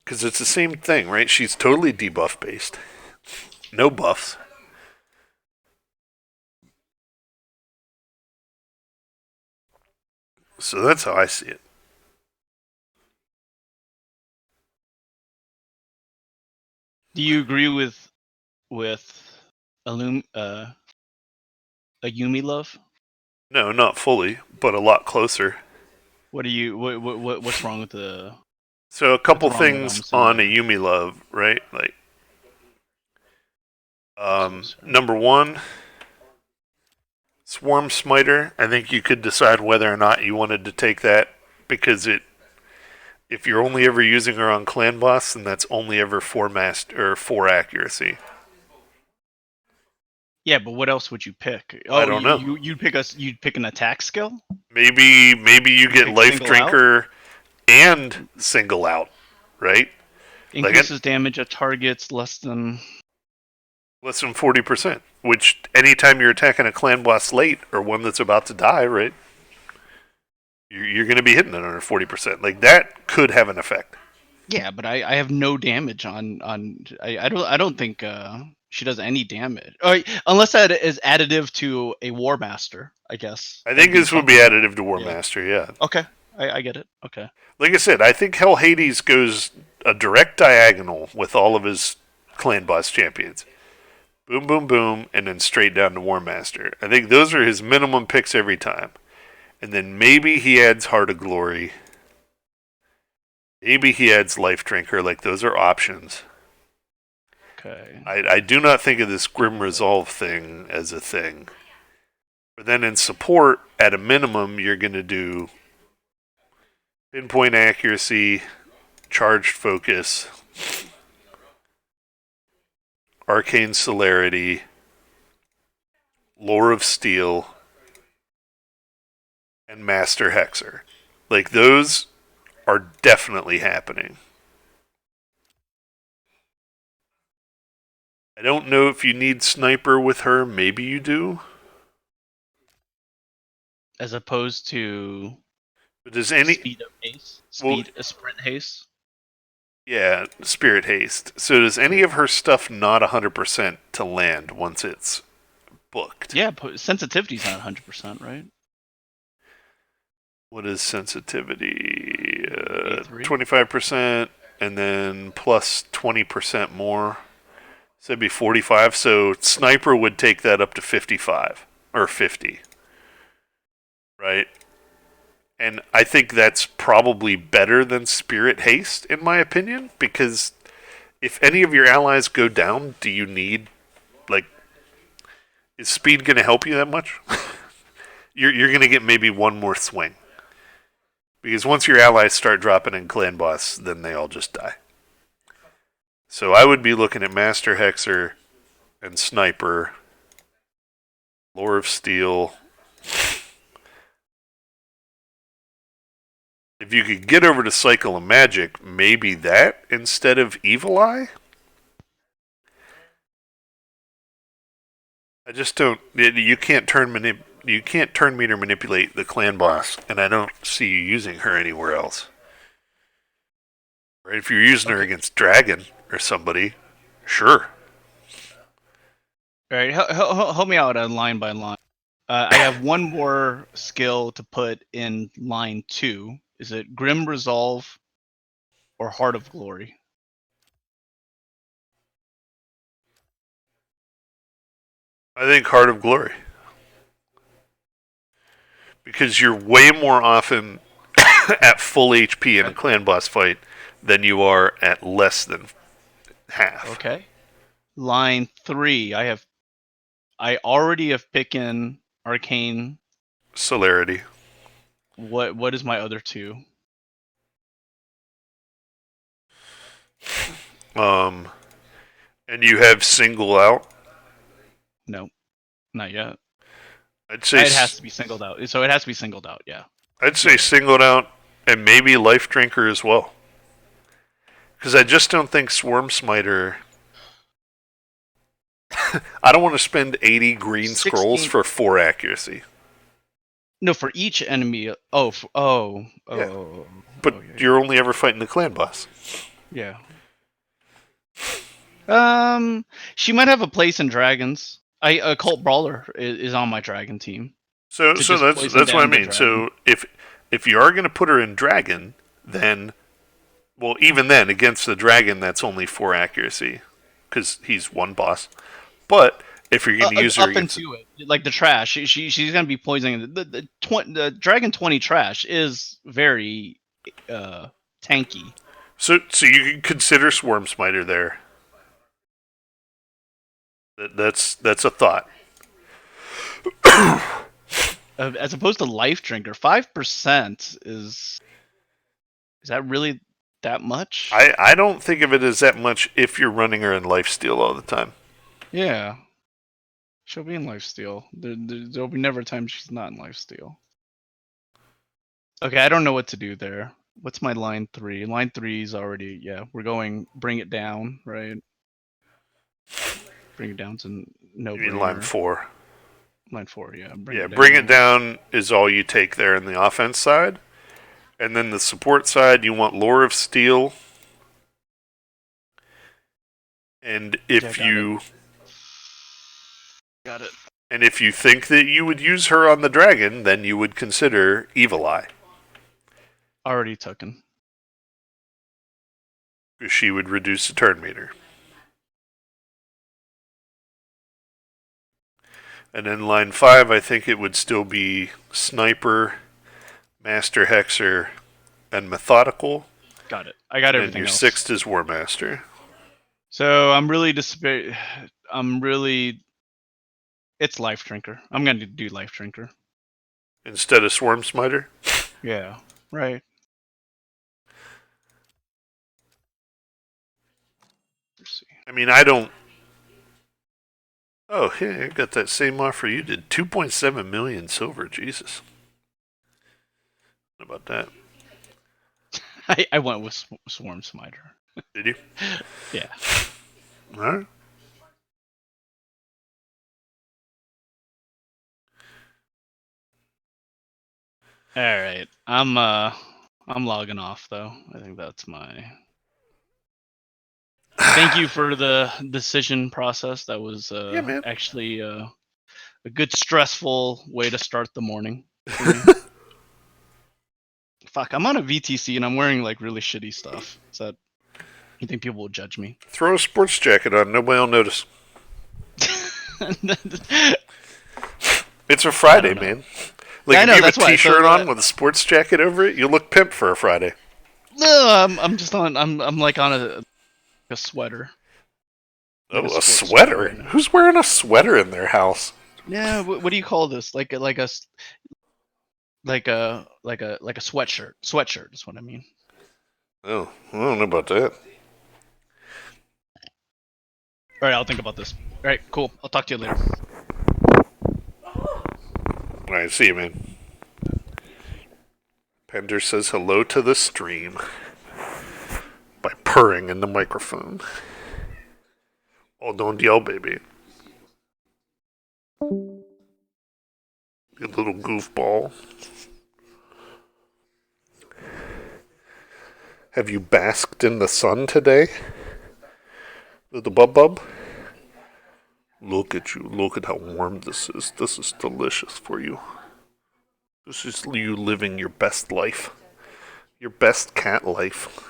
Because it's the same thing, right? She's totally debuff based. No buffs. So that's how I see it. Do you agree with a Yumi love? No, not fully, but a lot closer. What do you what's wrong with the So a what's couple wrong with things on a Simulator? Yumi love, right? Like, Closer. number one, Swarm Smiter. I think you could decide whether or not you wanted to take that because if you're only ever using her on Clan Boss, then that's only ever 4 accuracy. Yeah, but what else would you pick? I Oh, don't know. you'd pick an attack skill? Maybe you get Pick Life single out? Drinker and single out, right? Increases damage at targets less than Less than 40%. Which anytime you're attacking a clan boss late or one that's about to die, right? You're going to be hitting it under 40%. Like that could have an effect. Yeah, but I have no damage on I don't think she does any damage. Unless that is additive to a War Master, I guess. I think this would be additive to War Master, yeah. Okay. I get it. Okay. Like I said, I think Hell Hades goes a direct diagonal with all of his clan boss champions. Boom, boom, boom, and then straight down to War Master. I think those are his minimum picks every time. And then maybe he adds Heart of Glory. Maybe he adds Life Drinker. Like, those are options. Okay. I do not think of this Grim Resolve thing as a thing. But then in support, at a minimum, you're going to do Pinpoint Accuracy, Charged Focus, Arcane Celerity, Lore of Steel, and Master Hexer. Like, those are definitely happening. I don't know if you need Sniper with her. Maybe you do. As opposed to But does any... speed of haste? Sprint haste? Yeah, Spirit Haste. So does any of her stuff not 100% to land once it's booked? Yeah, sensitivity's not 100%, right? What is sensitivity? 83? 25%, and then plus 20% more. So it'd be 45. So Sniper would take that up to 55 or 50. Right? And I think that's probably better than Spirit Haste, in my opinion, because if any of your allies go down, do you need, like, is speed going to help you that much? You're going to get maybe one more swing. Because once your allies start dropping in Clan Boss, then they all just die. So I would be looking at Master Hexer and Sniper, Lore of Steel. If you could get over to Cycle of Magic, maybe that instead of Evil Eye? I just don't. You can't turn me to manipulate the clan boss, and I don't see you using her anywhere else. Right? If you're using her against Dragon or somebody, sure. All right, help me out on line by line. I have one more skill to put in line 2. Is it Grim Resolve or Heart of Glory? I think Heart of Glory. Because you're way more often at full HP in a clan boss fight than you are at less than half. Okay. Line 3, I already have picking Arcane. Celerity. What is my other 2? And you have single out. No, not yet. I'd say it has to be singled out. So it has to be singled out. Yeah. I'd say singled out and maybe Life Drinker as well. Because I just don't think Swarm Smiter. I don't want to spend 80 green 16 scrolls for 4 accuracy. No, for each enemy. Yeah. But yeah. you're only ever fighting the clan boss. Yeah. She might have a place in Dragons. Cult Brawler is on my Dragon team. So that's what I mean. So if if you are going to put her in dragon, then, well, even then, against the dragon, that's only 4 accuracy, because he's 1 boss. But if you're going to use her Up against into it, like the trash, she's gonna be poisoning the Dragon 20 trash is very tanky. so you can consider Swarm Smiter there. That's a thought. As opposed to Life Drinker, 5% is that really that much? I don't think of it as that much if you're running her in lifesteal all the time. Yeah, she'll be in Lifesteal. There'll be never a time she's not in Lifesteal. Okay, I don't know what to do there. What's my line 3? Line 3 is already, yeah, we're going bring it down, right? Bring it down to no You mean line brainer. 4? Line 4, yeah. Bring it down is all you take there in the offense side. And then the support side, you want Lore of Steel. And if you got it. And if you think that you would use her on the dragon, then you would consider Evil Eye. Already taken. She would reduce the turn meter. And then line 5, I think it would still be Sniper, Master Hexer, and Methodical. Got it. I got everything and your else. 6th is War Master. So I'm really it's Life Drinker. I'm gonna do Life Drinker. Instead of Swarm Smiter? Yeah. Right. Let's see. I mean, I don't... Oh, hey, I got that same offer you did. 2.7 million silver, Jesus. What about that? I went with Swarm Smiter. Did you? Yeah. Alright. Alright. I'm logging off though. I think that's my Thank you for the decision process. That was Yeah, man. actually a good stressful way to start the morning. Fuck, I'm on a VTC and I'm wearing like really shitty stuff. So you think people will judge me? Throw a sports jacket on. Nobody will notice. It's a Friday, man. Like, I know, if you have that's a why. t-shirt So, on with a sports jacket over it, you look pimp for a Friday. No, I'm just on. I'm like on a sweater. Like Oh, a sports sweater? right now. Who's wearing a sweater in their house? Yeah, what do you call this? Like a sweatshirt. Sweatshirt is what I mean. Oh, I don't know about that. All right, I'll think about this. All right, cool. I'll talk to you later. All right, see you, man. Pender says hello to the stream by purring in the microphone. Oh, don't yell, baby. You little goofball. Have you basked in the sun today? Little bub? Look at you. Look at how warm this is. This is delicious for you. This is you living your best life. Your best cat life.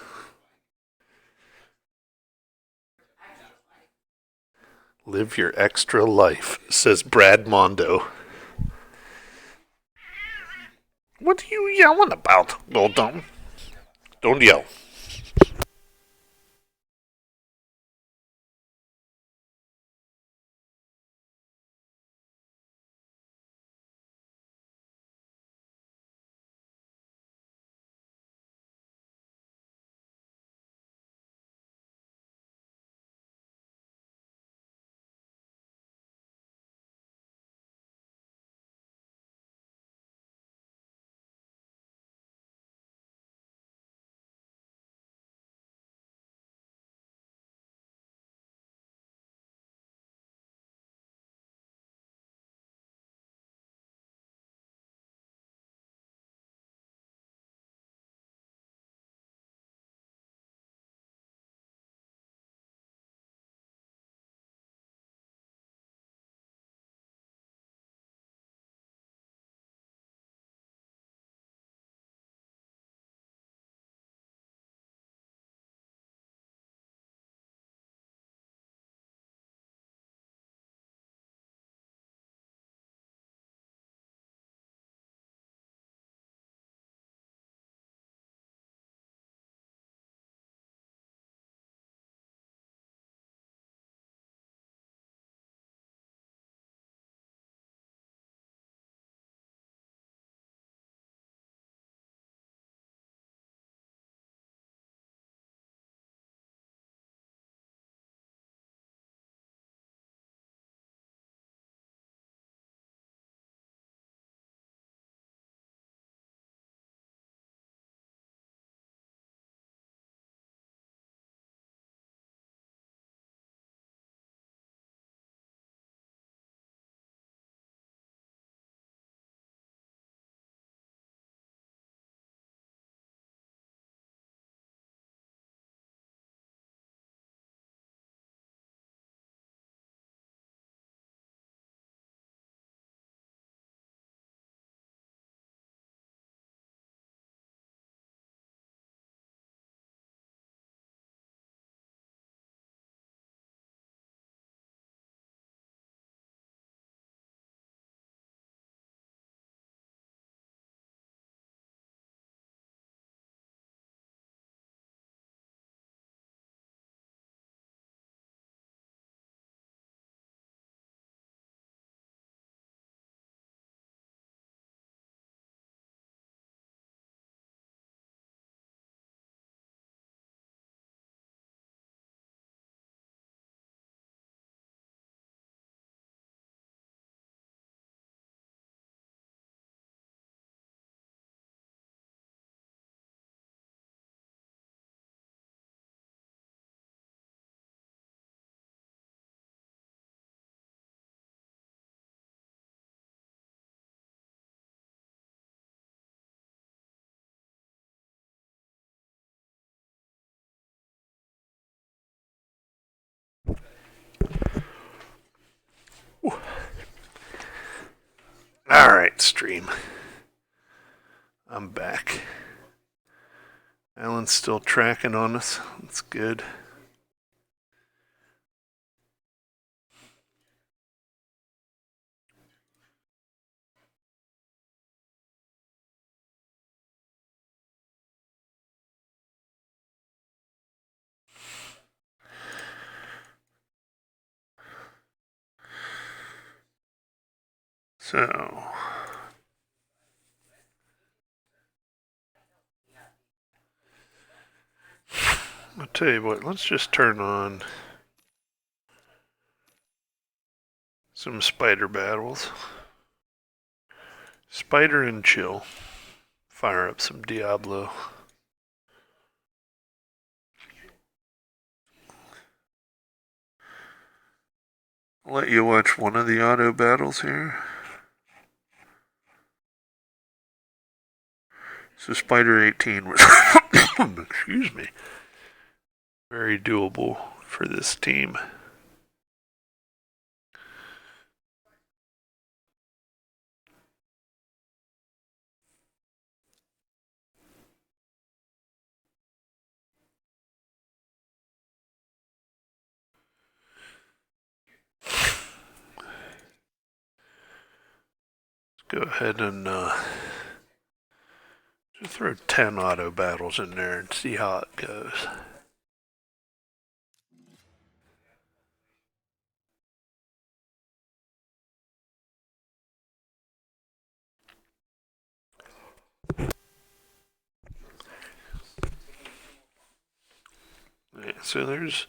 Live your extra life, says Brad Mondo. What are you yelling about, little dumb? Don't yell. Alright, stream. I'm back. Alan's still tracking on us. That's good. So, I'll tell you what, let's just turn on some spider battles. Spider and chill. Fire up some Diablo. I'll let you watch one of the auto battles here. So Spider 18 was, excuse me, very doable for this team. Let's go ahead and just throw 10 auto battles in there and see how it goes. Yeah, so there's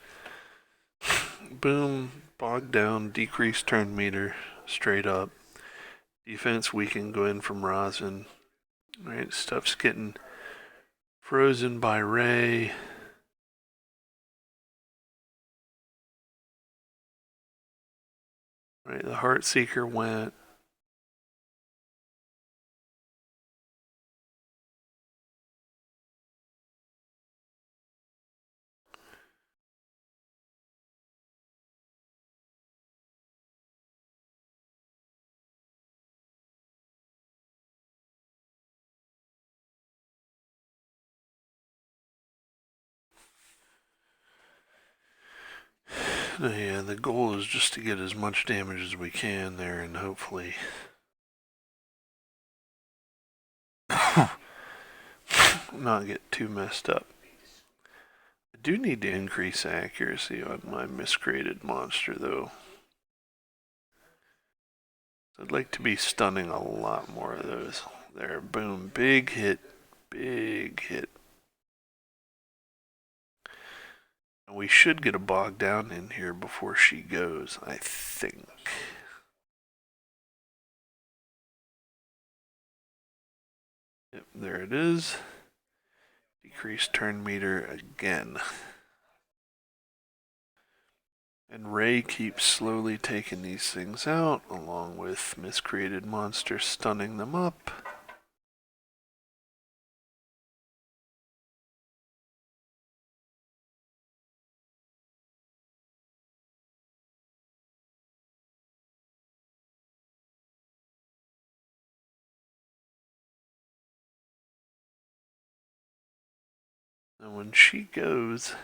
boom, bog down, decrease turn meter, straight up. Defense weakened, go in from Rosin. Right, stuff's getting frozen by Ray. Right, the Heartseeker went. Yeah, the goal is just to get as much damage as we can there and hopefully not get too messed up. I do need to increase accuracy on my miscreated monster though. I'd like to be stunning a lot more of those. There, boom, big hit, big hit. We should get a bog down in here before she goes, I think. Yep, there it is. Decrease turn meter again. And Ray keeps slowly taking these things out, along with miscreated monster stunning them up. And when she goes,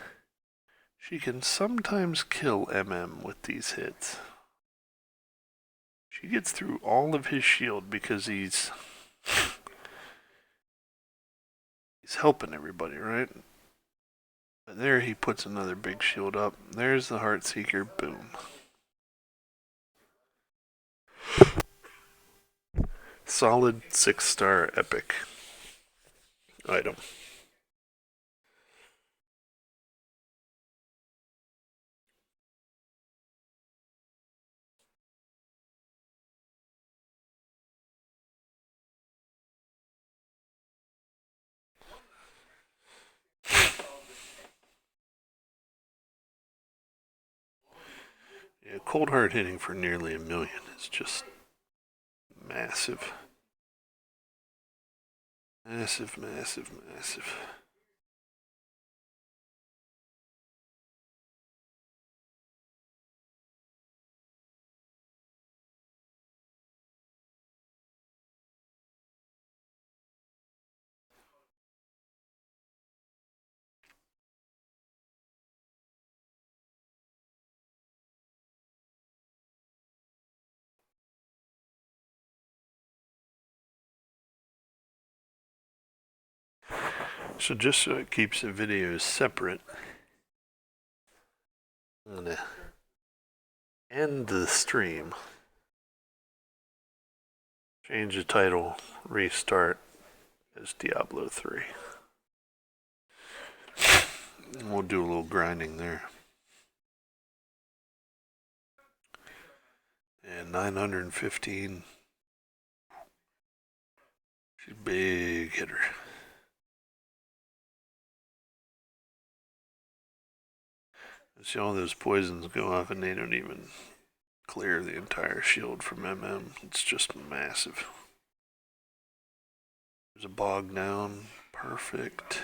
she can sometimes kill MM with these hits. She gets through all of his shield because he's helping everybody, right? But there he puts another big shield up. There's the Heartseeker, boom. Solid 6-star epic item. Yeah, cold hard hitting for nearly 1 million is just massive. Massive, massive, massive. So just so it keeps the videos separate, I'm gonna end the stream, change the title, restart as Diablo 3. And we'll do a little grinding there. And 915. She's a big hitter. See all those poisons go off and they don't even clear the entire shield from MM. It's just massive. There's a bog down. Perfect.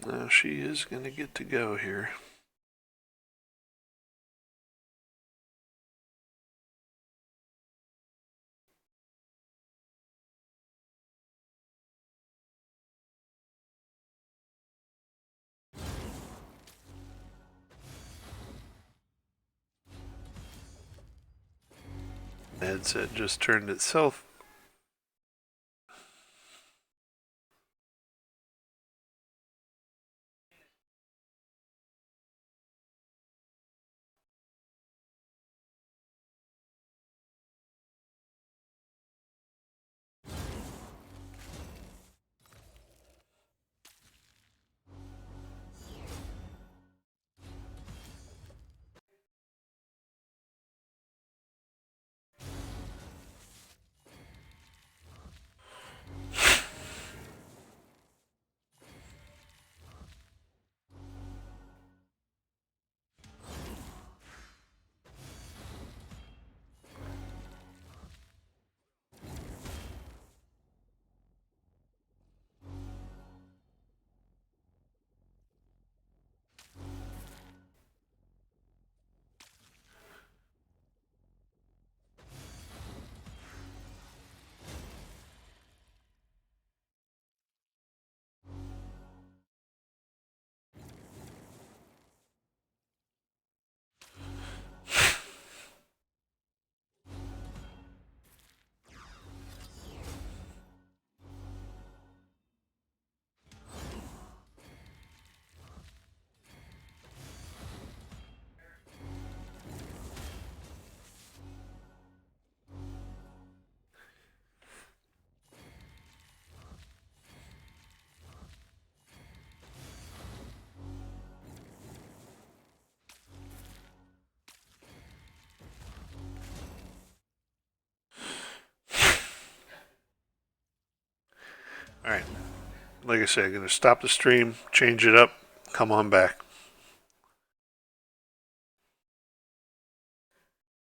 Now she is going to get to go here. The headset just turned itself. Alright. Like I said, I'm going to stop the stream, change it up, come on back.